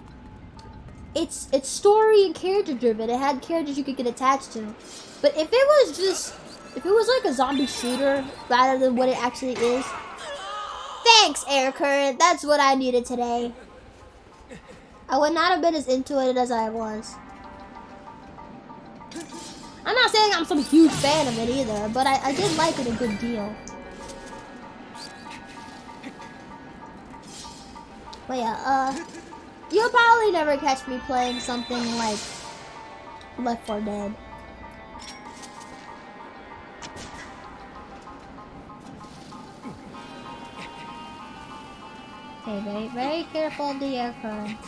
it's story and character driven. It had characters you could get attached to. But if it was like a zombie shooter rather than what it actually is. Thanks, Air Current. That's what I needed today. I would not have been as into it as I was. I'm not saying I'm some huge fan of it either, but I did like it a good deal. But yeah, you'll probably never catch me playing something like Left 4 Dead. Okay, very, very careful of the air currents.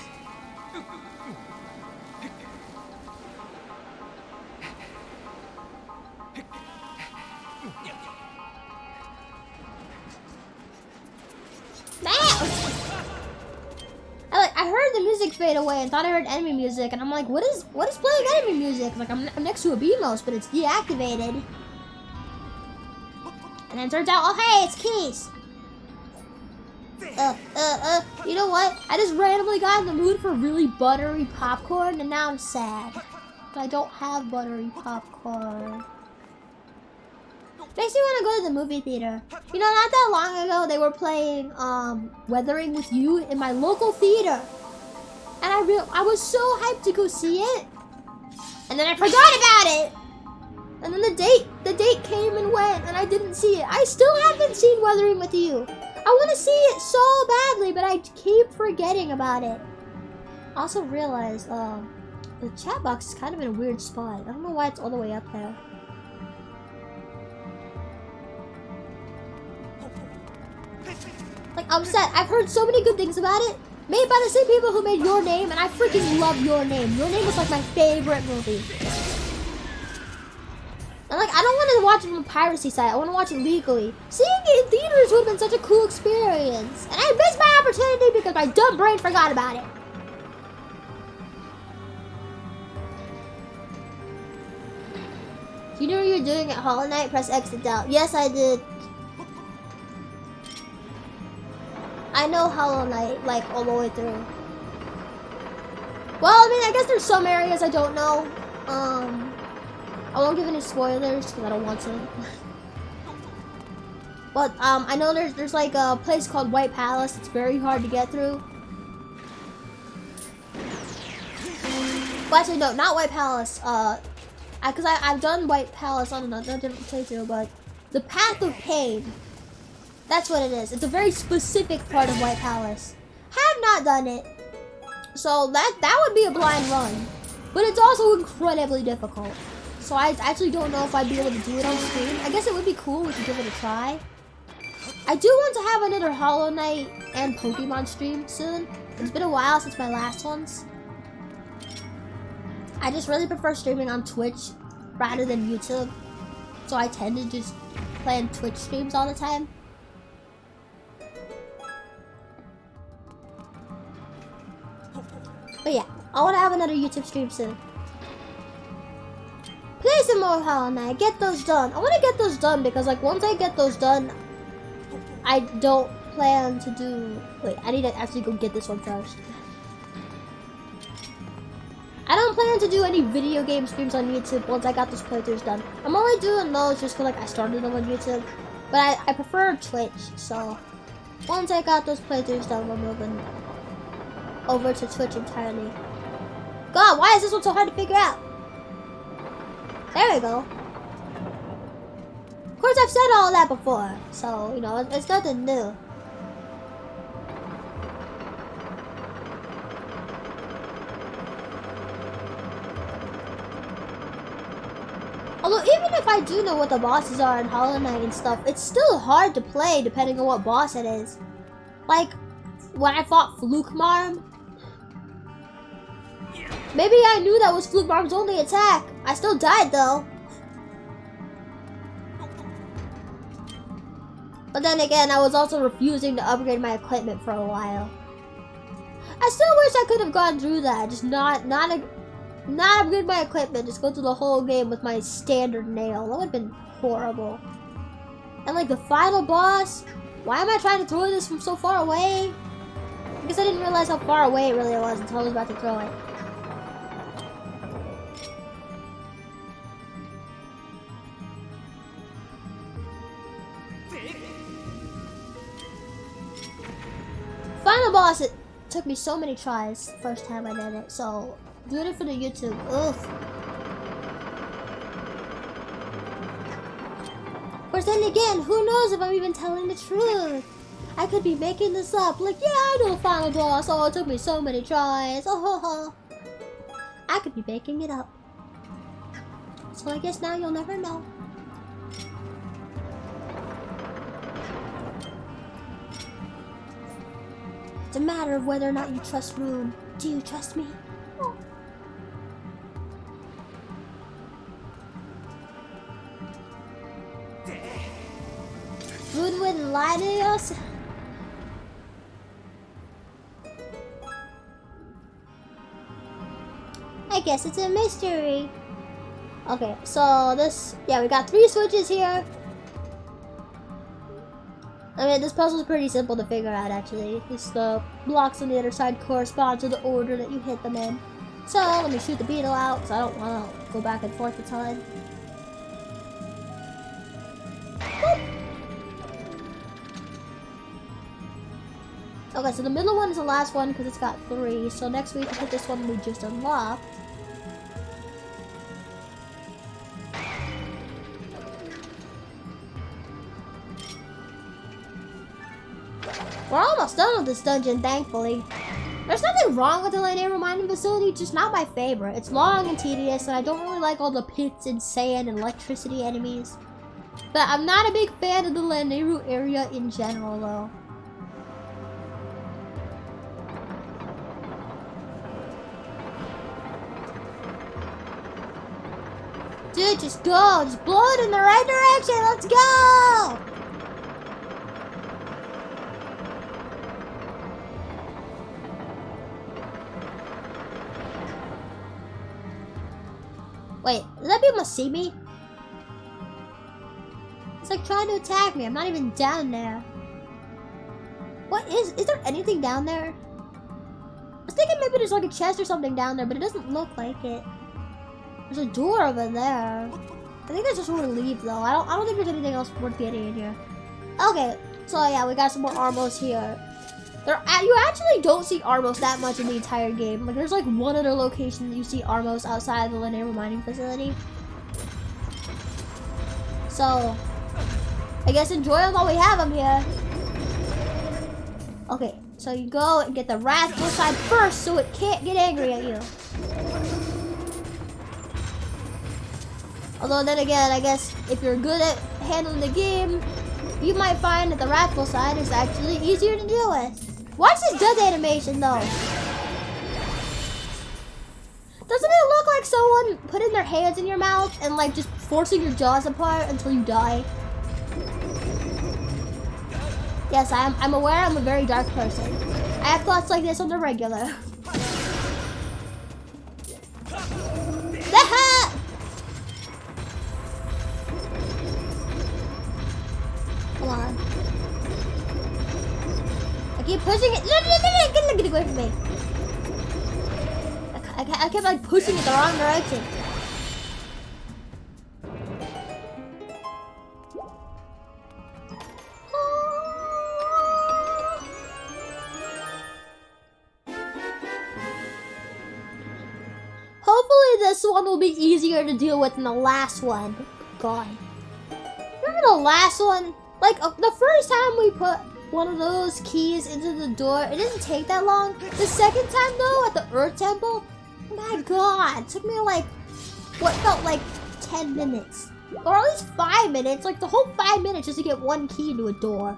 I heard the music fade away and thought I heard enemy music, and I'm like, what is playing enemy music? Like, I'm next to a BMOS, but it's deactivated. And then it turns out, oh hey, it's Keys. You know what? I just randomly got in the mood for really buttery popcorn, and now I'm sad. But I don't have buttery popcorn. Makes me want to go to the movie theater. You know, not that long ago, they were playing Weathering with You in my local theater. And I was so hyped to go see it. And then I forgot about it. And then the date came and went, and I didn't see it. I still haven't seen Weathering with You. I want to see it so badly, but I keep forgetting about it. I also realized the chat box is kind of in a weird spot. I don't know why it's all the way up there. Like, upset. I've heard so many good things about it. Made by the same people who made Your Name, and I freaking love Your Name. Your Name is like my favorite movie. And like, I don't want to watch it from a piracy site. I want to watch it legally. Seeing it in theaters would have been such a cool experience. And I missed my opportunity because my dumb brain forgot about it. Do you know what you're doing at Hollow Knight? Press exit out. Yes, I did. I know Hollow Knight, like, all the way through. Well, I mean, I guess there's some areas I don't know. I won't give any spoilers because I don't want to. But I know there's like a place called White Palace. It's very hard to get through. Well, actually, no, not White Palace. Because I've done White Palace on another different playthrough, but the Path of Pain. That's what it is. It's a very specific part of White Palace. Have not done it, so that would be a blind run. But it's also incredibly difficult. So I actually don't know if I'd be able to do it on stream. I guess it would be cool. We could give it a try. I do want to have another Hollow Knight and Pokemon stream soon. It's been a while since my last ones. I just really prefer streaming on Twitch rather than YouTube. So I tend to just plan Twitch streams all the time. But yeah, I want to have another YouTube stream soon. Play some more Hollow Knight. Get those done. I want to get those done because, like, once I get those done, I don't plan to do... Wait, I need to actually go get this one first. I don't plan to do any video game streams on YouTube once I got those playthroughs done. I'm only doing those just because, like, I started them on YouTube. But I prefer Twitch, so... Once I got those playthroughs done, we're moving over to Twitch entirely. God, why is this one so hard to figure out? There we go. Of course, I've said all that before, so, you know, it's nothing new. Although, even if I do know what the bosses are in Hollow Knight and stuff, it's still hard to play depending on what boss it is. Like, when I fought Fluke Marm, Maybe I knew that was Flute Bomb's only attack. I still died though. But then again, I was also refusing to upgrade my equipment for a while. I still wish I could have gone through that. Just not upgrade my equipment. Just go through the whole game with my standard nail. That would have been horrible. And like the final boss, why am I trying to throw this from so far away? I guess I didn't realize how far away it really was until I was about to throw it. Final boss, it took me so many tries the first time I did it, so doing it for the YouTube. Ugh. But then again, who knows if I'm even telling the truth? I could be making this up, like, yeah, I know final boss, oh, it took me so many tries, oh ho ho. I could be making it up. So I guess now you'll never know. It's a matter of whether or not you trust Moon. Do you trust me? Oh. Moon wouldn't lie to us? I guess it's a mystery. Okay, so this, yeah, we got 3 switches here. I mean, this puzzle is pretty simple to figure out, actually. Just the blocks on the other side correspond to the order that you hit them in. So, let me shoot the Beetle out, because I don't want to go back and forth a ton. Okay, so the middle one is the last one, because it's got 3. So next we can hit this one we just unlocked. We're almost done with this dungeon, thankfully. There's nothing wrong with the Lanayru mining facility, just not my favorite. It's long and tedious, and I don't really like all the pits and sand and electricity enemies. But I'm not a big fan of the Lanayru area in general, though. Dude, just go! Just blow it in the right direction! Let's go! Wait, does that mean must see me? It's like trying to attack me. I'm not even down there. What is there anything down there? I was thinking maybe there's like a chest or something down there, but it doesn't look like it. There's a door over there. I think that's just where we leave though. I don't think there's anything else worth getting in here. Okay, so yeah, we got some more Armos here. You actually don't see Armos that much in the entire game. Like, there's like one other location that you see Armos outside of the Lanayru mining facility. So, I guess enjoy them while we have them here. Okay, so you go and get the wrathful side first so it can't get angry at you. Although then again, I guess if you're good at handling the game, you might find that the wrathful side is actually easier to deal with. Watch this death animation though. Doesn't it look like someone putting their hands in your mouth and like just forcing your jaws apart until you die? Yes, I'm aware I'm a very dark person. I have thoughts like this on the regular. Come on. I keep pushing it. Get away from me. I kept like pushing it the wrong direction. Hopefully this one will be easier to deal with than the last one. God. Remember the last one? Like, the first time we put one of those keys into the door, it didn't take that long. The second time, though, at the Earth Temple, my God, it took me, like, what felt like 10 minutes. Or at least 5 minutes, like the whole 5 minutes just to get one key to a door.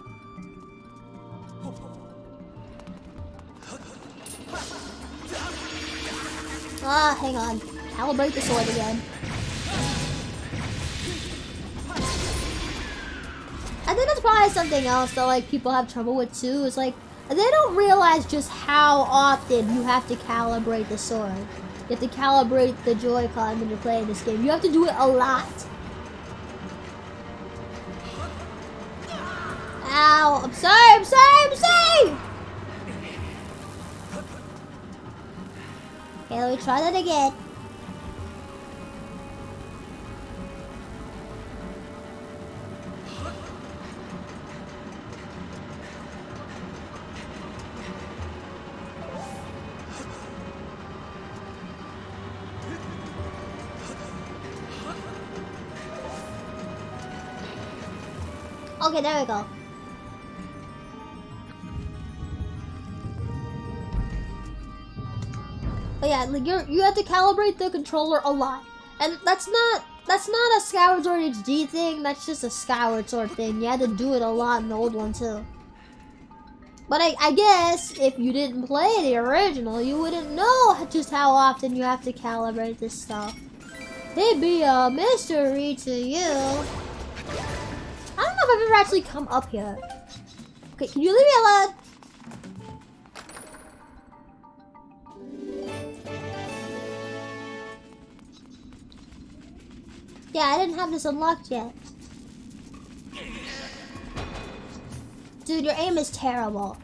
Ah, hang on. Calibrate the sword again. I think that's probably something else that like people have trouble with too. Is like they don't realize just how often you have to calibrate the sword. You have to calibrate the Joy-Con when you're playing this game. You have to do it a lot. Ow! I'm sorry! Okay, let me try that again. Okay, there we go. But yeah, like you have to calibrate the controller a lot, and that's not a Skyward Sword HD thing. That's just a Skyward Sword thing. You had to do it a lot in the old one too. But I guess if you didn't play the original, you wouldn't know just how often you have to calibrate this stuff. It'd be a mystery to you. I don't know if I've ever actually come up here. Okay, can you leave me alone? Yeah, I didn't have this unlocked yet. Dude, your aim is terrible.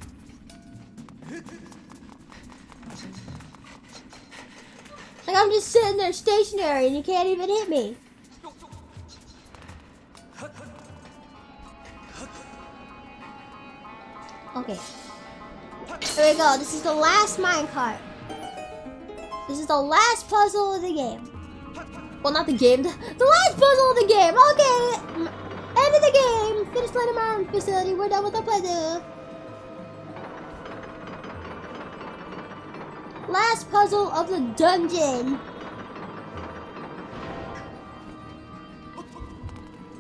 Like, I'm just sitting there stationary and you can't even hit me. Okay. Here we go. This is the last minecart. This is the last puzzle of the game. Well, not the game. The last puzzle of the game. Okay. End of the game. Finish playing my facility. We're done with our playthrough. Last puzzle of the dungeon.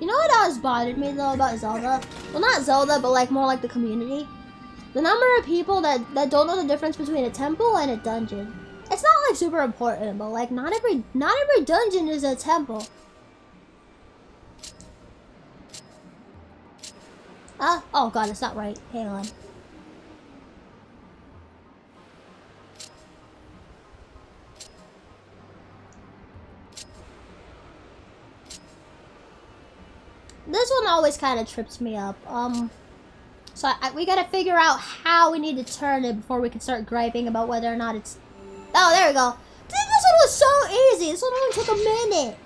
You know what always bothered me though about Zelda? Well, not Zelda, but like more like the community. The number of people that don't know the difference between a temple and a dungeon. It's not like super important, but like not every dungeon is a temple. Oh god, it's not right. Hang on. This one always kind of trips me up. So we gotta figure out how we need to turn it before we can start griping about whether or not it's... Oh, there we go. Dude, this one was so easy. This one only took a minute.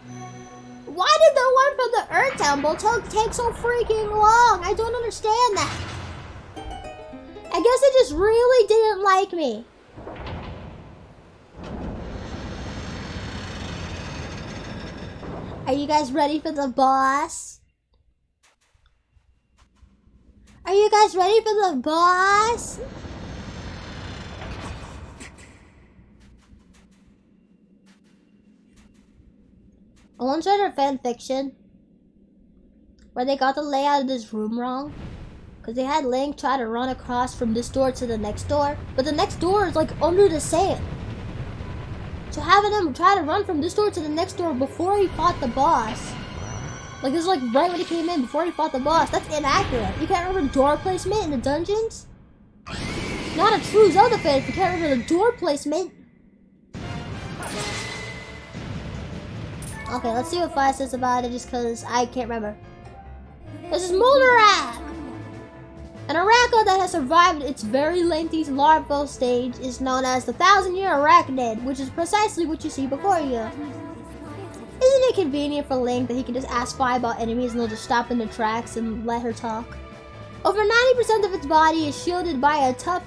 Why did the one from the Earth Temple take so freaking long? I don't understand that. I guess they just really didn't like me. Are you guys ready for the boss? Are you guys ready for the boss? I once read a fan fiction where they got the layout of this room wrong. Because they had Link try to run across from this door to the next door. But the next door is like under the sand. So having him try to run from this door to the next door before he fought the boss. Like this is like right when he came in before he fought the boss. That's inaccurate. You can't remember door placement in the dungeons? Not a true Zelda fan if you can't remember the door placement. Okay, let's see what Fire says about it just because I can't remember. This is Moonlight! An Arachno that has survived its very lengthy larval stage is known as the 1,000-year arachnid, which is precisely what you see before you. Isn't it convenient for Link that he can just ask Fi about enemies and they'll just stop in their tracks and let her talk? Over 90% of its body is shielded by a tough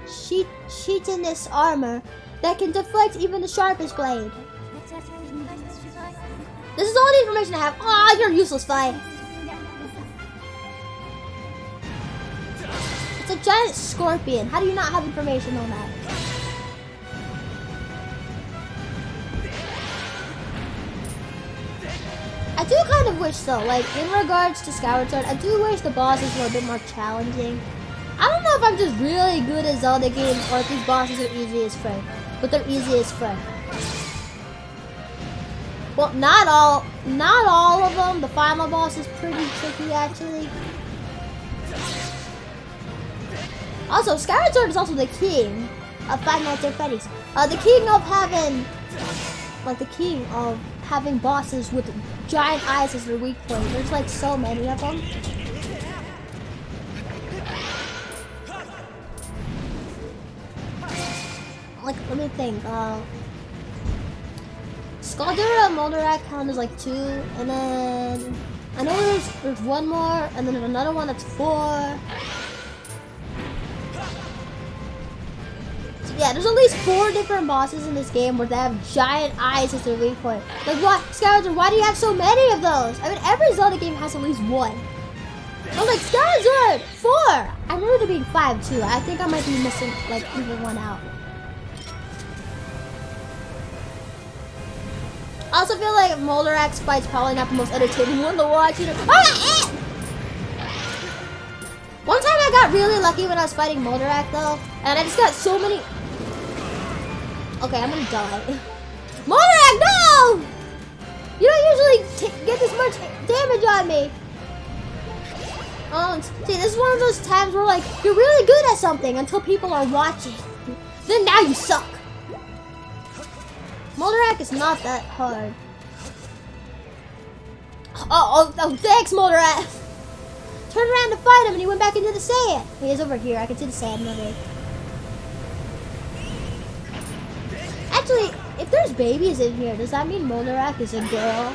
chitinous armor that can deflect even the sharpest blade. This is all the information I have. Aw, you're useless, Fi. It's a giant scorpion. How do you not have information on that? I do kind of wish though, like in regards to Skyward Sword, I do wish the bosses were a bit more challenging. I don't know if I'm just really good at Zelda games or if these bosses are easy as frick. but they're easiest friend. Well, not all of them. The final boss is pretty tricky, actually. Also, Skyward Sword is also the king of Five Nights at Freddy's. The king of having bosses with giant eyes as their weak point. There's like so many of them. Like, let me think. Skulldugger and Molderak count as like 2, and then I know there's one more, and then another one that's 4. So yeah, there's at least 4 different bosses in this game where they have giant eyes as their weak point. Like, what, Skyward, why do you have so many of those? I mean, every Zelda game has at least 1. I'm like, Skyward, 4! I remember there being 5 too. I think I might be missing like even one out. I also feel like Molderak's fight's probably not the most entertaining one to watch. You know? One time I got really lucky when I was fighting Molderak though, and I just got so many. Okay, I'm gonna die. Molderak, no! You don't usually get this much damage on me. See, this is one of those times where like you're really good at something until people are watching. Then now you suck. Molderak is not that hard. Oh, thanks, Molderak. Turned around to fight him and he went back into the sand. He is over here. I can see the sand moving. Actually, if there's babies in here, does that mean Molderak is a girl?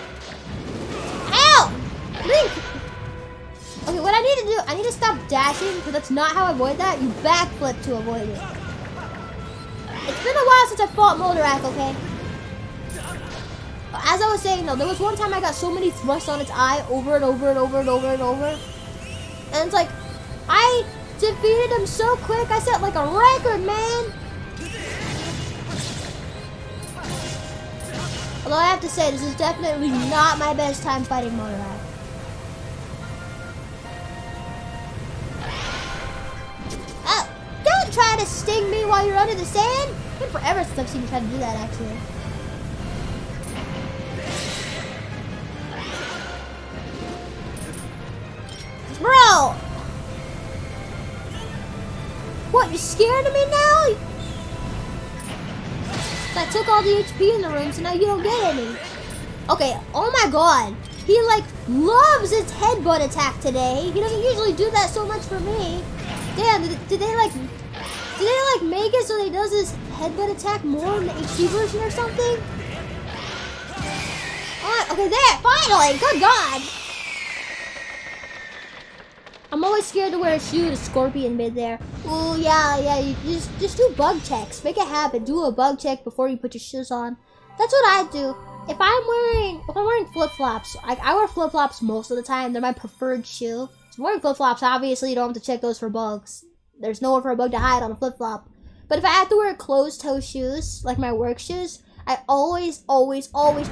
Ow! Link! Okay, what I need to do, I need to stop dashing because that's not how I avoid that. You backflip to avoid it. It's been a while since I fought Molderak, okay? As I was saying though, there was one time I got so many thrusts on its eye over and over and over and over and over. And it's like, I defeated him so quick, I set like a record, man! Although I have to say, this is definitely not my best time fighting Molderak. Oh, don't try to sting me while you're under the sand! It's been forever since I've seen you try to do that, actually. Bro! What, you scared of me now? I took all the HP in the room, so now you don't get any. Okay, oh my god. He like loves his headbutt attack today. He doesn't usually do that so much for me. Damn, did they like make it so he does his headbutt attack more in the HD version or something? Alright, okay, there, finally, good god. I'm always scared to wear a shoe with a scorpion mid-there. Ooh, yeah, you just do bug checks. Make it happen. Do a bug check before you put your shoes on. That's what I do. If I'm wearing flip-flops, I wear flip-flops most of the time. They're my preferred shoe. So wearing flip-flops, obviously you don't have to check those for bugs. There's nowhere for a bug to hide on a flip-flop. But if I have to wear closed-toe shoes, like my work shoes, I always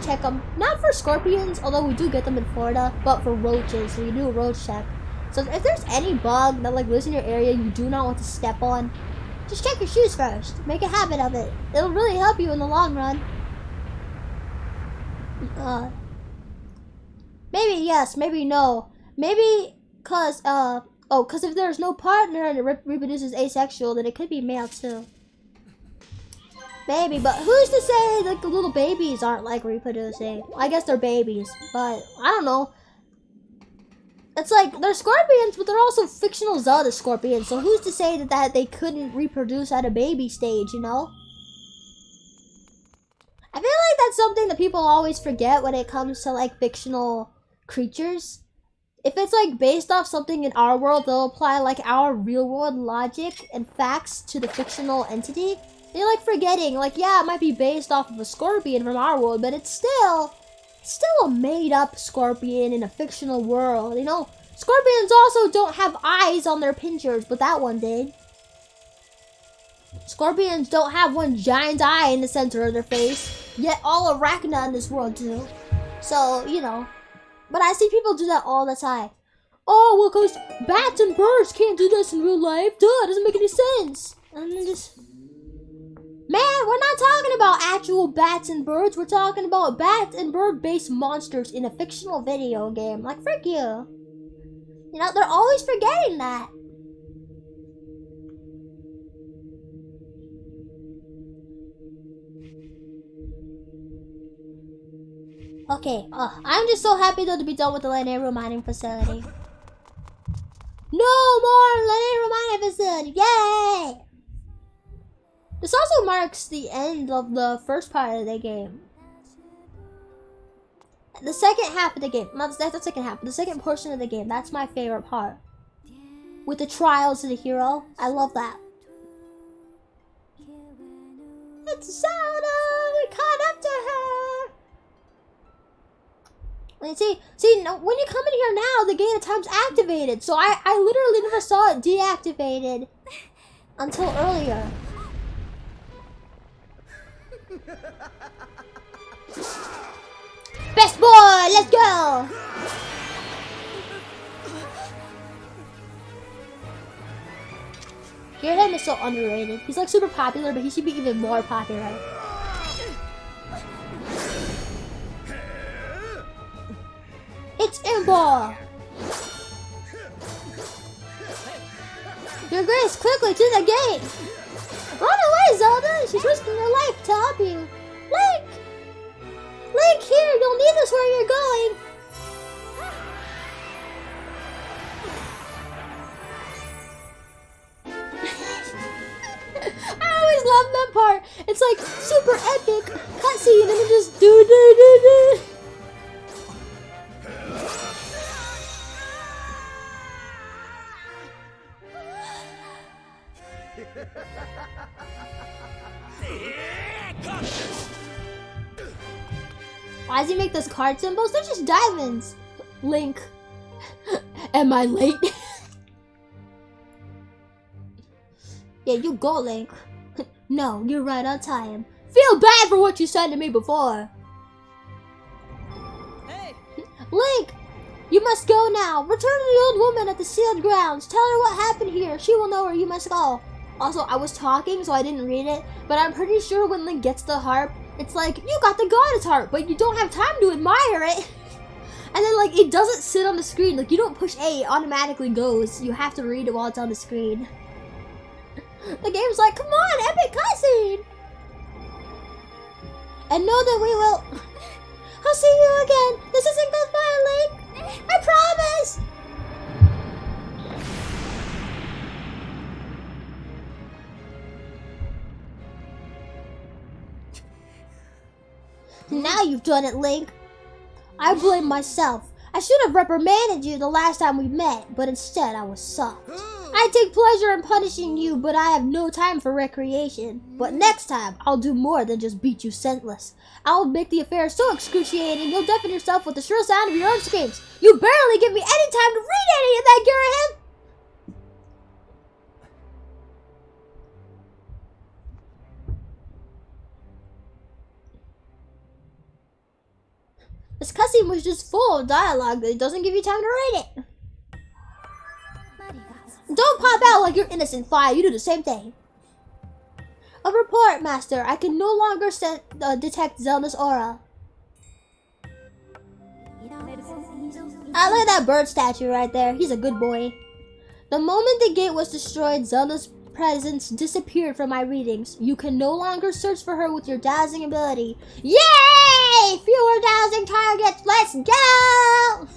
check them. Not for scorpions, although we do get them in Florida, but for roaches. So you do a roach check. So if there's any bug that like lives in your area you do not want to step on, just check your shoes first. Make a habit of it. It'll really help you in the long run. Maybe yes, maybe no. Maybe cause if there's no partner and it reproduces asexual, then it could be male too. Maybe, but who's to say like the little babies aren't like reproducing? Well, I guess they're babies, but I don't know. It's like, they're scorpions, but they're also fictional Zelda scorpions, so who's to say that they couldn't reproduce at a baby stage, you know? I feel like that's something that people always forget when it comes to, like, fictional creatures. If it's, like, based off something in our world, they'll apply, like, our real-world logic and facts to the fictional entity. They're, like, forgetting, like, yeah, it might be based off of a scorpion from our world, but it's still a made-up scorpion in a fictional world, you know? Scorpions also don't have eyes on their pinchers, but that one did. Scorpions don't have one giant eye in the center of their face, yet all arachna in this world do. So, you know. But I see people do that all the time. Oh, well, because bats and birds can't do this in real life. Duh, it doesn't make any sense. And then just... Man, we're not talking about actual bats and birds. We're talking about bats and bird-based monsters in a fictional video game. Like, frick you. You know, they're always forgetting that. Okay, I'm just so happy though to be done with the Lanayru mining facility. No more Lanayru mining facility! Yay! This also marks the end of the first part of the game. The second half of the game, not the second half, but the second portion of the game, that's my favorite part. With the trials of the hero, I love that. It's Zelda! We caught up to her! And see, when you come in here now, the gate of time's activated. So I literally never saw it deactivated until earlier. Best boy, let's go! Girahim is so underrated. He's like super popular, but he should be even more popular. It's Imba! Your Grace, quickly to the gate! Run away, Zelda! She's risking her life to help you. Link! Link, here! You'll need us where you're going! I always love that part. It's like super epic cutscene and it just do. Why does he make those card symbols? They're just diamonds. Link. Am I late? Yeah, you go, Link. No, you're right on time. Feel bad for what you said to me before. Hey. Link, you must go now. Return to the old woman at the sealed grounds. Tell her what happened here. She will know where you must go. Also, I was talking, so I didn't read it, but I'm pretty sure when Link gets the harp, it's like, you got the goddess harp, but you don't have time to admire it. And then, like, it doesn't sit on the screen. Like, you don't push A, it automatically goes. You have to read it while it's on the screen. The game's like, come on, epic cutscene! And know that we will... I'll see you again. This isn't goodbye, Link. I promise! Now you've done it, Link. I blame myself. I should have reprimanded you the last time we met, but instead I was soft. I take pleasure in punishing you, but I have no time for recreation. But next time, I'll do more than just beat you senseless. I'll make the affair so excruciating you'll deafen yourself with the shrill sound of your own screams. You barely give me any time to read any of that, Girahim! This cutscene was just full of dialogue that doesn't give you time to read it. Don't pop out like you're innocent, Fly. You do the same thing. A report, Master. I can no longer detect Zelda's aura. I look at that bird statue right there. He's a good boy. The moment the gate was destroyed, Zelda's presence disappeared from my readings. You can no longer search for her with your dazzling ability. Yay! Fewer dazzling targets. Let's go!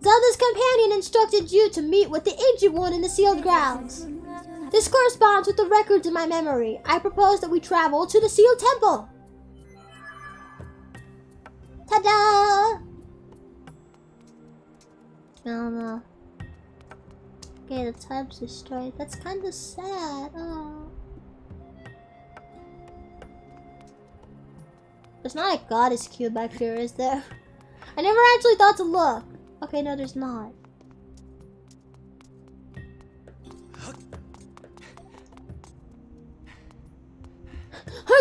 Zelda's companion instructed you to meet with the Ancient One in the sealed grounds. This corresponds with the records in my memory. I propose that we travel to the sealed temple. Ta-da! No. Okay, the time's destroyed. That's kind of sad. Oh. There's not a goddess cube back here, is there? I never actually thought to look. Okay, no, there's not.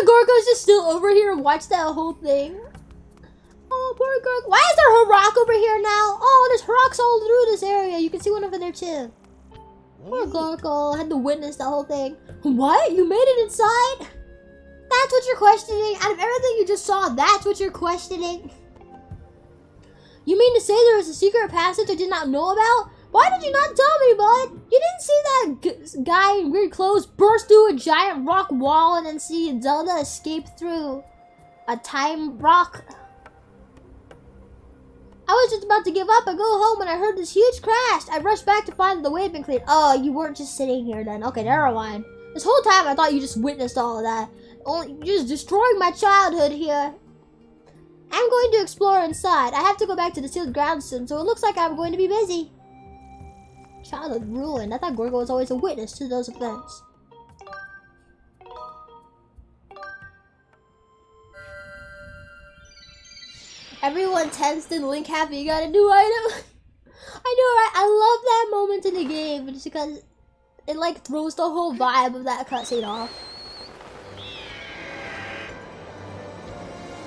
Gorgo's just still over here and watched that whole thing. Oh, poor Gorgo. Why is there a rock over here now? Oh, there's rocks all through this area. You can see one over there too. Poor Gorkle had to witness the whole thing. What? You made it inside? That's what you're questioning? Out of everything you just saw, that's what you're questioning? You mean to say there was a secret passage I did not know about? Why did you not tell me, bud? You didn't see that guy in weird clothes burst through a giant rock wall and then see Zelda escape through a time rock? I was just about to give up and go home when I heard this huge crash. I rushed back to find that the way had been cleared. Oh, you weren't just sitting here then. Okay, never mind. This whole time I thought you just witnessed all of that. You're just destroying my childhood here. I'm going to explore inside. I have to go back to the sealed ground soon, so it looks like I'm going to be busy. Childhood ruined. I thought Gorgo was always a witness to those events. Everyone tensed and Link happy you got a new item. I know, right? I love that moment in the game just because it like throws the whole vibe of that cutscene off.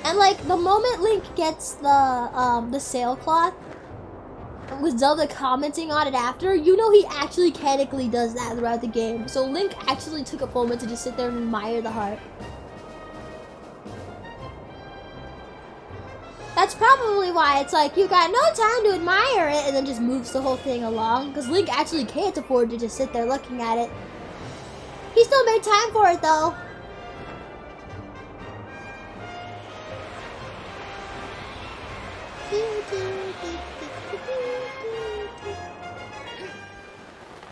And like the moment Link gets the sailcloth with Zelda commenting on it after, you know he actually mechanically does that throughout the game. So Link actually took a moment to just sit there and admire the harp. That's probably why it's like you got no time to admire it and then just moves the whole thing along. Because Link actually can't afford to just sit there looking at it. He still made time for it though.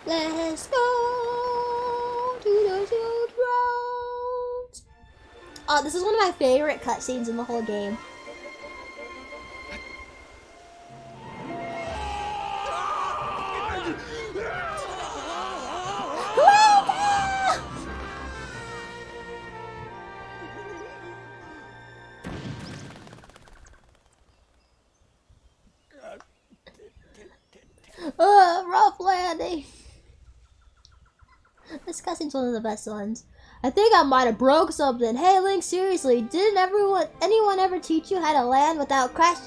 Let's go to the sealed grounds. Oh, this is one of my favorite cutscenes in the whole game. Rough landing. This cutscene's one of the best ones. I think I might have broke something. Hey Link, seriously, didn't anyone ever teach you how to land without crash?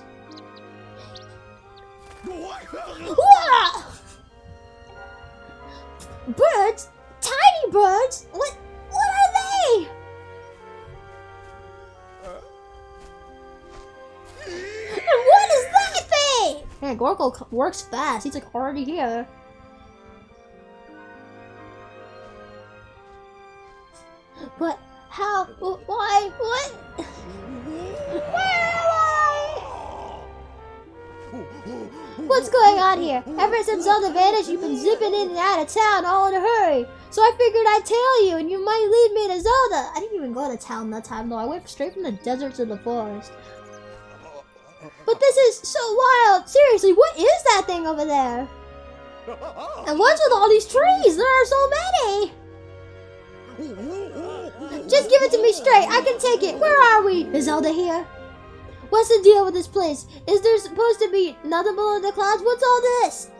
Birds? Tiny birds? What are they? And what is that thing? Man, Gorko works fast. He's like already here. But how? Why? What? Where am I? What's going on here? Ever since Zelda vanished, you've been zipping in and out of town all in a hurry. So I figured I'd tell you, and you might lead me to Zelda. I didn't even go to town that time, though. I went straight from the desert to the forest. But this is so wild. Seriously, what is that thing over there? And what's with all these trees? There are so many. Just give it to me straight. I can take it. Where are we? Is Zelda here? What's the deal with this place? Is there supposed to be nothing below the clouds? What's all this?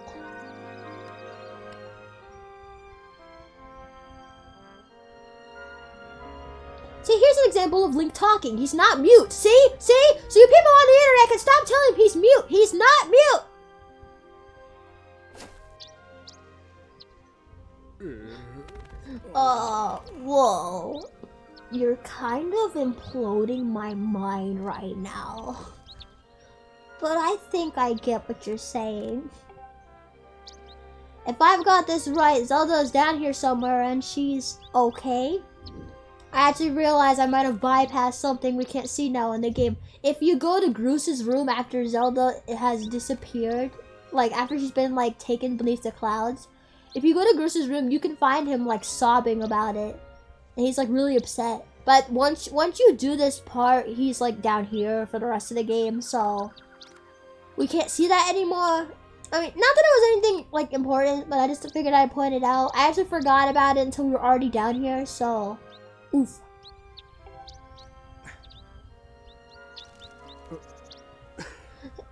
See, here's an example of Link talking. He's not mute. See? See? So you people on the internet can stop telling him he's mute. He's not mute. Whoa. You're kind of imploding my mind right now. But I think I get what you're saying. If I've got this right, Zelda's down here somewhere and she's okay. I actually realized I might have bypassed something we can't see now in the game. If you go to Groos's room after Zelda has disappeared, like after she's been like taken beneath the clouds, if you go to Groos's room, you can find him like sobbing about it. And he's like really upset. But once you do this part, he's like down here for the rest of the game, so we can't see that anymore. I mean, not that it was anything like important, but I just figured I'd point it out. I actually forgot about it until we were already down here, so oof.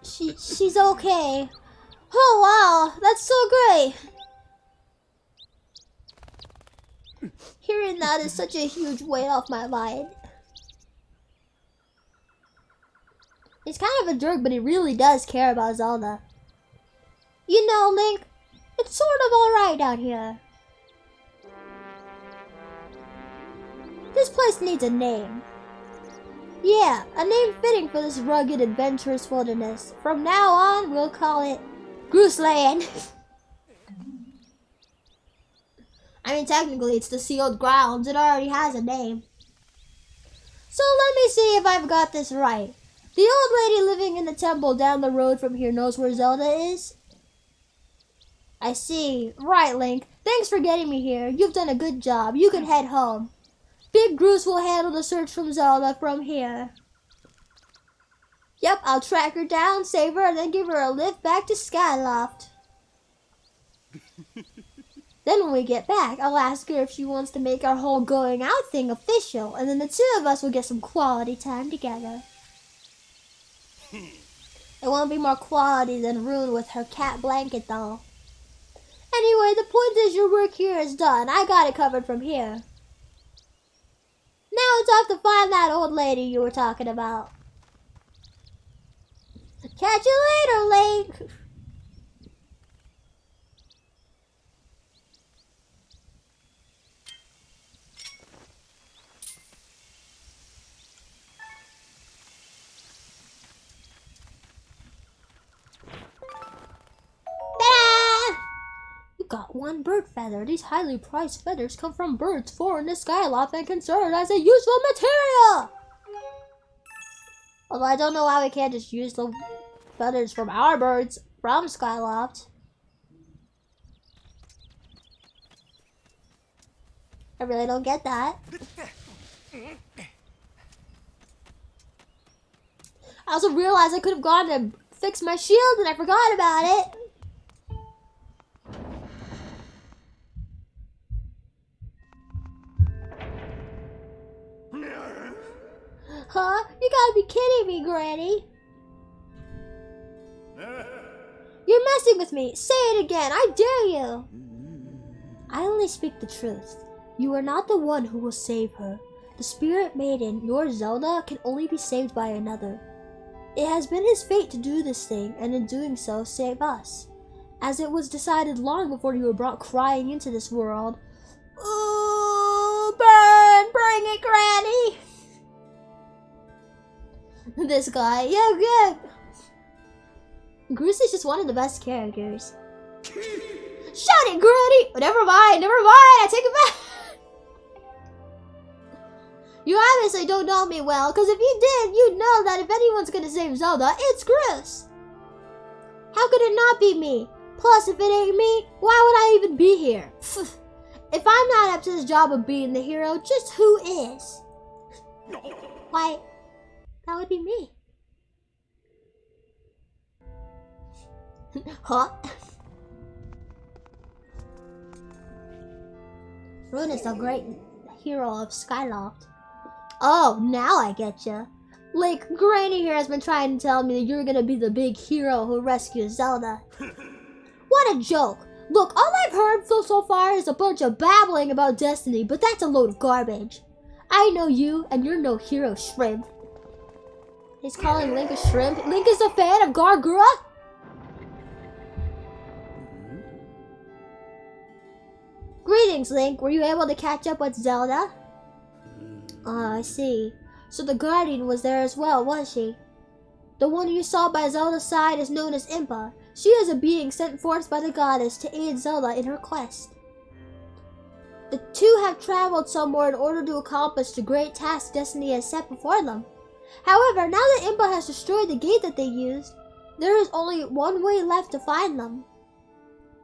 She's okay. Oh wow, that's so great. Hearing that is such a huge weight off my mind. He's kind of a jerk, but he really does care about Zelda. You know, Link, It's sort of alright out here. This place needs a name. Yeah, a name fitting for this rugged, adventurous wilderness. From now on, we'll call it Grooseland. I mean, technically, it's the sealed grounds. It already has a name. So let me see if I've got this right. The old lady living in the temple down the road from here knows where Zelda is? I see. Right, Link. Thanks for getting me here. You've done a good job. You can head home. Big Groose will handle the search from Zelda from here. Yep, I'll track her down, save her, and then give her a lift back to Skyloft. Then when we get back, I'll ask her if she wants to make our whole going out thing official, and then the two of us will get some quality time together. It won't be more quality than Rune with her cat blanket, though. Anyway, the point is your work here is done. I got it covered from here. Now it's off to find that old lady you were talking about. Catch you later, Link. Got one bird feather. These highly priced feathers come from birds foreign to Skyloft and can serve as a useful material. Although I don't know why we can't just use the feathers from our birds from Skyloft. I really don't get that. I also realized I could have gone to fix my shield and I forgot about it. Huh? You gotta be kidding me, Granny. You're messing with me. Say it again. I dare you. I only speak the truth. You are not the one who will save her. The Spirit Maiden, your Zelda, can only be saved by another. It has been his fate to do this thing, and in doing so, save us. As it was decided long before you were brought crying into this world. Ooh, burn! Bring it, Granny! This guy, yeah. Groose is just one of the best characters. Shut it, Granny! Oh, never mind, I take it back! You obviously don't know me well, because if you did, you'd know that if anyone's gonna save Zelda, it's Groose! How could it not be me? Plus, if it ain't me, why would I even be here? If I'm not up to this job of being the hero, just who is? Why, that would be me. Huh? Rune is the great hero of Skyloft. Oh, now I getcha. Like, Granny here has been trying to tell me that you're gonna be the big hero who rescues Zelda. What a joke. Look, all I've heard so far is a bunch of babbling about destiny, but that's a load of garbage. I know you, and you're no hero, Shrimp. He's calling Link a shrimp. Link is a fan of Gargura? Greetings, Link. Were you able to catch up with Zelda? I see. So the Guardian was there as well, was she? The one you saw by Zelda's side is known as Impa. She is a being sent forth by the goddess to aid Zelda in her quest. The two have traveled somewhere in order to accomplish the great task destiny has set before them. However, now that Impa has destroyed the gate that they used, there is only one way left to find them.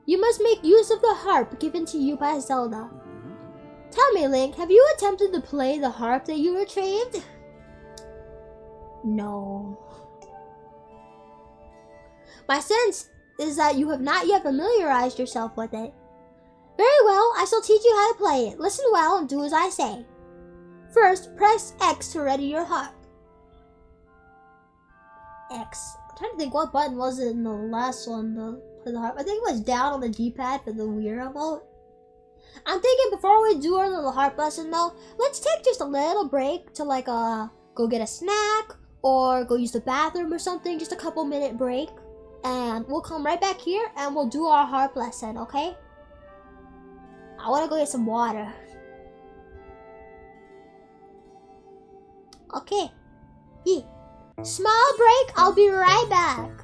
You must make use of the harp given to you by Zelda. Tell me, Link, have you attempted to play the harp that you retrieved? No. My sense is that you have not yet familiarized yourself with it. Very well, I shall teach you how to play it. Listen well and do as I say. First, press X to ready your harp. X. I'm trying to think what button was it in the last one to play the harp. I think it was down on the D-pad for the Wii remote. I'm thinking before we do our little harp lesson though, let's take just a little break to like go get a snack or go use the bathroom or something. Just a couple minute break. and we'll come right back here and we'll do our harp lesson, okay? I want to go get some water. Okay. Yeah. Small break, I'll be right back.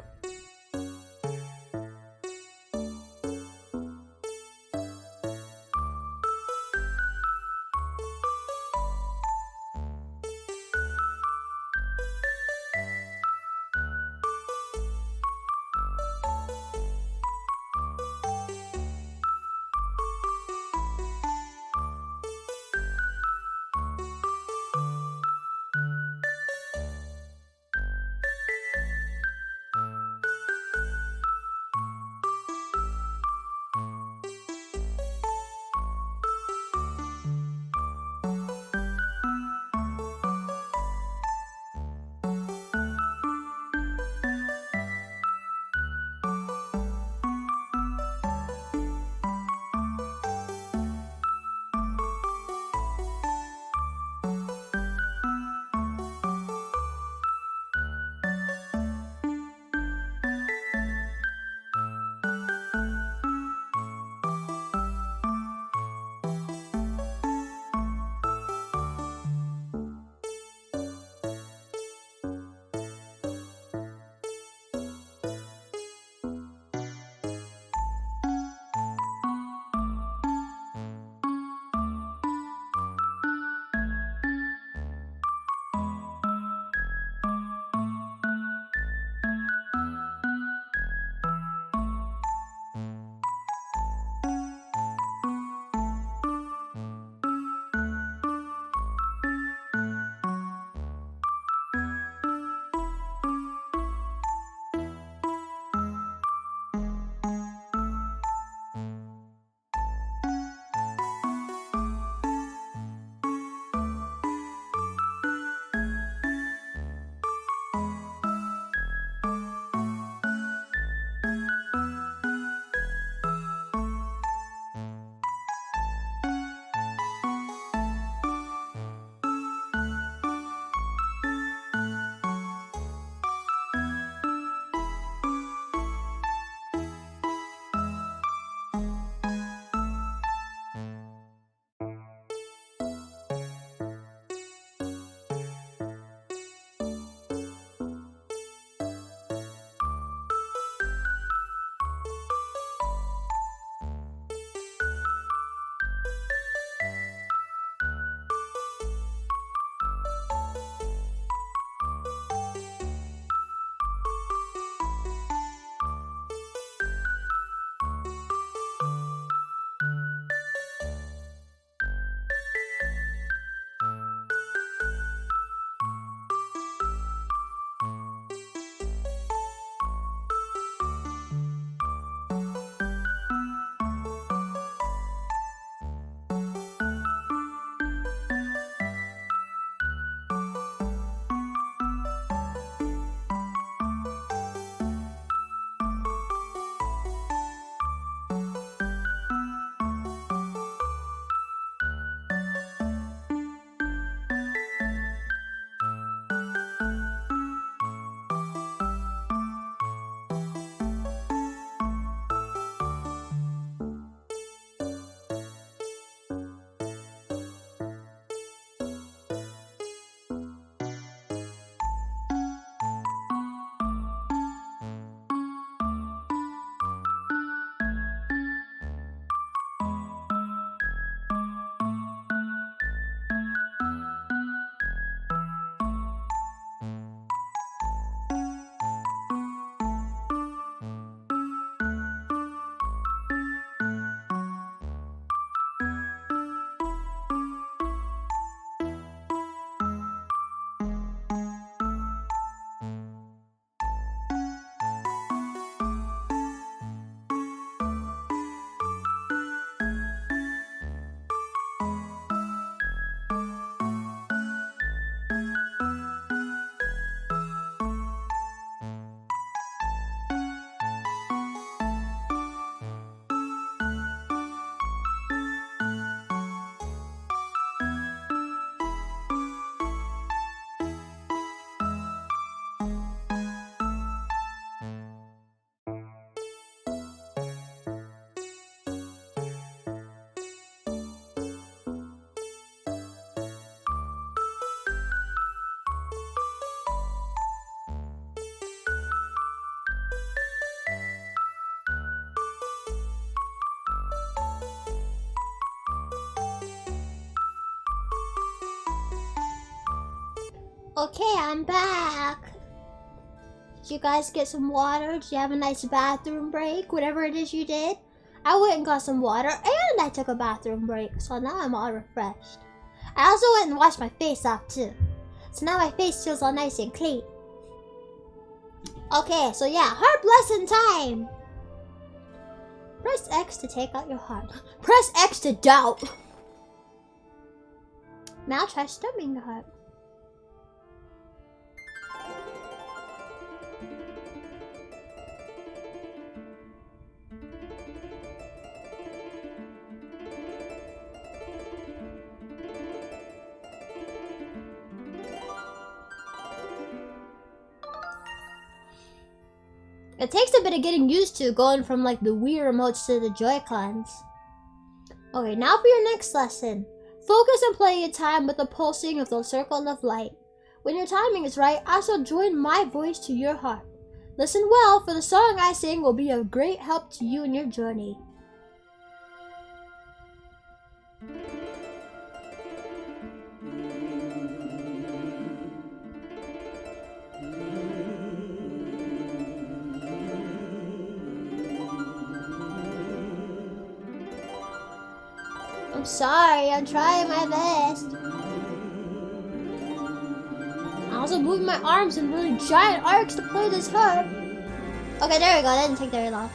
Okay, I'm back. Did you guys get some water? Did you have a nice bathroom break? Whatever it is you did. I went and got some water and I took a bathroom break. So now I'm all refreshed. I also went and washed my face off too. So now my face feels all nice and clean. Okay, so yeah, harp lesson time. Press X to take out your harp. Press X to doubt. Now try strumming the harp. It takes a bit of getting used to going from like the Wii remotes to the Joy-Cons. Okay, now for your next lesson. Focus and play in time with the pulsing of the circle of light. When your timing is right, I shall join my voice to your heart. Listen well, for the song I sing will be of great help to you in your journey. I'm sorry, I'm trying my best. I also moved my arms in really giant arcs to play this harp. Okay, there we go. That didn't take very long.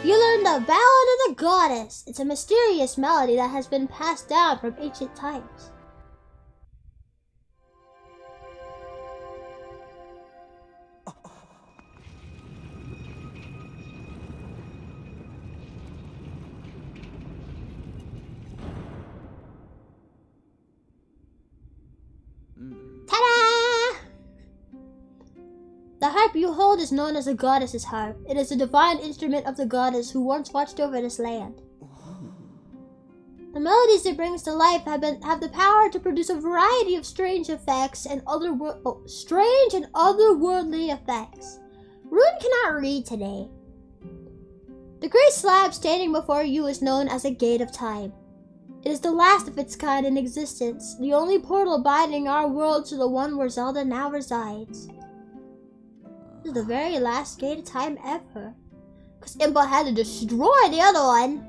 You learned the Ballad of the Goddess. It's a mysterious melody that has been passed down from ancient times. Ta-da! The harp you hold is known as the goddess's harp. It is a divine instrument of the goddess who once watched over this land. The melodies it brings to life have the power to produce a variety of strange effects and strange and otherworldly effects. Rune cannot read today. The great slab standing before you is known as a Gate of Time. It is the last of its kind in existence, the only portal binding our world to the one where Zelda now resides. This is the very last Gate of Time ever, because Impa had to destroy the other one.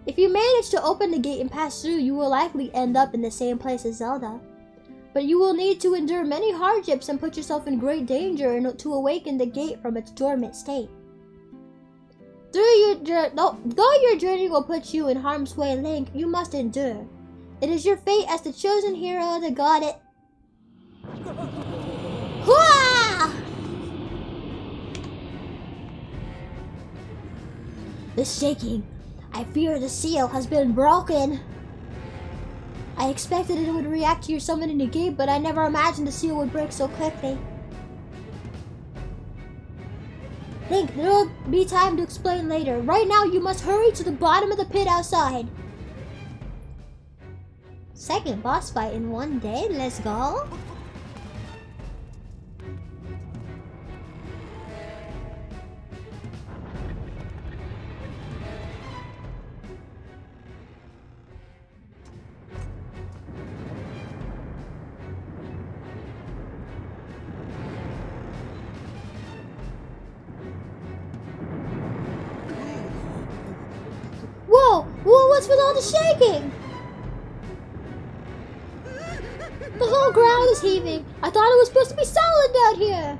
If you manage to open the gate and pass through, you will likely end up in the same place as Zelda. But you will need to endure many hardships and put yourself in great danger to awaken the gate from its dormant state. Though your journey will put you in harm's way, Link, you must endure. It is your fate as the chosen hero to guard it. Hwah! The shaking. I fear the seal has been broken. I expected it would react to your summoning the gate, but I never imagined the seal would break so quickly. Link, there will be time to explain later. Right now, you must hurry to the bottom of the pit outside. Second boss fight in one day. Let's go. Whoa! What's with all the shaking? The whole ground is heaving. I thought it was supposed to be solid down here.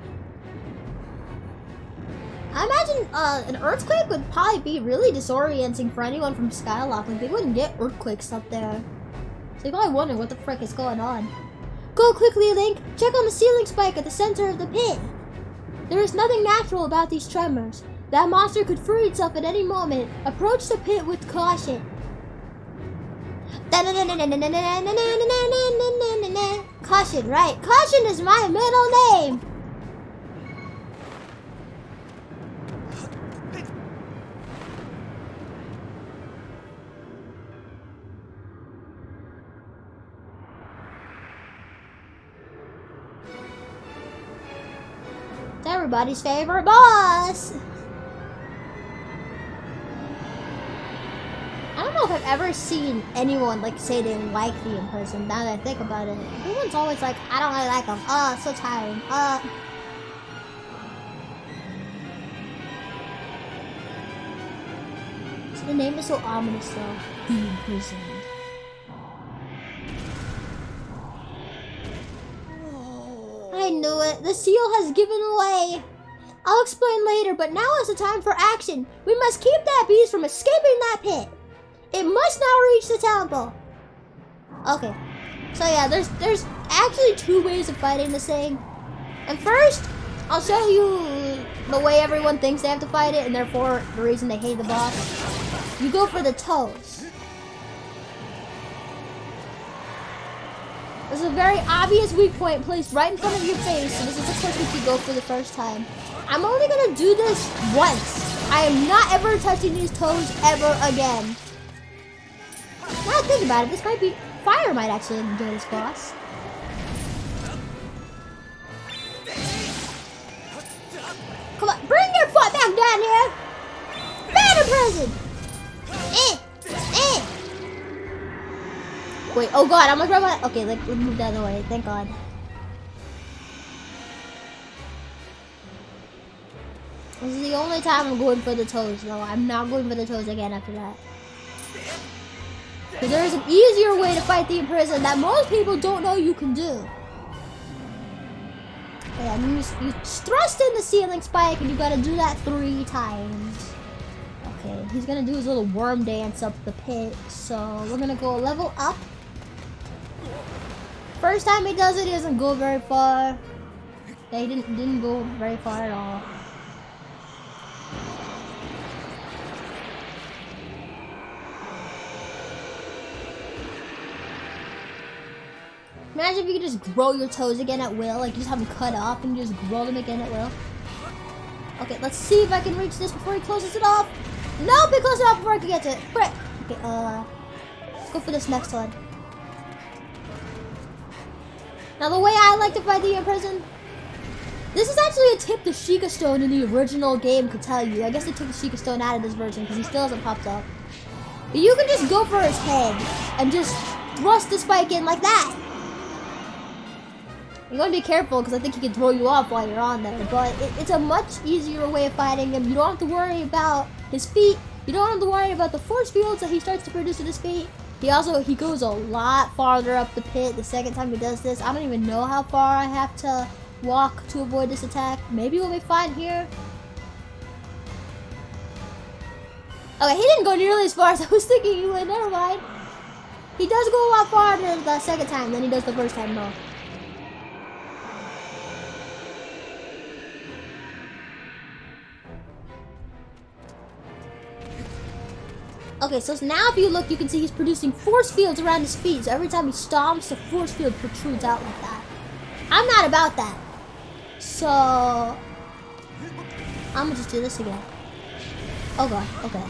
I imagine an earthquake would probably be really disorienting for anyone from Skylock. Like, they wouldn't get earthquakes up there. So you probably wonder what the frick is going on. Go quickly, Link. Check on the ceiling spike at the center of the pit. There is nothing natural about these tremors. That monster could free itself at any moment. Approach the pit with caution. Caution, right? Caution is my middle name. It's everybody's favorite boss. I don't know if I've ever seen anyone like say they like the in-person. Now that I think about it, everyone's always like, I don't really like them. So tiring. So the name is so ominous though. The Imprisoned. I knew it. The seal has given way. I'll explain later, but now is the time for action. We must keep that beast from escaping that pit. It must now reach the temple. Okay. So yeah, there's actually 2 ways of fighting this thing. And first, I'll show you the way everyone thinks they have to fight it, and therefore the reason they hate the boss. You go for the toes. There's a very obvious weak point placed right in front of your face, so this is the technique you go for the first time. I'm only gonna do this once. I am not ever touching these toes ever again. Now I think about it, this might be... Fire might actually enjoy this boss. Come on, bring your foot back down here! Better present! Wait, oh god, I'm gonna grab my... Okay, like, move that away, thank god. This is the only time I'm going for the toes, though. I'm not going for the toes again after that. Because there is an easier way to fight the Imprisoned that most people don't know you can do. Yeah, you thrust in the ceiling spike and you gotta do that 3 times. Okay, he's gonna do his little worm dance up the pit. So we're gonna go a level up. First time he does it, he doesn't go very far. Yeah, he didn't go very far at all. Imagine if you could just grow your toes again at will, like just have them cut off and just grow them again at will. Okay, let's see if I can reach this before he closes it off. Nope, he closed it off before I can get to it. Frick. Okay, let's go for this next one. Now the way I like to fight the Imprisoned, this is actually a tip the Spherical Stone in the original game could tell you. I guess they took the Spherical Stone out of this version because he still hasn't popped up. But you can just go for his head and just thrust the spike in like that. You gotta be careful because I think he can throw you off while you're on there, but it's a much easier way of fighting him. You don't have to worry about his feet. You don't have to worry about the force fields that he starts to produce at his feet. He goes a lot farther up the pit the second time he does this. I don't even know how far I have to walk to avoid this attack. Maybe we'll be fine here. Okay, he didn't go nearly as far as I was thinking he would. Never mind. He does go a lot farther the second time than he does the first time though. Okay, so now if you look, you can see he's producing force fields around his feet. So every time he stomps, the force field protrudes out like that. I'm not about that. So I'm gonna just do this again. Oh god, okay.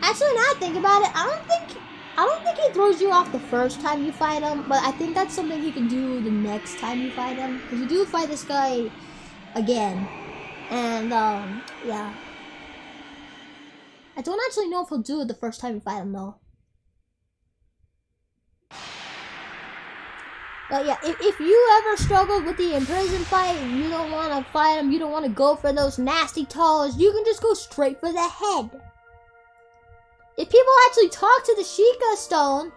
Actually, now I think about it, I don't think he throws you off the first time you fight him, but I think that's something he can do the next time you fight him. Because you do fight this guy again. And, yeah. I don't actually know if he'll do it the first time you fight him, though. But yeah, if you ever struggled with the Imprisoned fight and you don't want to fight him, you don't want to go for those nasty toes, you can just go straight for the head. If people actually talk to the Spherical Stone,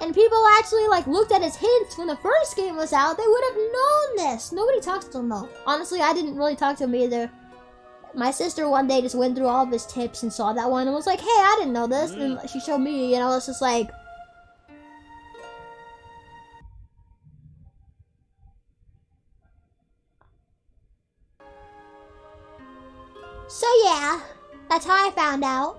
and people actually like looked at his hints when the first game was out, they would have known this. Nobody talks to him though. Honestly, I didn't really talk to him either. My sister one day just went through all of his tips and saw that one and was like, hey, I didn't know this. And she showed me, and I was just like... So yeah, that's how I found out.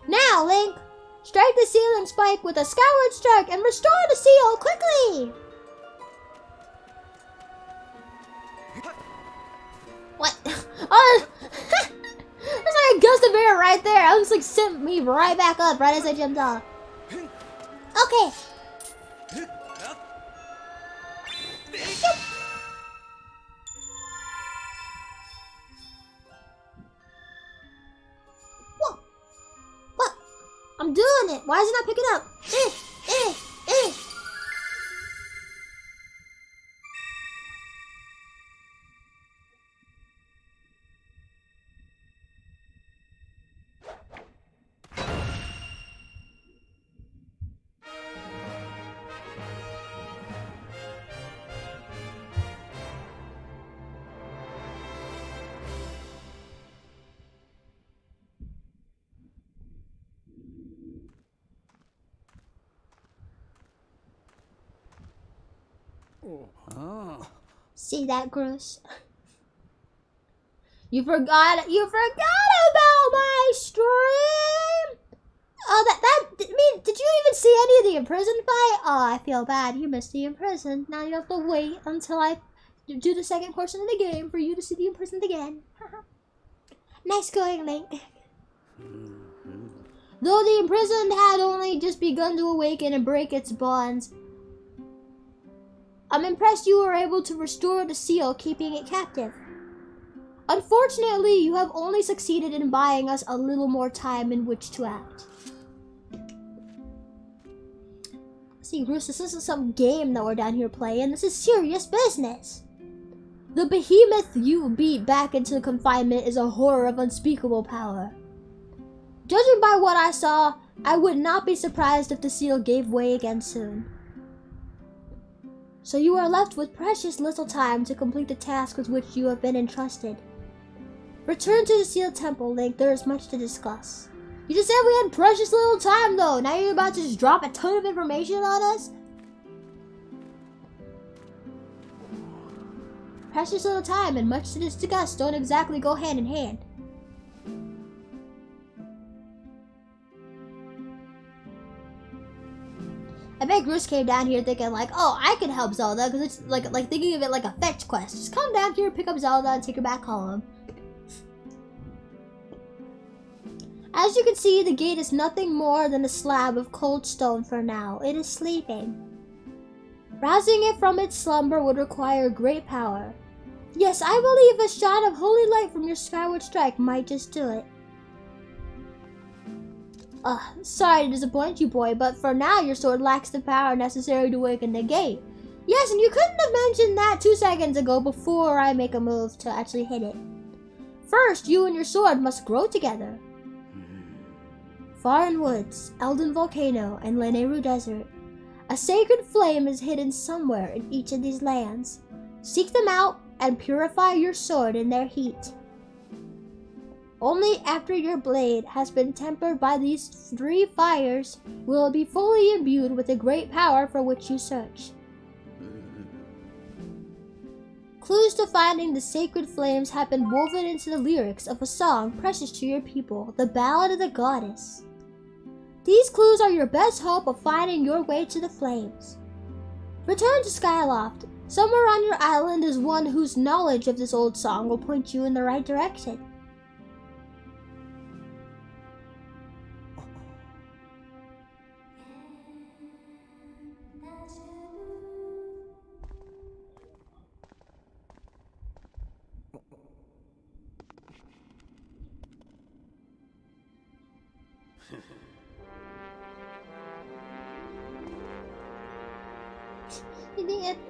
Now, Link, strike the ceiling spike with a Skyward strike and restore the seal quickly! What? Oh, there's like a gust of air right there. I was like sent me right back up right as I jumped off. Okay. Why is it not picking up? See that, Gross? You forgot about my stream! Oh, did you even see any of the imprisoned fight? Oh, I feel bad. You missed the imprisoned. Now you have to wait until I do the second portion of the game for you to see the imprisoned again. Nice going, Link. Though the imprisoned had only just begun to awaken and break its bonds, I'm impressed you were able to restore the seal, keeping it captive. Unfortunately, you have only succeeded in buying us a little more time in which to act. See, Bruce, this isn't some game that we're down here playing. This is serious business. The behemoth you beat back into confinement is a horror of unspeakable power. Judging by what I saw, I would not be surprised if the seal gave way again soon. So you are left with precious little time to complete the task with which you have been entrusted. Return to the sealed temple, Link. There is much to discuss. You just said we had precious little time, though. Now you're about to just drop a ton of information on us? Precious little time and much to discuss don't exactly go hand in hand. I bet Bruce came down here thinking like, oh, I can help Zelda, because it's like thinking of it like a fetch quest. Just come down here, pick up Zelda, and take her back home. As you can see, the gate is nothing more than a slab of cold stone for now. It is sleeping. Rousing it from its slumber would require great power. Yes, I believe a shot of holy light from your Skyward strike might just do it. Sorry to disappoint you, boy, but for now your sword lacks the power necessary to awaken the gate. Yes, and you couldn't have mentioned that 2 seconds ago before I make a move to actually hit it. First, you and your sword must grow together. Far in woods, Elden Volcano, and Lanayru Desert, a sacred flame is hidden somewhere in each of these lands. Seek them out and purify your sword in their heat. Only after your blade has been tempered by these 3 fires will it be fully imbued with the great power for which you search. Clues to finding the sacred flames have been woven into the lyrics of a song precious to your people, the Ballad of the Goddess. These clues are your best hope of finding your way to the flames. Return to Skyloft. Somewhere on your island is one whose knowledge of this old song will point you in the right direction.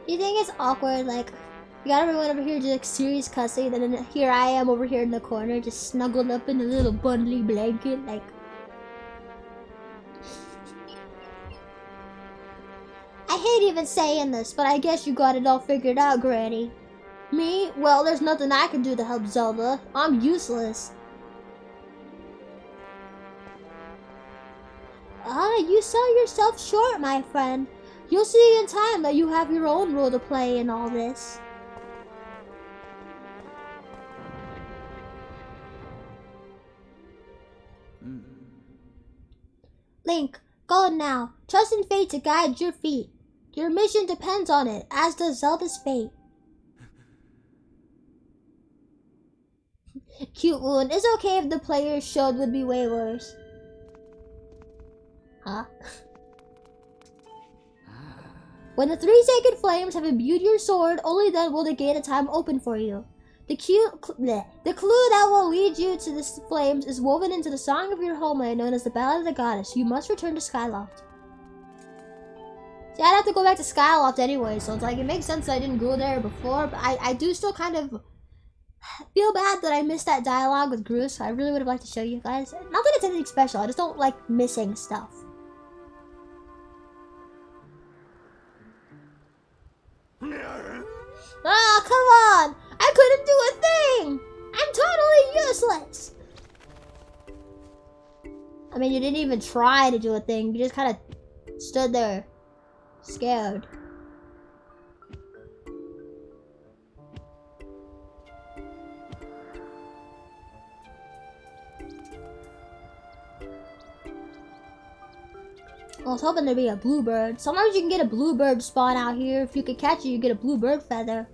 You think it's awkward, like, you got everyone over here just like serious cussing, and then here I am over here in the corner just snuggled up in a little bundly blanket, like... I hate even saying this, but I guess you got it all figured out, Granny. Me? Well, there's nothing I can do to help Zelda. I'm useless. You sell yourself short, my friend. You'll see in time that you have your own role to play in all this. Link, go now. Trust in fate to guide your feet. Your mission depends on it, as does Zelda's fate. Cute wound. It's okay if the players showed would be way worse. Huh? When the 3 sacred flames have imbued your sword, only then will the gate of time open for you. The clue that will lead you to the flames is woven into the song of your homeland known as the Ballad of the Goddess. You must return to Skyloft. See, I'd have to go back to Skyloft anyway, so it's like, it makes sense that I didn't go there before, but I do still kind of feel bad that I missed that dialogue with Gru, so I really would have liked to show you guys. Not that it's anything special, I just don't like missing stuff. Oh, come on! I couldn't do a thing! I'm totally useless! I mean, you didn't even try to do a thing, you just kind of stood there, scared. I was hoping there'd be a bluebird. Sometimes you can get a bluebird spawn out here. If you could catch it, you get a bluebird feather.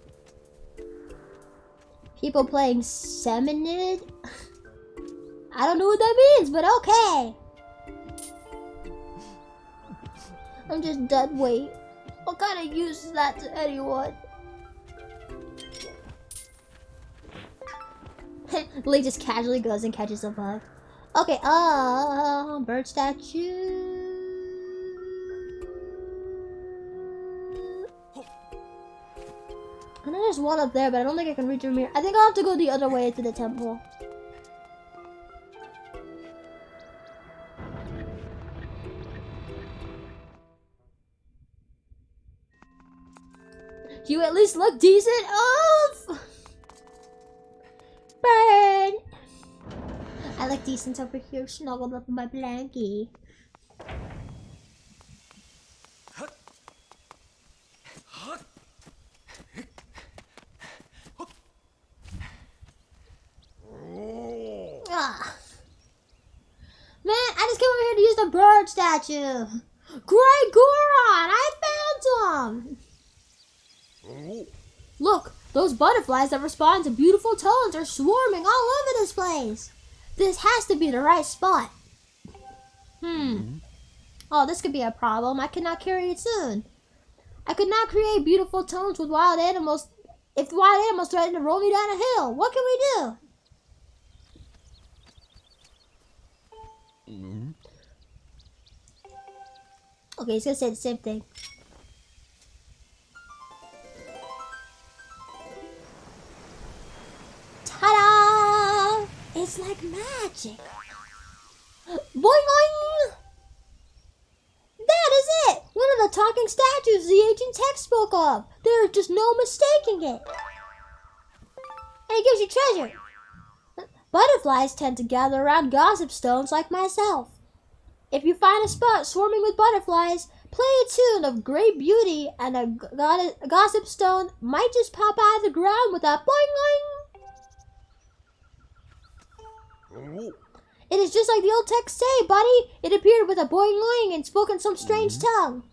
People playing Seminid? I don't know what that means, but okay. I'm just dead weight. What kind of use is that to anyone? Lee just casually goes and catches a bug. Okay, bird statue. I know there's one up there, but I don't think I can reach from here. I think I'll have to go the other way to the temple. You at least look decent. Oh! Bird! I look decent over here, snuggled up in my blankie. Man, I just came over here to use the bird statue. Great Goron, I found some. Look, those butterflies that respond to beautiful tones are swarming all over this place. This has to be the right spot. Oh, this could be a problem. I cannot carry it soon. I could not create beautiful tones with wild animals if the wild animals threaten to roll me down a hill. What can we do? Okay, he's gonna say the same thing. Ta-da! It's like magic. Boing boing! That is it! One of the talking statues the ancient text spoke of. There's just no mistaking it. And it gives you treasure. Butterflies tend to gather around gossip stones like myself. If you find a spot swarming with butterflies, play a tune of great beauty and a gossip stone might just pop out of the ground with a boing-oing. It is just like the old texts say, buddy. It appeared with a boing-oing and spoke in some strange tongue.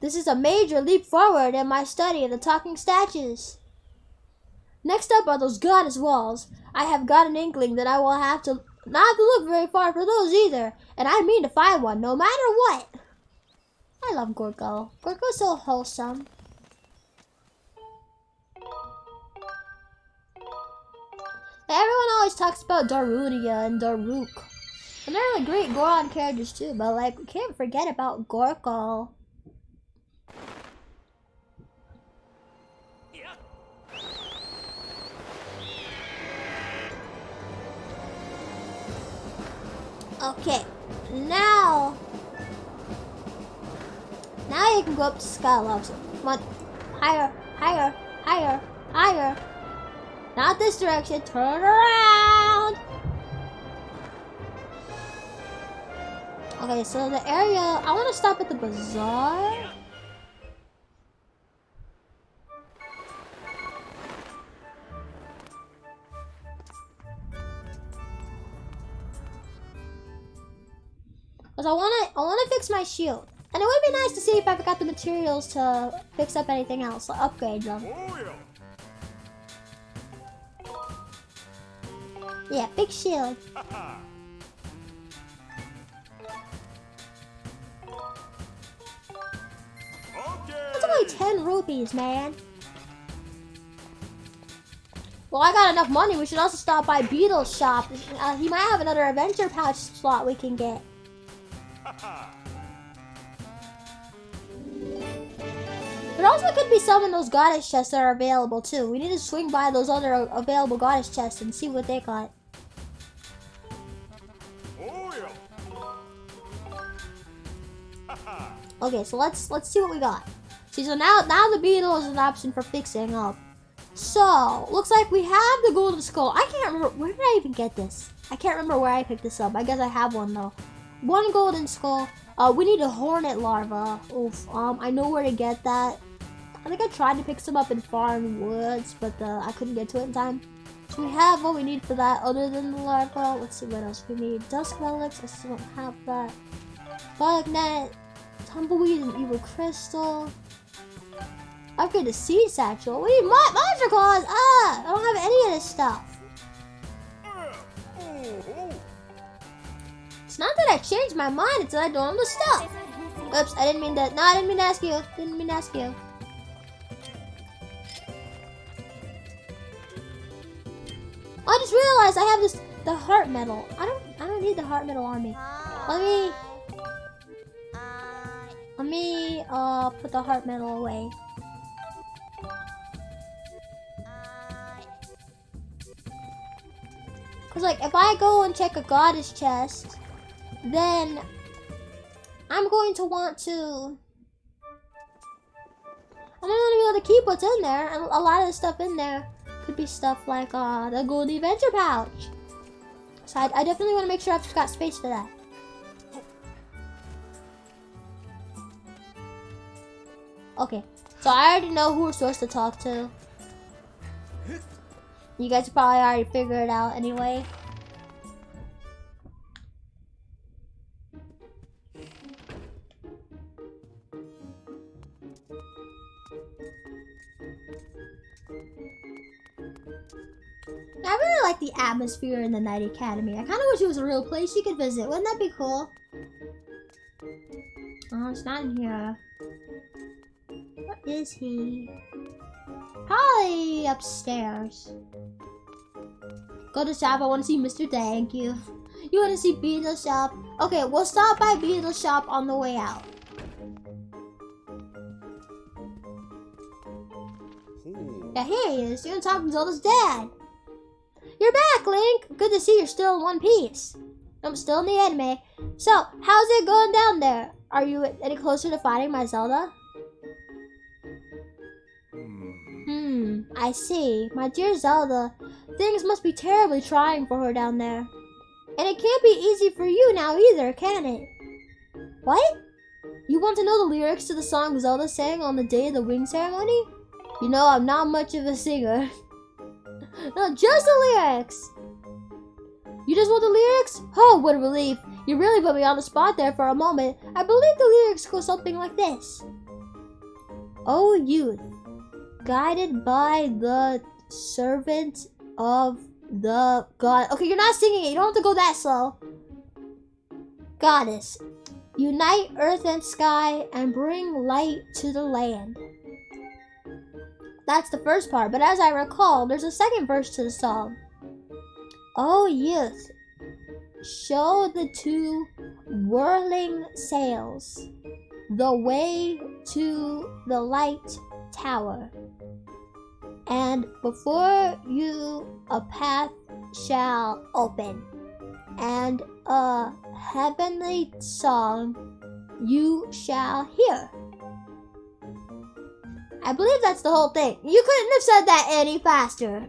This is a major leap forward in my study of the talking statues. Next up are those goddess walls. I have got an inkling that I will not have to look very far for those either, and I mean to find one no matter what. I love Gorgo. Gorgo's so wholesome. Everyone always talks about Darunia and Daruk. And they're like great Goron characters too, but like we can't forget about Gorgo. Okay, now you can go up to Skyloft. Come on, higher, higher, higher, higher. Not this direction, turn around. Okay, so the area, I want to stop at the bazaar. Because I want to fix my shield. And it would be nice to see if I got the materials to fix up anything else, like upgrade them. Yeah, big shield. That's only 10 rupees, man. Well, I got enough money. We should also stop by Beetle's shop. He might have another adventure pouch slot we can get. There also could be some in those goddess chests that are available too. We need to swing by those other available goddess chests and see what they got. Okay, so let's see what we got. See, so now the Beetle is an option for fixing up. So looks like we have the golden skull. I can't remember, where did I even get this? I can't remember where I picked this up. I guess I have one though. One golden skull. We need a hornet larva. Oof. I know where to get that. I think I tried to pick some up in Farm Woods, but I couldn't get to it in time. So we have what we need for that other than the larva. Let's see what else we need. Dusk relics. I still don't have that. Bug net. Tumbleweed and evil crystal. Upgrade the seed satchel. We need monster claws. I don't have any of this stuff. It's not that I changed my mind, it's that I don't have the stuff. Oops, I didn't mean that. No, I didn't mean to ask you. Didn't mean to ask you. I just realized I have the heart metal. I don't need the heart metal on me. Let me put the heart metal away. Cause like if I go and check a goddess chest, then I'm going to want to. I'm not gonna be able to keep what's in there, and a lot of the stuff in there could be stuff like the gold adventure pouch. So I definitely want to make sure I've got space for that. Okay, so I already know who we're supposed to talk to. You guys probably already figured it out anyway. I really like the atmosphere in the Night Academy. I kind of wish it was a real place you could visit. Wouldn't that be cool? Oh, it's not in here. Where is he? Probably upstairs. Go to shop. I want to see Mr. Thank You. You want to see Beetle shop? Okay, we'll stop by Beetle shop on the way out. Yeah, here he is. You're gonna talk to Zelda's dad. You're back, Link. Good to see you're still in one piece. I'm still in the anime. So, how's it going down there? Are you any closer to finding my Zelda? I see. My dear Zelda, things must be terribly trying for her down there. And it can't be easy for you now either, can it? What? You want to know the lyrics to the song Zelda sang on the day of the wing ceremony? You know, I'm not much of a singer. No, just the lyrics! You just want the lyrics? Oh, what a relief. You really put me on the spot there for a moment. I believe the lyrics go something like this. O youth, guided by the servant of the god. Okay, you're not singing it. You don't have to go that slow. Goddess, unite earth and sky and bring light to the land. That's the first part, but as I recall, there's a second verse to the song. O youth, show the two whirling sails the way to the light tower, and before you a path shall open, and a heavenly song you shall hear. I believe that's the whole thing. You couldn't have said that any faster.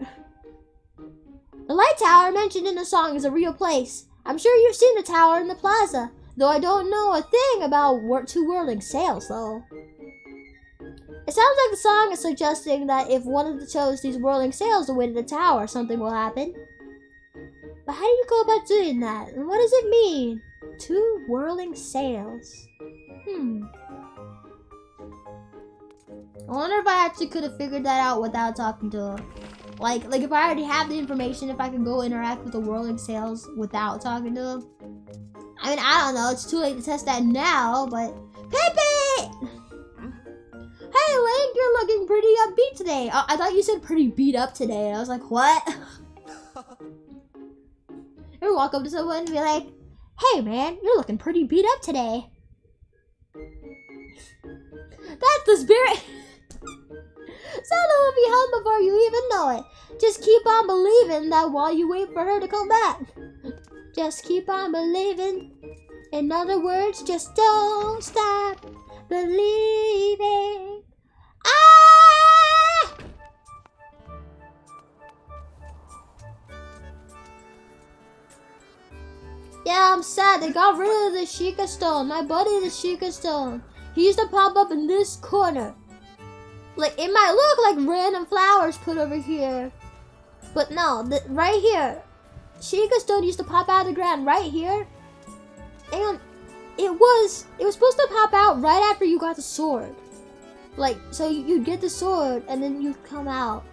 The light tower mentioned in the song is a real place. I'm sure you've seen the tower in the plaza, though I don't know a thing about two whirling sails, though. It sounds like the song is suggesting that if one of the chose these whirling sails the way to the tower, something will happen. But how do you go about doing that? And what does it mean? Two whirling sails. I wonder if I actually could have figured that out without talking to her. Like if I already have the information, if I can go interact with the whirling sails without talking to them. I mean, I don't know. It's too late to test that now, but... Pepe! Hey, Link, you're looking pretty upbeat today. today? I thought you said pretty beat up today. And I was like, what? Ever walk up to someone and be like, hey man, you're looking pretty beat up today. That's the spirit. Solo will be home before you even know it. Just keep on believing that while you wait for her to come back. Just keep on believing. In other words, just don't stop believing. Ah! Yeah, I'm sad. They got rid of the Sheikah Stone. My buddy, the Sheikah Stone. He used to pop up in this corner. Like, it might look like random flowers put over here. But no, right here. Sheikah Stone used to pop out of the ground right here. And it was supposed to pop out right after you got the sword. Like, so you'd get the sword and then you'd come out.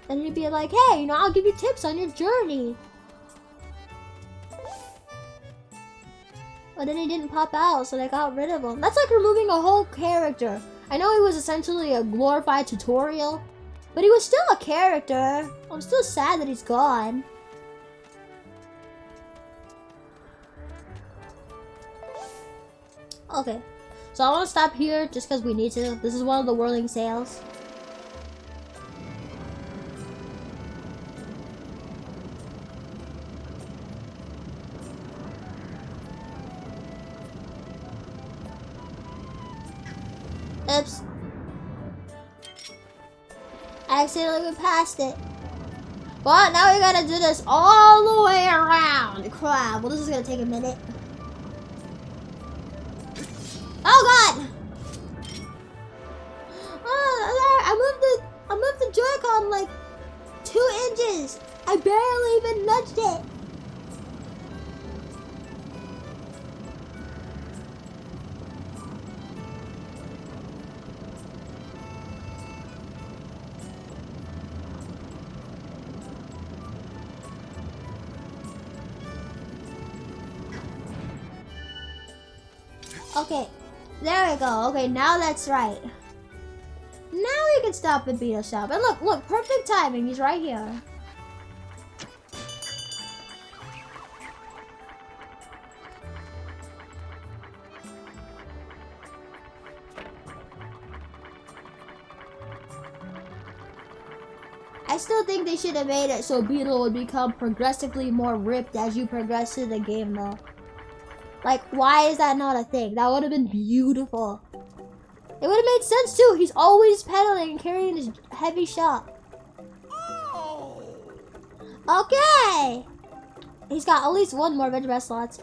And you'd be like, hey, you know, I'll give you tips on your journey. But then he didn't pop out, so they got rid of him. That's like removing a whole character. I know he was essentially a glorified tutorial, but he was still a character. I'm still sad that he's gone. Okay, so I want to stop here just because we need to. This is one of the whirling sails. Oops. I accidentally went past it. Well, now we gotta do this all the way around. Crap. Well, this is gonna take a minute. Oh god! Oh, I moved the Joy-Con like 2 inches. I barely even nudged it. Okay, there we go. Okay, now that's right. Now we can stop at Beetle Shop. And look, perfect timing. He's right here. I still think they should have made it so Beetle would become progressively more ripped as you progress through the game though. Like, why is that not a thing? That would have been beautiful. It would have made sense too. He's always pedaling and carrying his heavy shot. Okay. He's got at least 1 more Vegemite slots.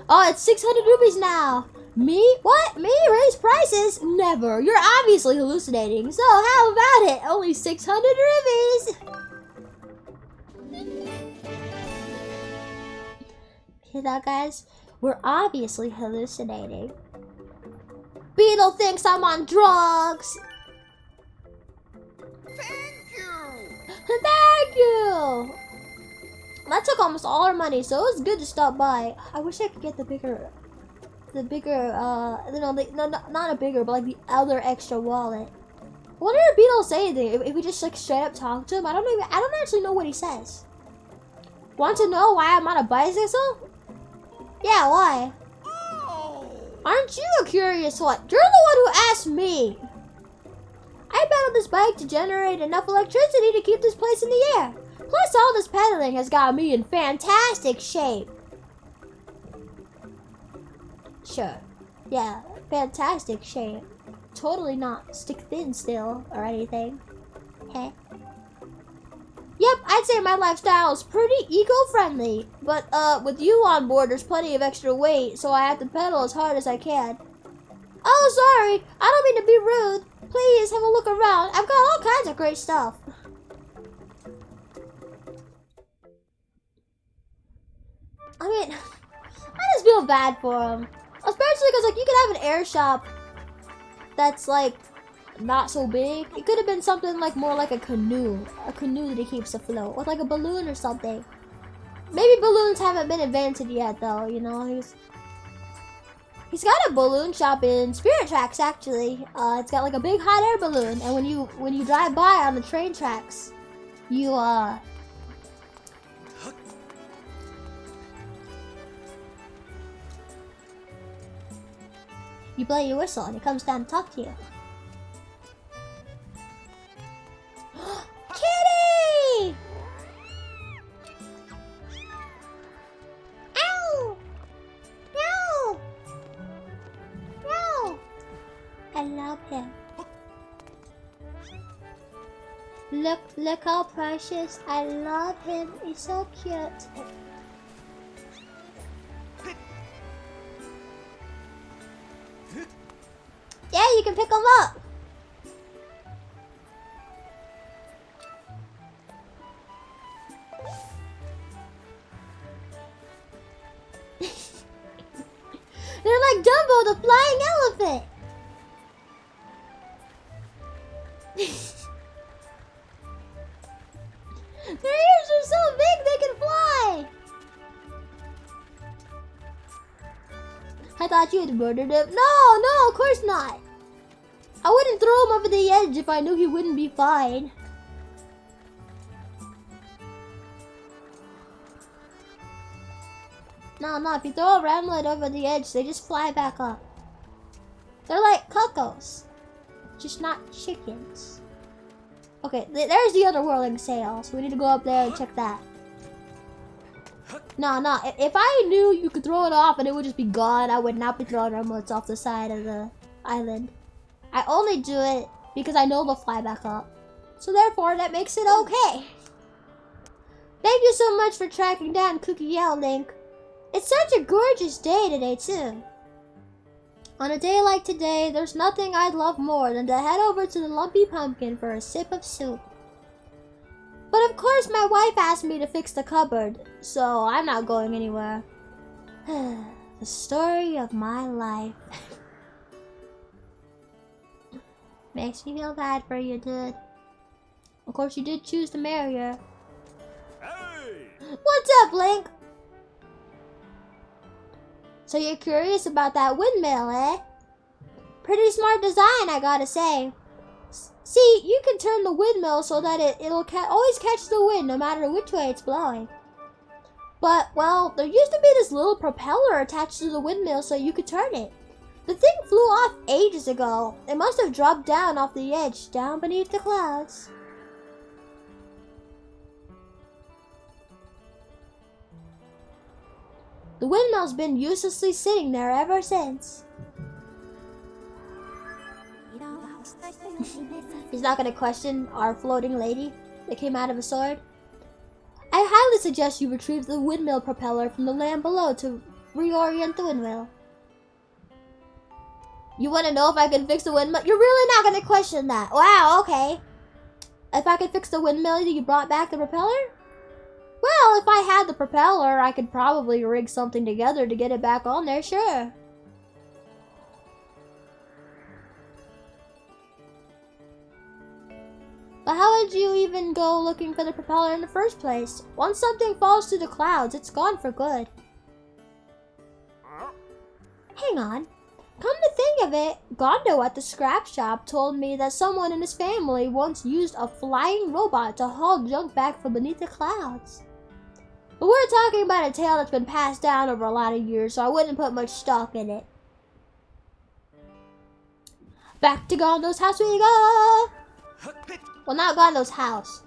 Oh, it's 600 rupees now. Me? What? Me? Raise prices? Never. You're obviously hallucinating. So how about it? Only 600 rupees. Hear that, guys? We're obviously hallucinating. Beetle thinks I'm on drugs. Thank you. Thank you. That took almost all our money, so it was good to stop by. I wish I could get the bigger, you know, not a bigger, but like the other extra wallet. I wonder if Beetle say anything. If we just like straight up talk to him, I don't actually know what he says. Want to know why I'm on a bicycle? Yeah, why? Oh. Aren't you a curious one? You're the one who asked me. I pedaled this bike to generate enough electricity to keep this place in the air. Plus, all this pedaling has got me in fantastic shape. Sure. Yeah, fantastic shape. Totally not stick thin still or anything. Heh. Yep, I'd say my lifestyle is pretty eco-friendly. But, with you on board, there's plenty of extra weight, so I have to pedal as hard as I can. Oh, sorry. I don't mean to be rude. Please, have a look around. I've got all kinds of great stuff. I mean, I just feel bad for him. Especially because, like, you could have an air shop that's, like, not so big. It could have been something, like, more like a canoe. A canoe that he keeps afloat. With, like, a balloon or something. Maybe balloons haven't been invented yet, though, you know? He's got a balloon shop in Spirit Tracks, actually. It's got like a big hot air balloon, and when you drive by on the train tracks, you you blow your whistle, and he comes down to talk to you. Kitty! Ow! No! No! I love him. Look how precious. I love him. He's so cute. Yeah, you can pick him up. They're like Dumbo, the flying elephant. Their ears are so big they can fly. I thought you had murdered him. No, of course not. I wouldn't throw him over the edge if I knew he wouldn't be fine. No, if you throw a ramlet over the edge, they just fly back up. They're like cuckoos, just not chickens. Okay, there's the other whirling sail, so we need to go up there and check that. No, if I knew you could throw it off and it would just be gone, I would not be throwing ramlets off the side of the island. I only do it because I know they'll fly back up. So therefore, that makes it okay. Thank you so much for tracking down Cookie Yell, Link. It's such a gorgeous day today, too. On a day like today, there's nothing I'd love more than to head over to the Lumpy Pumpkin for a sip of soup. But of course, my wife asked me to fix the cupboard, so I'm not going anywhere. The story of my life. Makes me feel bad for you, dude. Of course, you did choose to marry her. Hey! What's up, Link? So you're curious about that windmill, eh? Pretty smart design, I gotta say. See, you can turn the windmill so that it'll always catch the wind no matter which way it's blowing. But, well, there used to be this little propeller attached to the windmill so you could turn it. The thing flew off ages ago. It must have dropped down off the edge, down beneath the clouds. The windmill's been uselessly sitting there ever since. He's not gonna question our floating lady that came out of a sword. I highly suggest you retrieve the windmill propeller from the land below to reorient the windmill. You want to know if I can fix the windmill? You're really not gonna question that. Wow, okay. If I could fix the windmill, you brought back the propeller? Well, if I had the propeller, I could probably rig something together to get it back on there, sure. But how would you even go looking for the propeller in the first place? Once something falls through the clouds, it's gone for good. Hang on. Come to think of it, Gondo at the scrap shop told me that someone in his family once used a flying robot to haul junk back from beneath the clouds. But we're talking about a tale that's been passed down over a lot of years, so I wouldn't put much stock in it. Back to Gondo's house we go! Well, not Gondo's house.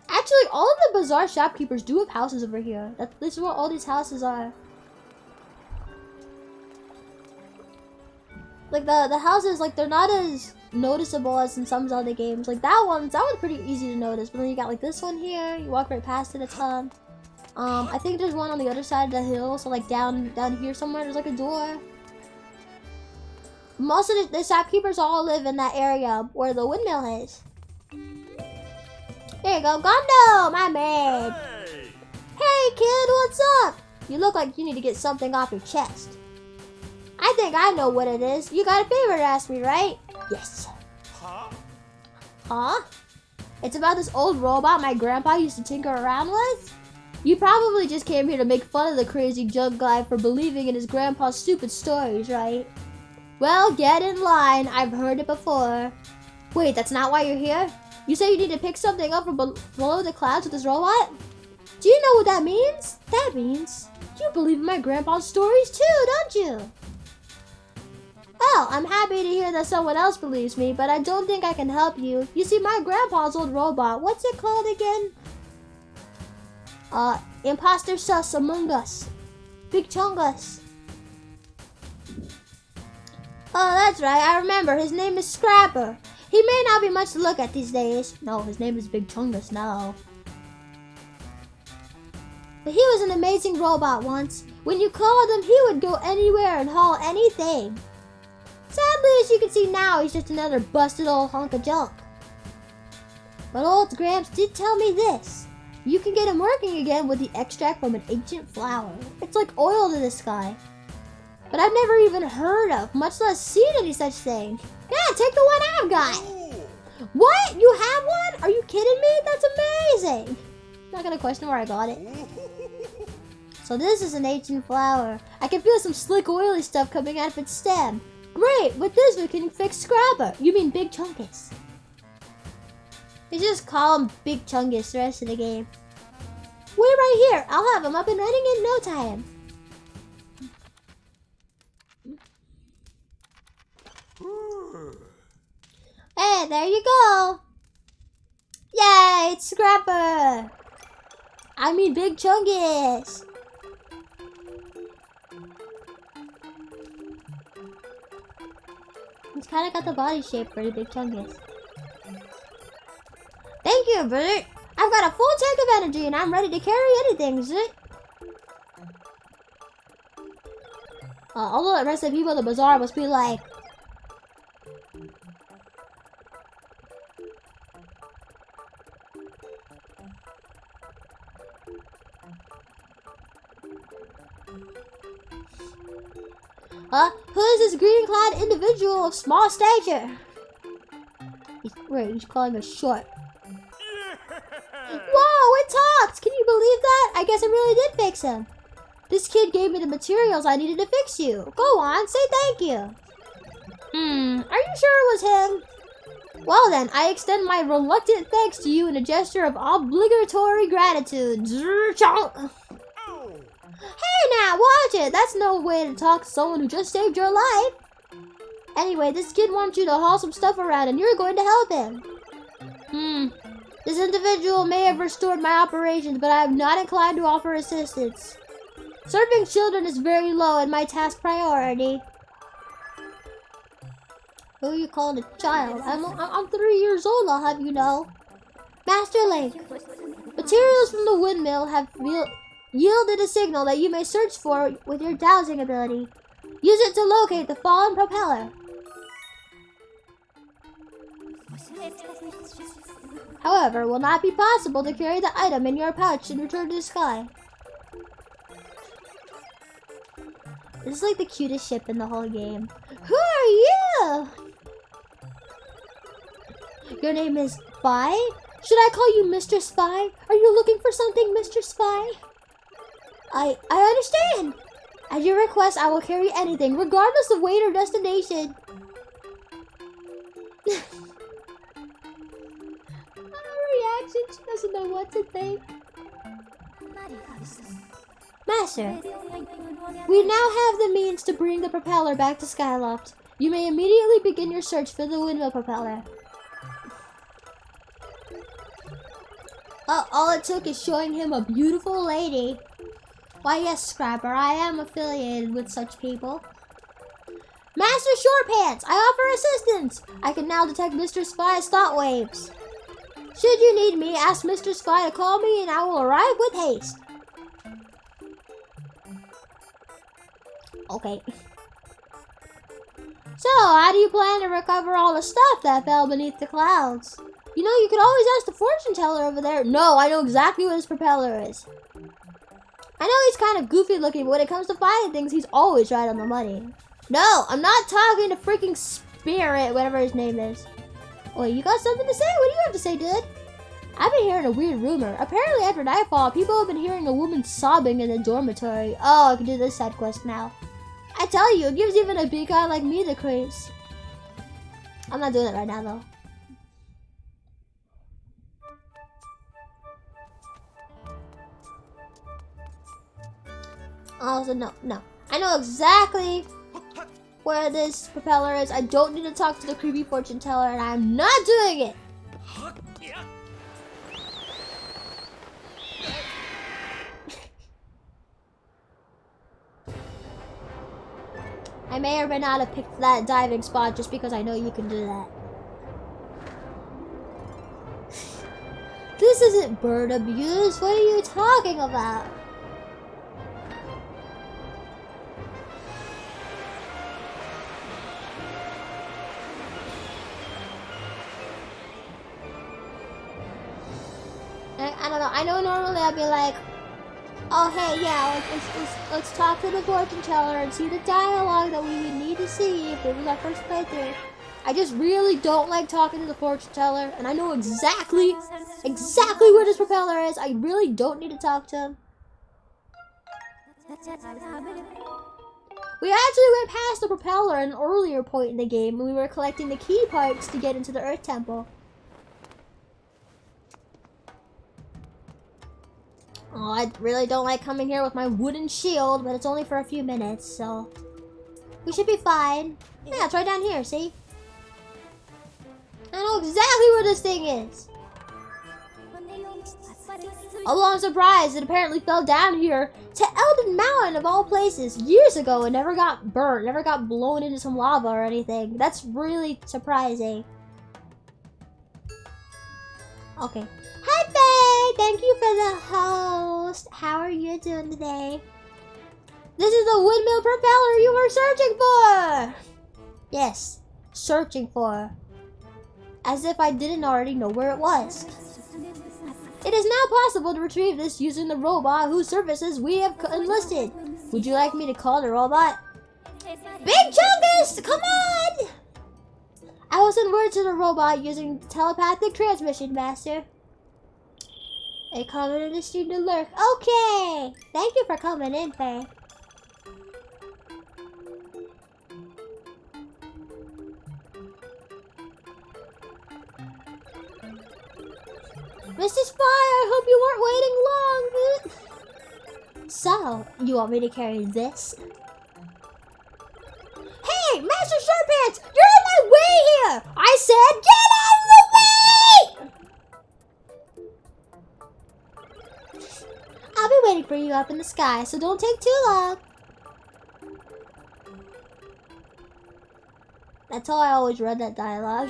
Actually, all of the bazaar shopkeepers do have houses over here. This is what all these houses are. Like the houses, like they're not as noticeable as in some Zelda games. Like that one's pretty easy to notice. But then you got like this one here. You walk right past it a ton. I think there's one on the other side of the hill. So like down here somewhere, there's like a door. Most of the shopkeepers all live in that area where the windmill is. There you go, Gondo, my man. Hey kid, what's up? You look like you need to get something off your chest. I think I know what it is. You got a favor to ask me, right? Yes. Huh? It's about this old robot my grandpa used to tinker around with? You probably just came here to make fun of the crazy junk guy for believing in his grandpa's stupid stories, right? Well, get in line. I've heard it before. Wait, that's not why you're here? You say you need to pick something up from below the clouds with this robot? Do you know what that means? That means you believe in my grandpa's stories too, don't you? Well, I'm happy to hear that someone else believes me, but I don't think I can help you. You see, my grandpa's old robot, what's it called again? Imposter sus among us. Big Chungus. Oh, that's right, I remember. His name is Scrapper. He may not be much to look at these days. No, his name is Big Chungus now. But he was an amazing robot once. When you called him, he would go anywhere and haul anything. Sadly, as you can see now, he's just another busted old hunk of junk. But old Gramps did tell me this. You can get him working again with the extract from an ancient flower. It's like oil to the sky. But I've never even heard of, much less seen any such thing. Yeah, take the one I've got. What? You have one? Are you kidding me? That's amazing. I'm not gonna question where I got it. So this is an ancient flower. I can feel some slick oily stuff coming out of its stem. Great, with this we can fix Scrapper. You mean Big Chungus. You just call him Big Chungus the rest of the game. Wait right here. I'll have him up and running in no time. Hey, there you go. Yay, it's Scrapper. I mean Big Chungus. He's kind of got the body shape for the Big Chungus. Thank you, Bert. I've got a full tank of energy and I'm ready to carry anything, Zit. Although the rest of the people in the bazaar must be like, who is this green-clad individual of small stature? He's calling us short. Whoa, it talks! Can you believe that? I guess I really did fix him. This kid gave me the materials I needed to fix you. Go on, say thank you. Are you sure it was him? Well then, I extend my reluctant thanks to you in a gesture of obligatory gratitude. Hey now, watch it! That's no way to talk to someone who just saved your life. Anyway, this kid wants you to haul some stuff around and you're going to help him. This individual may have restored my operations, but I am not inclined to offer assistance. Serving children is very low in my task priority. Who are you calling a child? I'm 3 years old, I'll have you know. Master Link, materials from the windmill have yielded a signal that you may search for with your dowsing ability. Use it to locate the fallen propeller. However, it will not be possible to carry the item in your pouch and return to the sky. This is like the cutest ship in the whole game. Who are you? Your name is Spy? Should I call you Mr. Spy? Are you looking for something, Mr. Spy? I understand. At your request, I will carry anything, regardless of weight or destination. Reaction, she doesn't know what to think. Master, we now have the means to bring the propeller back to Skyloft. You may immediately begin your search for the windmill propeller. All it took is showing him a beautiful lady. Why yes, Scrapper, I am affiliated with such people. Master Shortpants, I offer assistance. I can now detect Mr. Spy's thought waves. Should you need me, ask Mr. Spy to call me and I will arrive with haste. Okay. So, how do you plan to recover all the stuff that fell beneath the clouds? You know, you could always ask the fortune teller over there. No, I know exactly what his propeller is. I know he's kind of goofy looking, but when it comes to finding things, he's always right on the money. No, I'm not talking to freaking Spirit, whatever his name is. Wait, you got something to say? What do you have to say, dude? I've been hearing a weird rumor. Apparently after nightfall, people have been hearing a woman sobbing in the dormitory. Oh, I can do this side quest now. I tell you, it gives even a big guy like me the craze. I'm not doing it right now though. Also, no. I know exactly where this propeller is. I don't need to talk to the creepy fortune teller, and I'm not doing it. I may or may not have picked that diving spot just because I know you can do that. This isn't bird abuse. What are you talking about? I don't know. I know normally I'd be like, oh hey, yeah, let's talk to the fortune teller and see the dialogue that we would need to see if it was our first playthrough. I just really don't like talking to the fortune teller, and I know exactly where this propeller is. I really don't need to talk to him. We actually went past the propeller at an earlier point in the game when we were collecting the key parts to get into the Earth Temple. Oh, I really don't like coming here with my wooden shield, but it's only for a few minutes, so we should be fine. Yeah, it's right down here, see? I know exactly where this thing is. Although I'm surprised, it apparently fell down here to Elden Mountain of all places years ago and never got burnt, never got blown into some lava or anything. That's really surprising. Okay. Hi, Faye! Thank you for the host. How are you doing today? This is the windmill propeller you were searching for! Yes, searching for. As if I didn't already know where it was. It is now possible to retrieve this using the robot whose services we have enlisted. Would you like me to call the robot? Big Chungus! Come on! I will send word to the robot using telepathic transmission, Master. A comment in the stream to lurk. Okay! Thank you for coming in, Faye. Mr. Spy, I hope you weren't waiting long. So, you want me to carry this? Hey, Master Sharpants! You're in my way here! I said, get out of the way! I'll be waiting for you up in the sky, so don't take too long. That's how I always read that dialogue.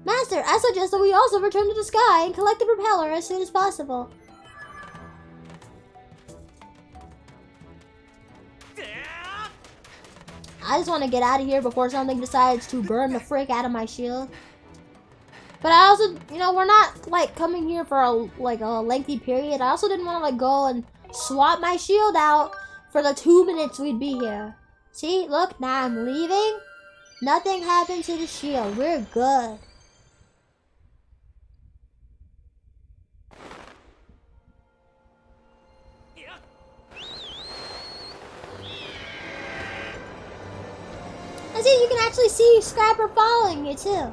Master, I suggest that we also return to the sky and collect the propeller as soon as possible. I just want to get out of here before something decides to burn the frick out of my shield. But I also, you know, we're not like coming here for a lengthy period. I also didn't want to like go and swap my shield out for the 2 minutes we'd be here. See, look, now I'm leaving. Nothing happened to the shield. We're good. And see, you can actually see Scrapper following you too.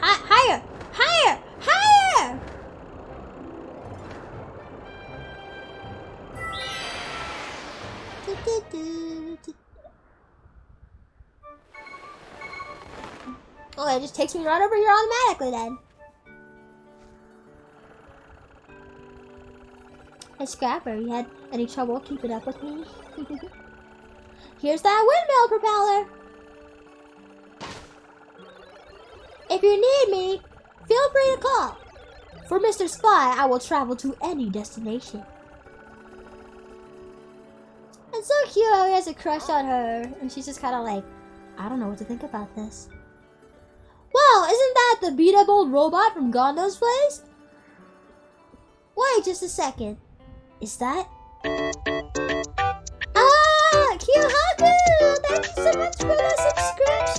Higher! Higher! Higher! Oh, it just takes me right over here automatically then. Hey Scrapper, you had any trouble keeping up with me? Here's that windmill propeller. If you need me, feel free to call. For Mr. Spy, I will travel to any destination. It's so cute how he has a crush on her, and she's just kind of like, I don't know what to think about this. Well, isn't that the beat-up old robot from Gondo's place? Wait just a second. Is that? Ah, Kyohaku! Thank you so much for the subscription!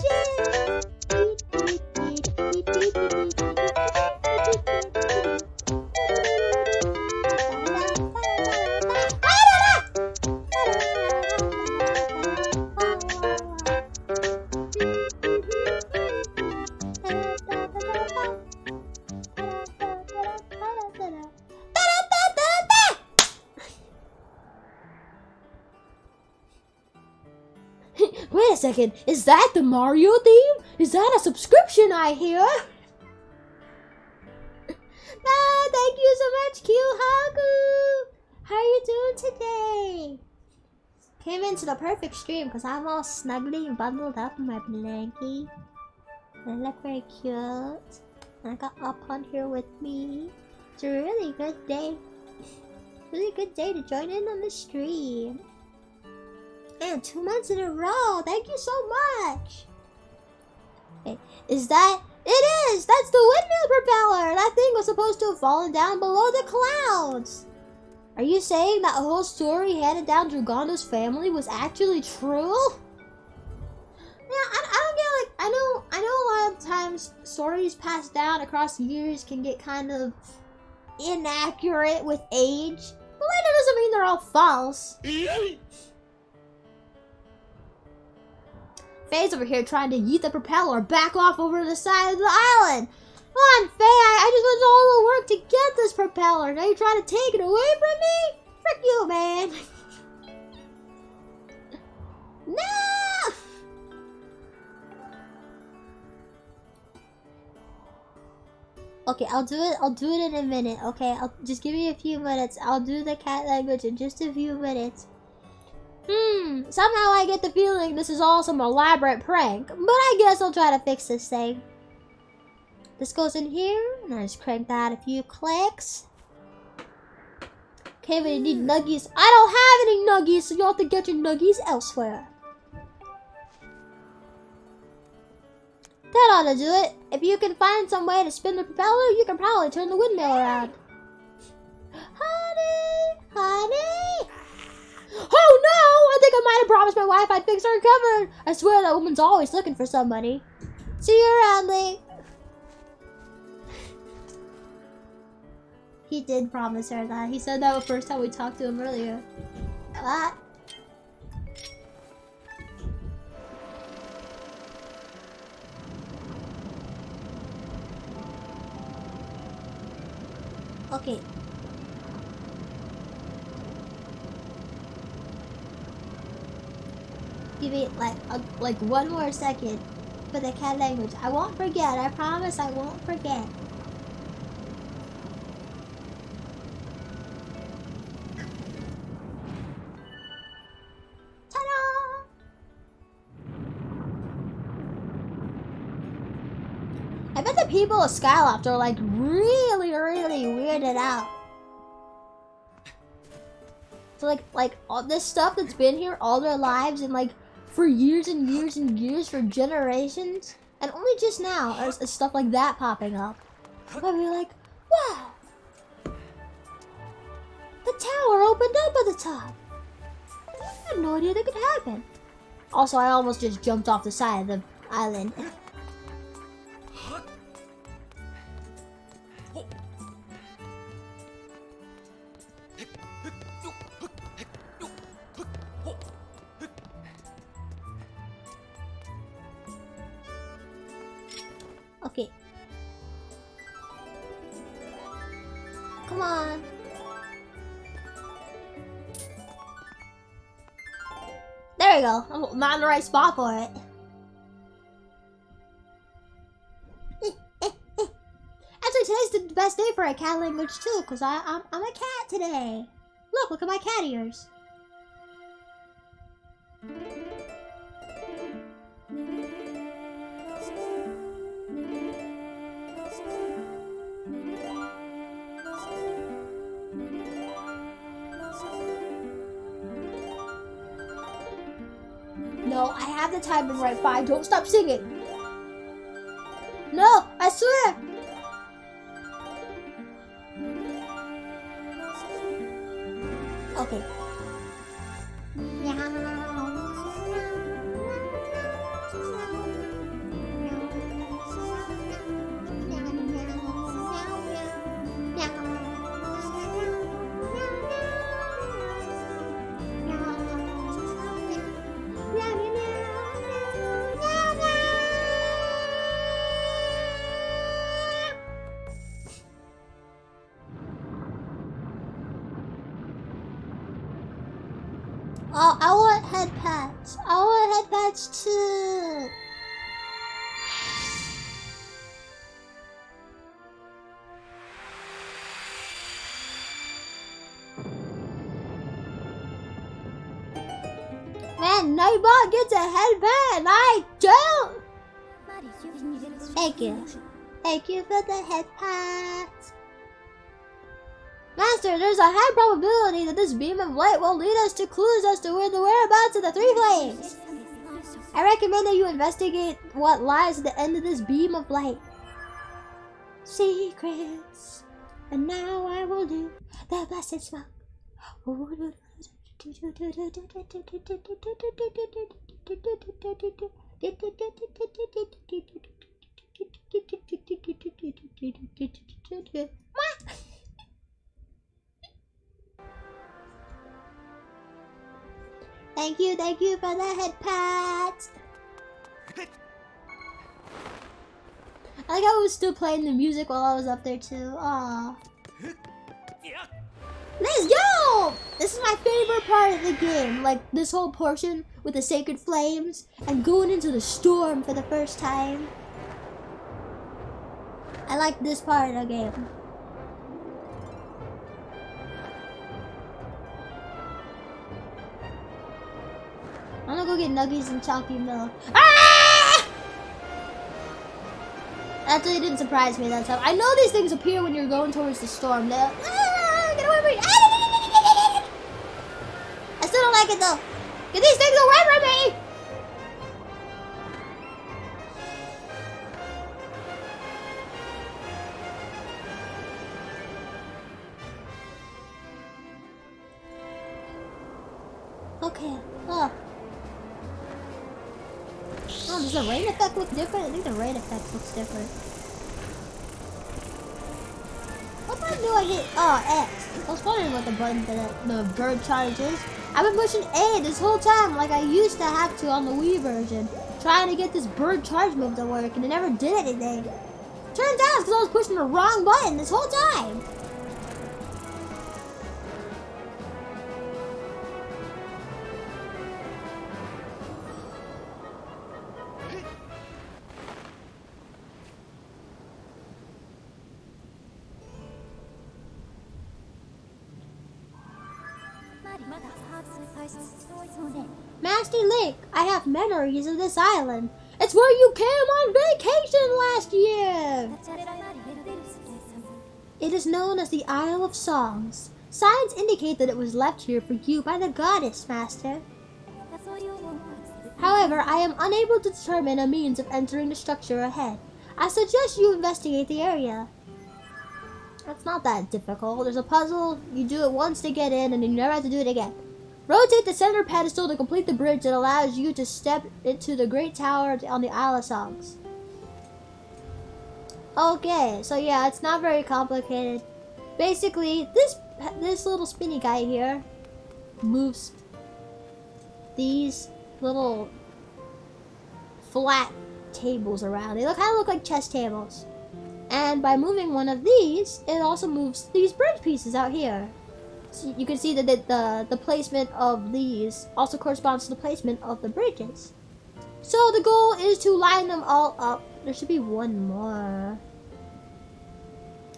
second, is that the Mario theme? Is that a subscription I hear? Ah, thank you so much, Q Haku! How are you doing today? Came into the perfect stream because I'm all snugly bundled up in my blankie. I look very cute. And I got up on here with me. It's a really good day. Really good day to join in on the stream. And 2 months in a row. Thank you so much. Okay, is that... It is! That's the windmill propeller! That thing was supposed to have fallen down below the clouds. Are you saying that whole story handed down through Gondo's family was actually true? Yeah, I don't get, like, I know a lot of times stories passed down across years can get kind of inaccurate with age, but that doesn't mean they're all false. Faye's over here trying to yeet the propeller back off over the side of the island. Come on, Faye, I just went all the work to get this propeller. Now you're trying to take it away from me? Frick you, man. No! Okay, I'll do it in a minute, okay? I'll just give me a few minutes. I'll do the cat language in just a few minutes. Somehow I get the feeling this is all some elaborate prank, but I guess I'll try to fix this thing. This goes in here, and I just crank that a few clicks. Okay, but I need nuggies. I don't have any nuggies, so you'll have to get your nuggies elsewhere. That ought to do it. If you can find some way to spin the propeller, you can probably turn the windmill around. Honey! Honey! Oh no! I think I might have promised my wife I'd fix her cupboard. I swear that woman's always looking for somebody. See you around, Lee. He did promise her that. He said that the first time we talked to him earlier. What? Okay. Give me like one more second for the cat language. I won't forget. I promise I won't forget. Ta-da! I bet the people of Skyloft are like really weirded out. So like all this stuff that's been here all their lives and like for years and years and years, for generations, and only just now is stuff like that popping up. I'd be like, wow, the tower opened up at the top. I had no idea that could happen. Also, I almost just jumped off the side of the island. Okay. Come on. There we go. I'm not in the right spot for it. Actually, today's the best day for a cat language too, because I'm a cat today. Look at my cat ears. No, I have the timing right, Fi. Don't stop singing. No, I swear. Okay. head patch. I want a head patch too. Man, Nightbot gets a headband. I don't. Thank you. Thank you for the head patch. Master, there's a high probability that this beam of light will lead us to clues as to where the whereabouts of the three flames. I recommend that you investigate what lies at the end of this beam of light. Secrets. And now I will do the blessed smoke. Thank you for the head pat. I like how I was still playing the music while I was up there too. Aww. Let's go! This is my favorite part of the game. Like this whole portion with the sacred flames and going into the storm for the first time. I like this part of the game. I'm gonna go get nuggies and chalky milk. Ah! That really didn't surprise me that time. I know these things appear when you're going towards the storm. They're get away from me! I still don't like it though. Get these things away from me! Okay. Oh. Oh, does the rain effect look different? I think the rain effect looks different. What button do I hit? Oh, X. I was wondering what the button for the bird charge is. I've been pushing A this whole time like I used to have to on the Wii version. Trying to get this bird charge move to work and it never did anything. Turns out it's because I was pushing the wrong button this whole time. Master Link, I have memories of this island. It's where you came on vacation last year. It is known as the Isle of Songs. Signs indicate that it was left here for you by the goddess, Master. However, I am unable to determine a means of entering the structure ahead. I suggest you investigate the area. That's not that difficult. There's a puzzle, you do it once to get in, and then you never have to do it again. Rotate the center pedestal to complete the bridge that allows you to step into the great tower on the Isle of Songs. Okay, so yeah, it's not very complicated. Basically, this little spinny guy here moves these little flat tables around. They kind of look like chess tables. And by moving one of these, it also moves these bridge pieces out here. So you can see that the placement of these also corresponds to the placement of the bridges. So the goal is to line them all up. There should be one more.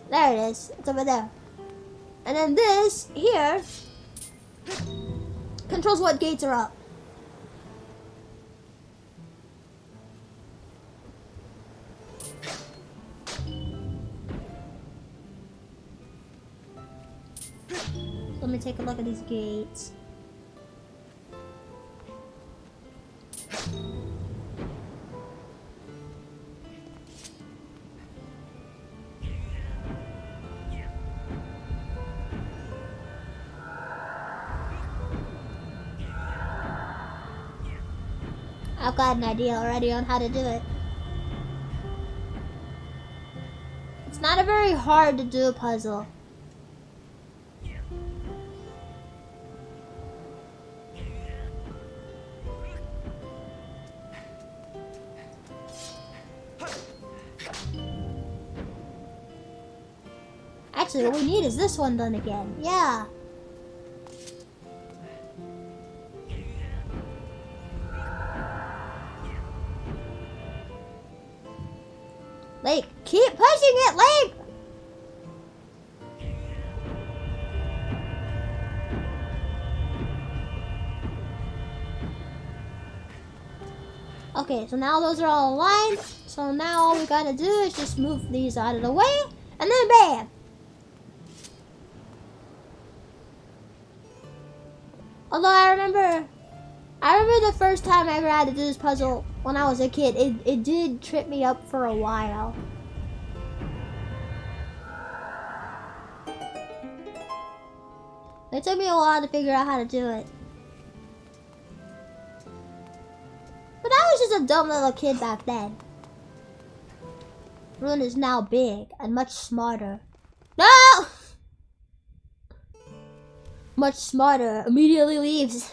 There it is. It's over there. And then this here controls what gates are up. Let me take a look at these gates. I've got an idea already on how to do it. It's not a very hard to do puzzle. Actually, what we need is this one done again. Yeah. Link, keep pushing it, Link! Okay, so now those are all aligned. So now all we gotta do is just move these out of the way, and then bam! Although I remember the first time I ever had to do this puzzle when I was a kid, it did trip me up for a while. It took me a while to figure out how to do it. But I was just a dumb little kid back then. Ruin is now big and much smarter. No! Much smarter. Immediately leaves.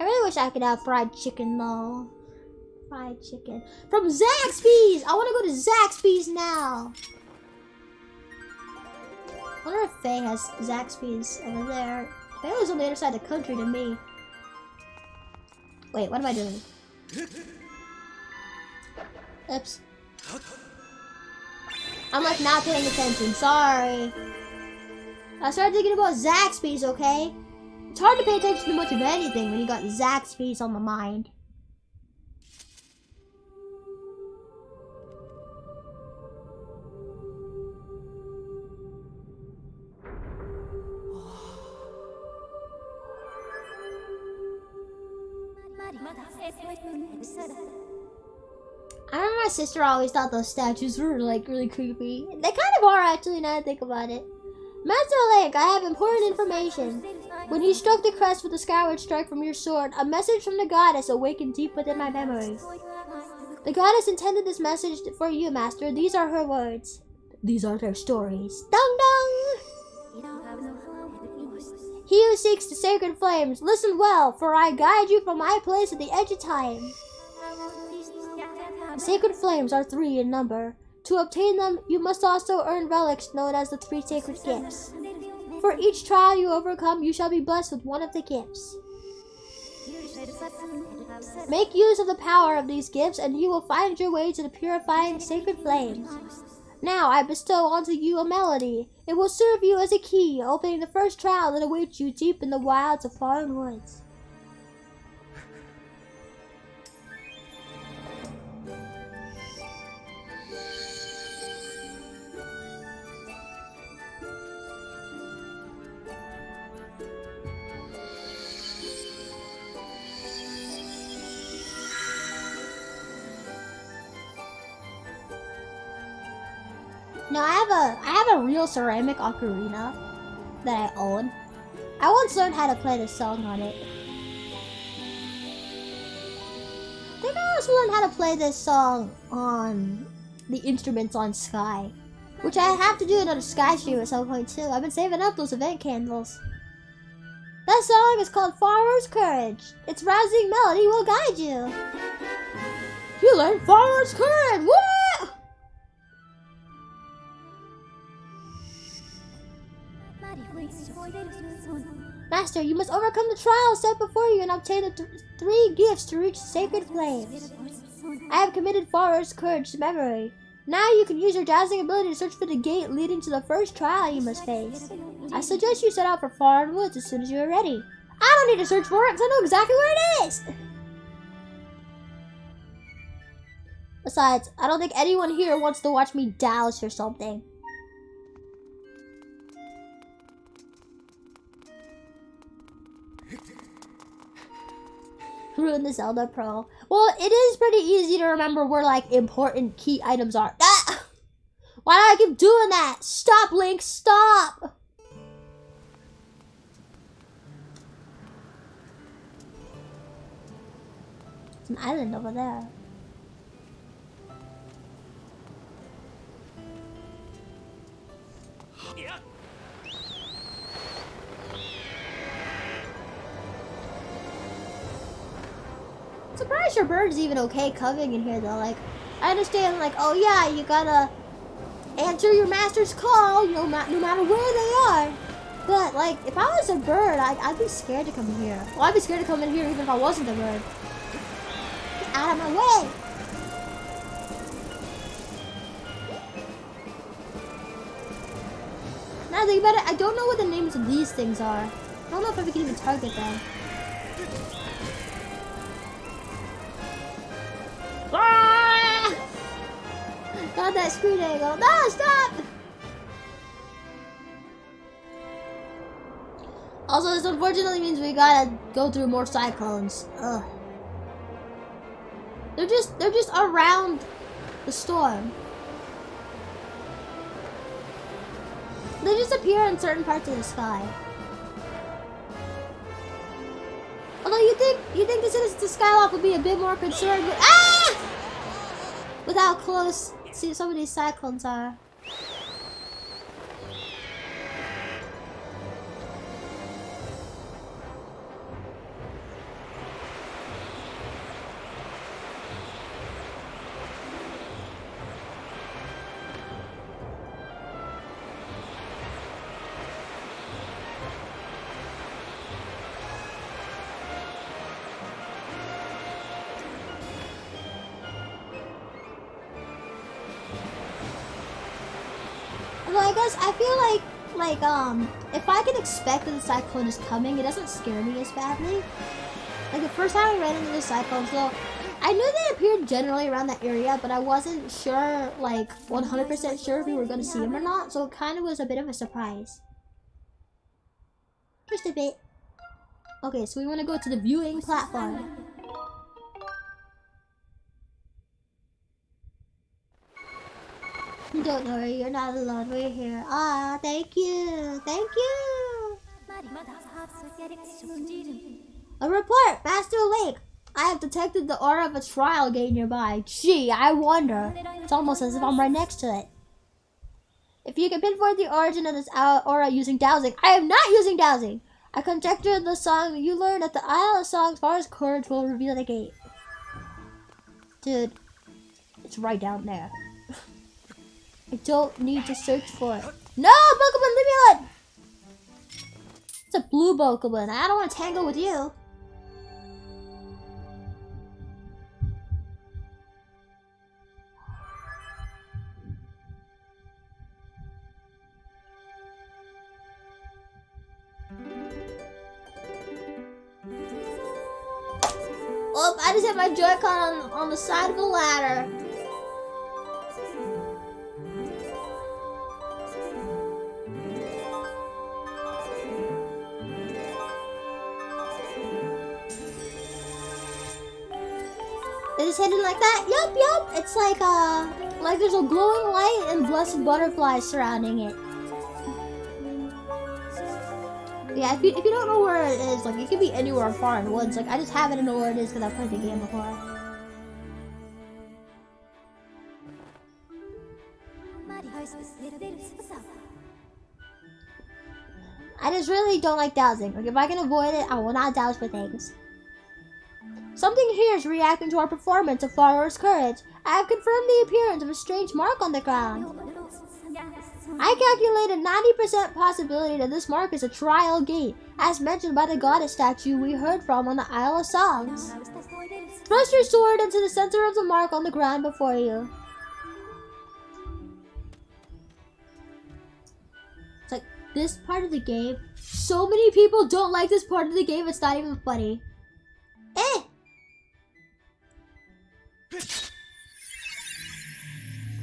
I really wish I could have fried chicken though. Fried chicken. From Zaxby's! I want to go to Zaxby's now. I wonder if Faye has Zaxby's over there. Faye was on the other side of the country to me. Wait, what am I doing? Oops. I'm like not paying attention, sorry. I started thinking about Zaxby's, okay? It's hard to pay attention to much of anything when you got Zaxby's on the mind. I remember my sister always thought those statues were like really creepy. They kind of are actually now that I think about it. Master Link, I have important information. When you struck the crest with the Skyward strike from your sword, a message from the goddess awakened deep within my memories. The goddess intended this message for you, Master. These are her words. These are their stories. Dong dong! He who seeks the sacred flames, listen well, for I guide you from my place at the edge of time. The sacred flames are 3 in number. To obtain them, you must also earn relics known as the 3 sacred gifts. For each trial you overcome, you shall be blessed with one of the gifts. Make use of the power of these gifts, and you will find your way to the purifying sacred flames. Now I bestow onto you a melody. It will serve you as a key, opening the first trial that awaits you deep in the wilds of foreign woods. No, I have a real ceramic ocarina that I own. I once learned how to play this song on it. I think I also learned how to play this song on the instruments on Sky, which I have to do another Sky stream at some point too. I've been saving up those event candles. That song is called Farmer's Courage. Its rousing melody will guide you. You learned Farmer's Courage! Woo! Master, you must overcome the trials set before you and obtain the 3 gifts to reach sacred flames. I have committed Farmer's Courage to memory. Now you can use your dazzling ability to search for the gate leading to the first trial you must face. I suggest you set out for foreign woods as soon as you are ready. I don't need to search for it because I know exactly where it is! Besides, I don't think anyone here wants to watch me douse or something. Ruin the Zelda Pro. Well, it is pretty easy to remember where like important key items are. Ah! Why do I keep doing that? Stop, Link, stop! There's an island over there. Surprised your bird's even okay coming in here though. Like, I understand like, oh yeah, you gotta answer your master's call no matter where they are. But Like, if I was a bird, I'd be scared to come in here. Well, I'd be scared to come in here even if I wasn't a bird. Get out of my way! Now think about it, I don't know what the names of these things are. I don't know if I can even target them. Ah! Got that screen angle. No, stop! Also, this unfortunately means we gotta go through more cyclones. Ugh. They're just around the storm. They just appear in certain parts of the sky. Although you think the citizens of Skyloft would be a bit more concerned with how close some of these cyclones are. I feel like if I can expect that the cyclone is coming, it doesn't scare me as badly. Like the first time I ran into the cyclone, so I knew they appeared generally around that area, but I wasn't sure, like 100% sure if we were going to see them or not, so it kind of was a bit of a surprise. Just a bit. Okay, so we want to go to the viewing platform. Don't worry, you're not alone. We're here. Ah, thank you. Thank you. A report, Master Link. I have detected the aura of a trial gate nearby. Gee, I wonder. It's almost as if I'm right next to it. If you can pinpoint the origin of this aura using dowsing, I am not using dowsing. I conjecture the song you learned at the Isle of Songs Forest Courage will reveal the gate. Dude, it's right down there. I don't need to search for it. No, Pokemon, leave me alone! It's a blue Pokemon. I don't want to tangle with you. Oh, I just hit my Joy-Con on the side of the ladder. It is hidden like that? Yup. It's like there's a glowing light and blessed butterflies surrounding it. Yeah, if you don't know where it is, like it could be anywhere far in the woods. Like I just happen to know where it is because I've played the game before. I just really don't like dowsing. Like if I can avoid it, I will not douse for things. Something here is reacting to our performance of Follower's Courage. I have confirmed the appearance of a strange mark on the ground. I calculated 90% possibility that this mark is a trial gate, as mentioned by the goddess statue we heard from on the Isle of Songs. Thrust your sword into the center of the mark on the ground before you. It's like, this part of the game, so many people don't like this part of the game, it's not even funny.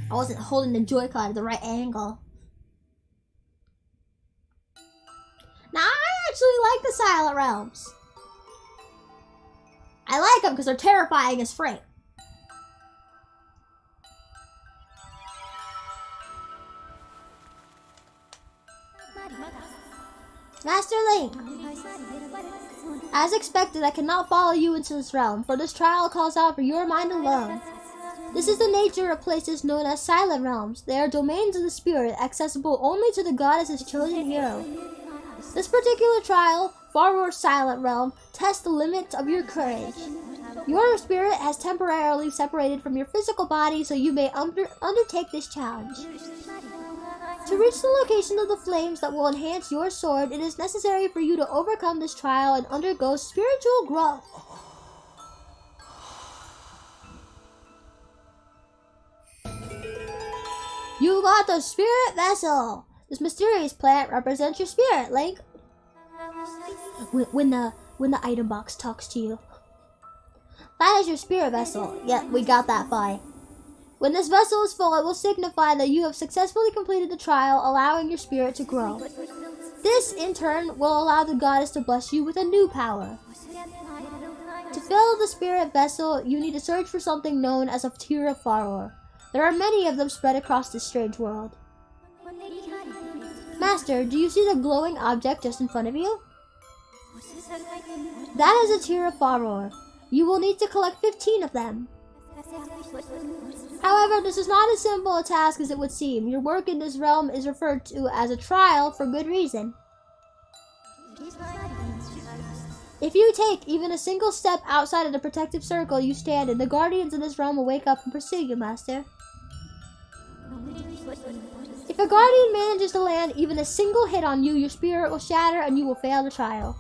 I wasn't holding the Joy-Con at the right angle. Now, I actually like the Silent Realms. I like them because they're terrifying as frick. Master Link, as expected, I cannot follow you into this realm, for this trial calls out for your mind alone. This is the nature of places known as Silent Realms. They are domains of the spirit, accessible only to the goddess's chosen hero. This particular trial, Farwor's Silent Realm, tests the limits of your courage. Your spirit has temporarily separated from your physical body, so you may undertake this challenge. To reach the location of the flames that will enhance your sword, it is necessary for you to overcome this trial and undergo spiritual growth. You got the spirit vessel. This mysterious plant represents your spirit, Link. When the item box talks to you. That is your spirit vessel. Yeah, we got that fine. When this vessel is full, it will signify that you have successfully completed the trial, allowing your spirit to grow. This, in turn, will allow the goddess to bless you with a new power. To fill the spirit vessel, you need to search for something known as a Pterophoror. There are many of them spread across this strange world. Master, do you see the glowing object just in front of you? That is a Pterophoror. You will need to collect 15 of them. However, this is not as simple a task as it would seem. Your work in this realm is referred to as a trial for good reason. If you take even a single step outside of the protective circle you stand in, the guardians in this realm will wake up and pursue you, Master. If a guardian manages to land even a single hit on you, your spirit will shatter and you will fail the trial.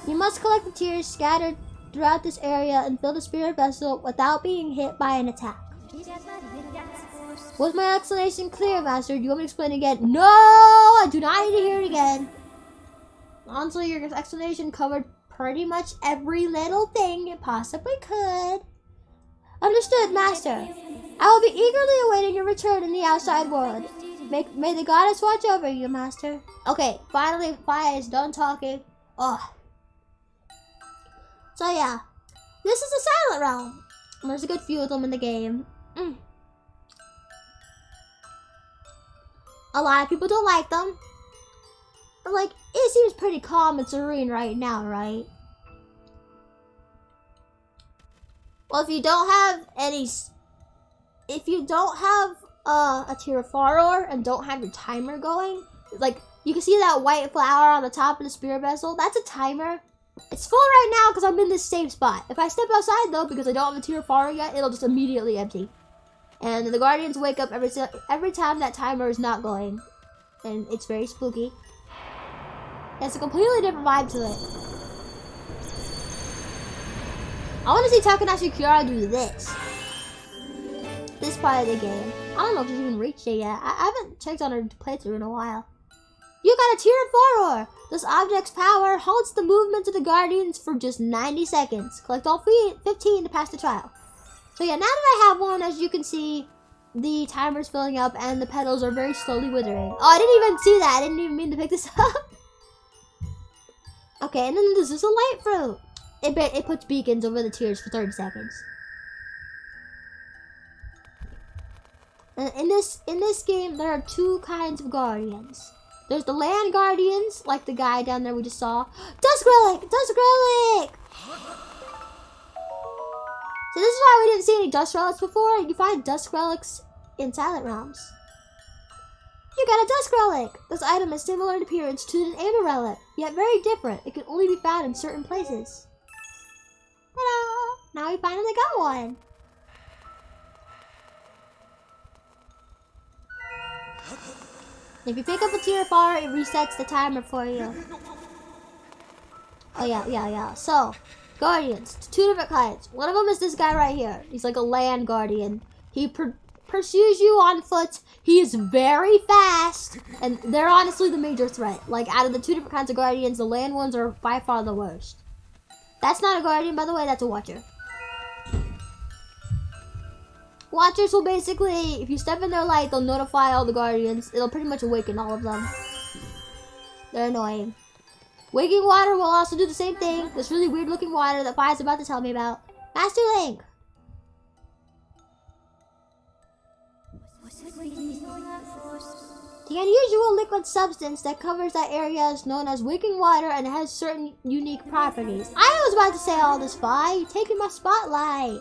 You must collect the tears scattered throughout this area and fill the spirit vessel without being hit by an attack. Was my explanation clear, Master? Do you want me to explain again? No! I do not need to hear it again. Honestly, your explanation covered pretty much every little thing it possibly could. Understood, Master. I will be eagerly awaiting your return in the outside world. May the goddess watch over you, Master. Okay, finally, Fire is done talking. Oh. So yeah, this is a silent realm. There's a good few of them in the game. A lot of people don't like them. But like, it seems pretty calm and serene right now, right? Well, if you don't have a Pterophoror and don't have your timer going, like, you can see that white flower on the top of the spirit vessel, that's a timer. It's full right now because I'm in this same spot. If I step outside though, because I don't have a Pterophoror yet, it'll just immediately empty. And the guardians wake up every time that timer is not going. And it's very spooky. It's a completely different vibe to it. I want to see Takanashi Kiara do this. This part of the game. I don't know if she's even reached it yet. I haven't checked on her playthrough in a while. You got a Pterophoror! This object's power halts the movement of the guardians for just 90 seconds. Collect all 15 to pass the trial. So yeah, now that I have one, as you can see, the timer's filling up and the petals are very slowly withering. Oh, I didn't even see that. I didn't even mean to pick this up. Okay, and then this is a light fruit. It puts beacons over the tears for 30 seconds. And in this game, there are two kinds of guardians. There's the land guardians, like the guy down there we just saw. Dusk Relic! Dusk Relic! So this is why we didn't see any Dusk Relics before. You find Dusk Relics in Silent Realms. You got a Dusk Relic! This item is similar in appearance to an Amber Relic, yet very different. It can only be found in certain places. Ta-da! Now we finally got one. If you pick up a Pterophoror, it resets the timer for you. Oh yeah. So, guardians, two different kinds. One of them is this guy right here. He's like a land guardian. He pursues you on foot. He is very fast, and they're honestly the major threat. Like, out of the two different kinds of guardians, the land ones are by far the worst. That's not a guardian, by the way. That's a watcher. Watchers will basically, if you step in their light, they'll notify all the guardians. It'll pretty much awaken all of them. They're annoying. Waking water will also do the same thing. This really weird looking water that Fi's about to tell me about. Master Link! The unusual liquid substance that covers that area is known as waking water and it has certain unique properties. I was about to say all this, Fi. You're taking my spotlight.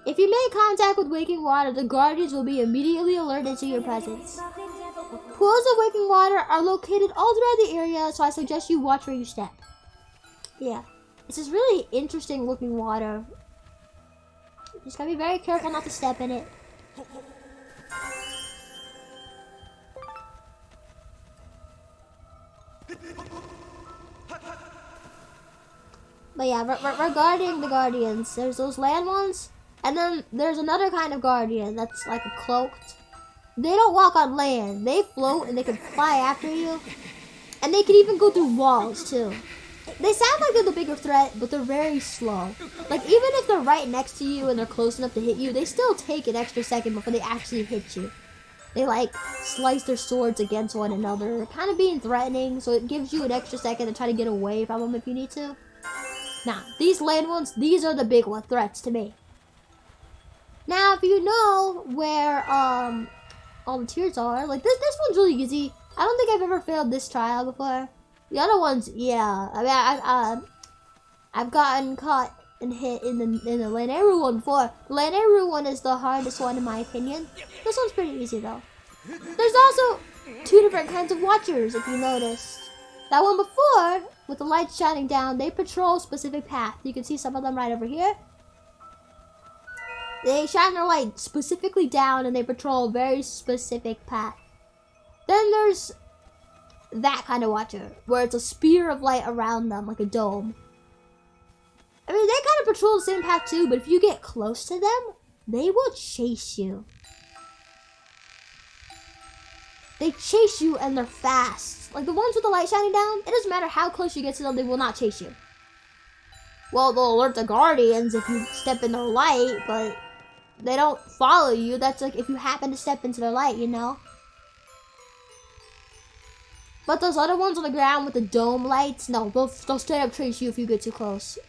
If you make contact with waking water, the guardians will be immediately alerted to your presence. Pools of waking water are located all throughout the area, so I suggest you watch where you step. Yeah, it's this really interesting looking water. Just gotta be very careful not to step in it. But yeah, regarding the guardians, there's those land ones, and then there's another kind of guardian that's like a cloaked. They don't walk on land. They float and they can fly after you, and they can even go through walls too. They sound like they're the bigger threat, but they're very slow. Like, even if they're right next to you and they're close enough to hit you, they still take an extra second before they actually hit you. They, like, slice their swords against one another, kind of being threatening, so it gives you an extra second to try to get away from them if you need to. Now, these land ones, these are the big one threats to me. Now, if you know where, all the tiers are, like, this one's really easy. I don't think I've ever failed this trial before. The other ones, yeah. I mean, I've gotten caught and hit in the Lanayru one before. The Lanayru one is the hardest one in my opinion. This one's pretty easy though. There's also 2 different kinds of watchers, if you noticed. That one before, with the lights shining down, they patrol specific paths. You can see some of them right over here. They shine their light specifically down and they patrol a very specific path. Then there's that kind of watcher, where it's a spear of light around them, like a dome. I mean, they kind of patrol the same path too, but if you get close to them, they will chase you. They chase you and they're fast. Like the ones with the light shining down, it doesn't matter how close you get to them, they will not chase you. Well, they'll alert the guardians if you step in their light, but they don't follow you. That's like if you happen to step into their light, you know? But those other ones on the ground with the dome lights, no, they'll straight up chase you if you get too close.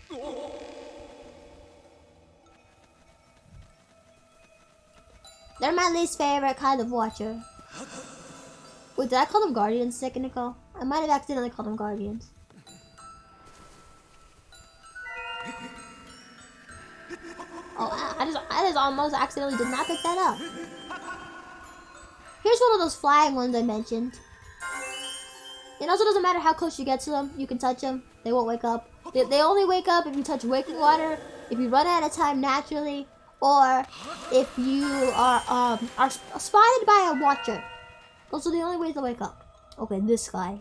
They're my least favorite kind of watcher. Wait, did I call them guardians a second ago? I might have accidentally called them guardians. Oh, I just almost accidentally did not pick that up. Here's one of those flying ones I mentioned. It also doesn't matter how close you get to them. You can touch them. They won't wake up. They only wake up if you touch waking water, if you run out of time naturally, or if you are spotted by a watcher. Those are the only ways to wake up. Okay, this guy.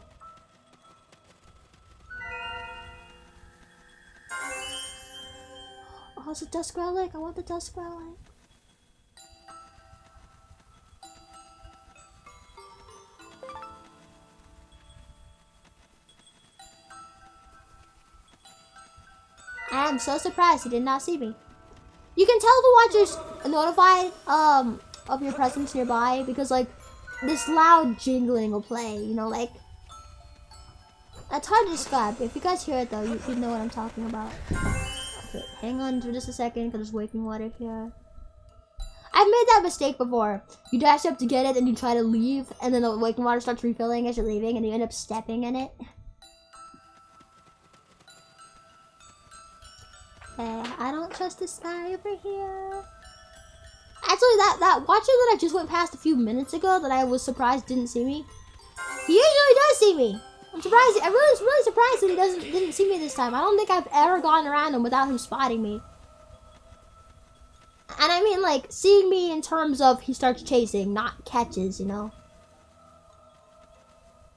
Oh, it's a dusk relic. I want the dusk relic. I am so surprised he did not see me. You can tell the watchers notified of your presence nearby because like this loud jingling will play, you know, like it's hard to describe. If you guys hear it though, you know what I'm talking about. Okay, hang on for just a second because there's waking water here. I've made that mistake before. You dash up to get it and you try to leave and then the waking water starts refilling as you're leaving and you end up stepping in it. I don't trust this guy over here. Actually, that watcher that I just went past a few minutes ago that I was surprised didn't see me. He usually does see me. I'm surprised. I'm really surprised that he didn't see me this time. I don't think I've ever gone around him without him spotting me. And I mean, like, seeing me in terms of he starts chasing, not catches, you know.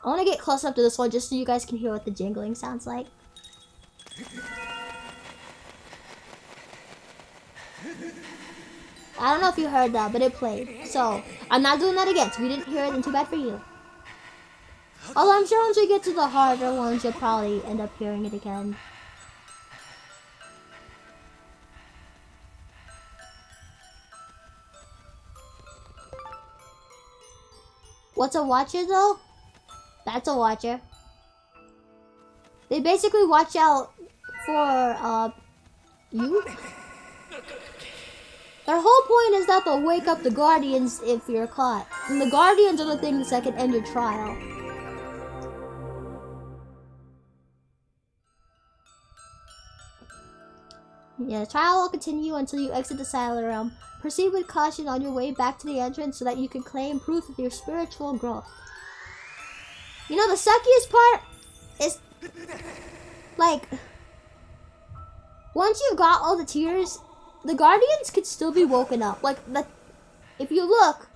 I want to get close up to this one just so you guys can hear what the jingling sounds like. I don't know if you heard that, but it played. So, I'm not doing that again. So if you didn't hear it, then too bad for you. Although I'm sure once we get to the harder ones, you'll probably end up hearing it again. What's a watcher though? That's a watcher. They basically watch out for, you. Their whole point is that they'll wake up the guardians if you're caught. And the guardians are the things that can end your trial. Yeah, the trial will continue until you exit the silent realm. Proceed with caution on your way back to the entrance so that you can claim proof of your spiritual growth. You know, the suckiest part is, like, once you've got all the tiers, the guardians could still be woken up. Like, if you look,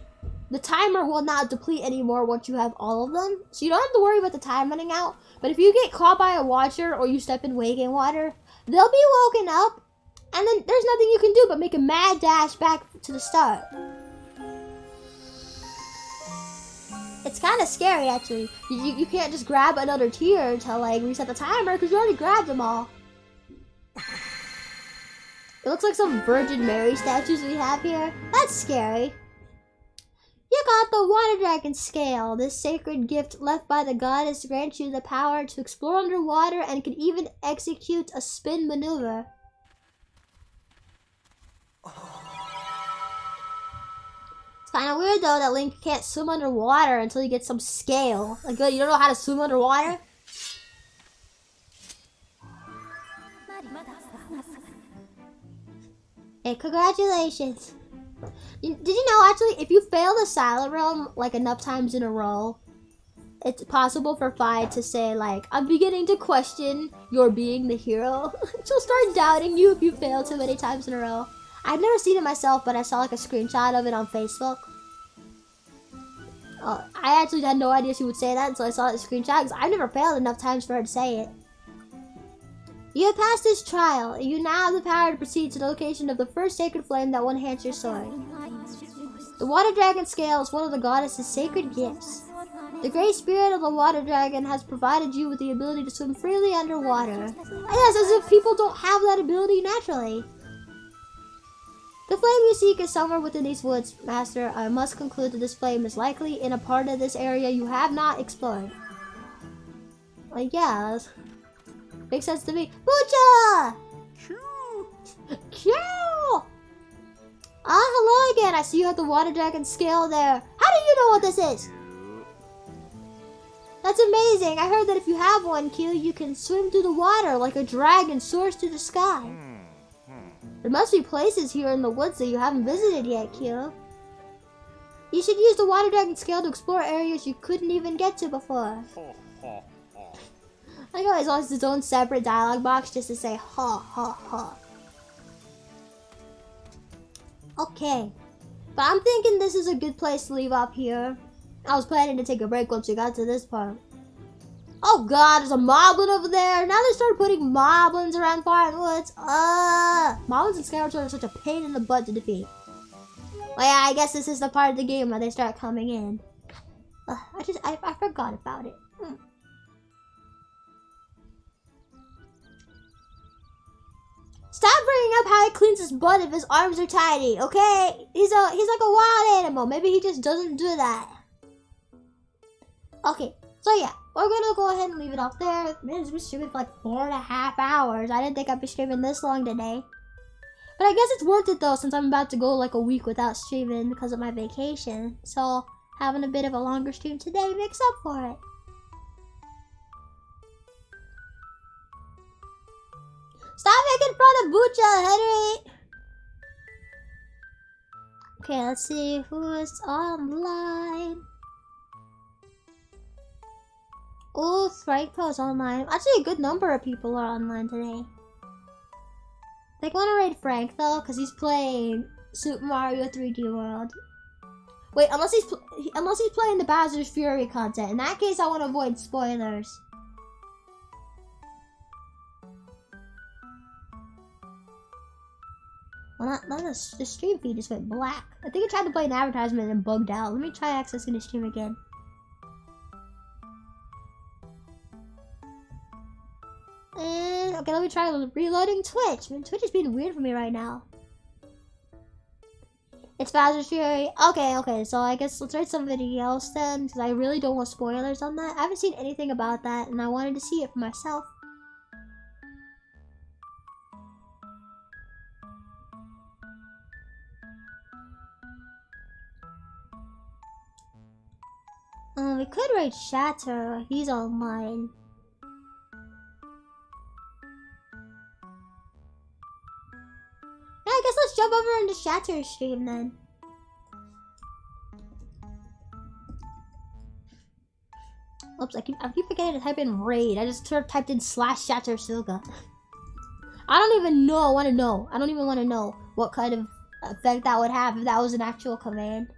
the timer will not deplete anymore once you have all of them. So you don't have to worry about the time running out. But if you get caught by a watcher or you step in waking water, they'll be woken up. And then there's nothing you can do but make a mad dash back to the start. It's kind of scary, actually. You can't just grab another tier to, like, reset the timer because you already grabbed them all. It looks like some Virgin Mary statues we have here. That's scary. You got the Water Dragon Scale. This sacred gift left by the goddess grants you the power to explore underwater and can even execute a spin maneuver. It's kind of weird though that Link can't swim underwater until he gets some scale. Like, you don't know how to swim underwater? Hey, congratulations. Did you know, actually, if you fail the Silent Realm, like, enough times in a row, it's possible for Fi to say, like, I'm beginning to question your being the hero. She'll start doubting you if you fail too many times in a row. I've never seen it myself, but I saw, like, a screenshot of it on Facebook. I actually had no idea she would say that until I saw the screenshot, because I've never failed enough times for her to say it. You have passed this trial. You now have the power to proceed to the location of the first sacred flame that will enhance your sword. The Water Dragon Scale is one of the goddess's sacred gifts. The great spirit of the Water Dragon has provided you with the ability to swim freely underwater. Yes, as if people don't have that ability naturally. The flame you seek is somewhere within these woods, Master. I must conclude that this flame is likely in a part of this area you have not explored. Well, yeah, makes sense to me. Boocha! Q! Ah, hello again. I see you have the Water Dragon Scale there. How do you know what this is? That's amazing. I heard that if you have one, Q, you can swim through the water like a dragon soars through the sky. There must be places here in the woods that you haven't visited yet, Q. You should use the Water Dragon Scale to explore areas you couldn't even get to before. I know he's always his own separate dialogue box just to say ha ha ha. Okay. But I'm thinking this is a good place to leave up here. I was planning to take a break once we got to this part. Oh god, there's a moblin over there. Now they started putting moblins around Fire and Woods. Moblins and Skyward are such a pain in the butt to defeat. Well, yeah, I guess this is the part of the game where they start coming in. I forgot about it. Stop bringing up how he cleans his butt if his arms are tidy, okay? He's like a wild animal. Maybe he just doesn't do that. Okay, so yeah, we're gonna go ahead and leave it off there. Man, it's been streaming for like 4.5 hours. I didn't think I'd be streaming this long today. But I guess it's worth it though, since I'm about to go like a week without streaming because of my vacation. So having a bit of a longer stream today makes up for it. Stop making fun of Boocha, Henry! Okay, let's see who is online. Oh, Frankpo's online. Actually, a good number of people are online today. I want to raid Frank though, because he's playing Super Mario 3D World. Wait, unless he's playing the Bowser's Fury content. In that case, I want to avoid spoilers. Well, not the stream feed just went black. I think I tried to play an advertisement and bugged out. Let me try accessing the stream again. And okay, let me try reloading Twitch. Man, Twitch is being weird for me right now. It's Bowser's Fury. Okay, so I guess let's write somebody else then, because I really don't want spoilers on that. I haven't seen anything about that, and I wanted to see it for myself. We could raid Shatter. He's online. Yeah, I guess let's jump over into Shatter's stream then. Oops, I keep forgetting to type in raid. I just typed in /Shatter Silga. I don't even know. I don't even want to know what kind of effect that would have if that was an actual command.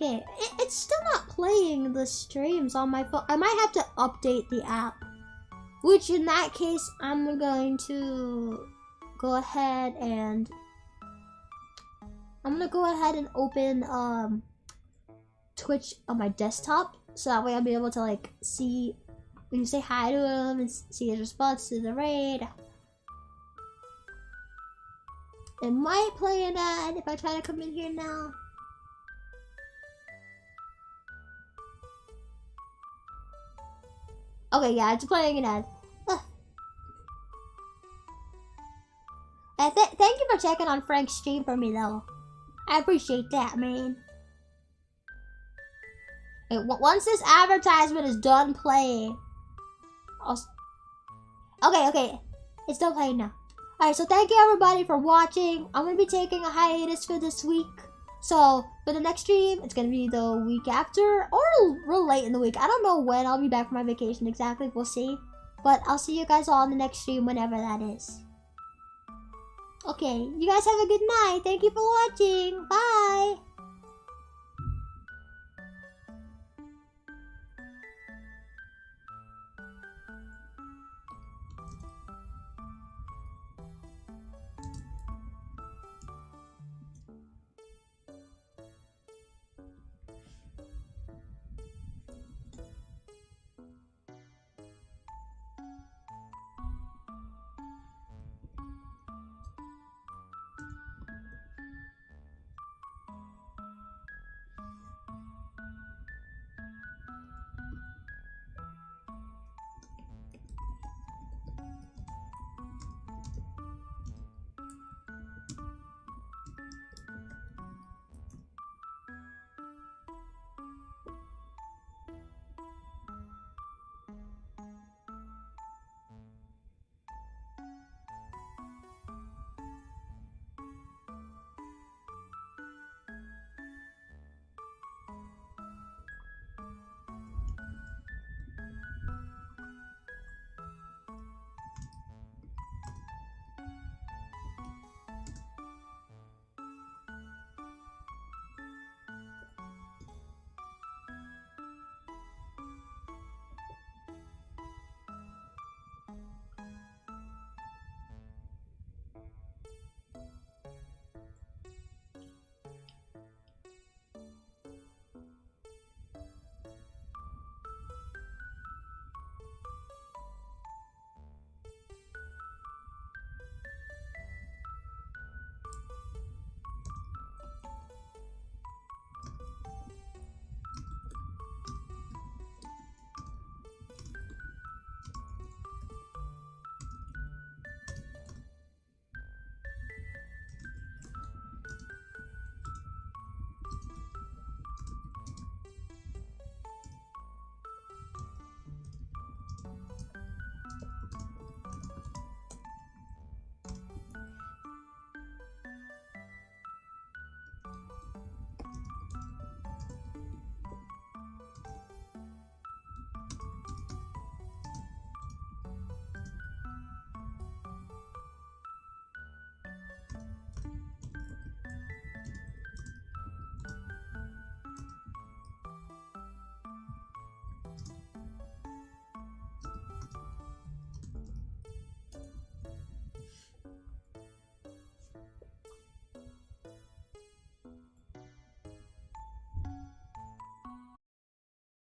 Okay, it's still not playing the streams on my phone. I might have to update the app. Which in that case, I'm going to go ahead and open Twitch on my desktop, so that way I'll be able to like see when you say hi to him and see his response to the raid. It might play an ad if I try to come in here now. Okay, yeah, it's playing an ad. Thank you for checking on Frank's stream for me, though. I appreciate that, man. Okay, once this advertisement is done playing, Okay. It's done playing now. Alright, so thank you everybody for watching. I'm going to be taking a hiatus for this week. So, for the next stream, it's going to be the week after, or real late in the week. I don't know when I'll be back from my vacation exactly. We'll see. But I'll see you guys all in the next stream, whenever that is. Okay, you guys have a good night. Thank you for watching. Bye!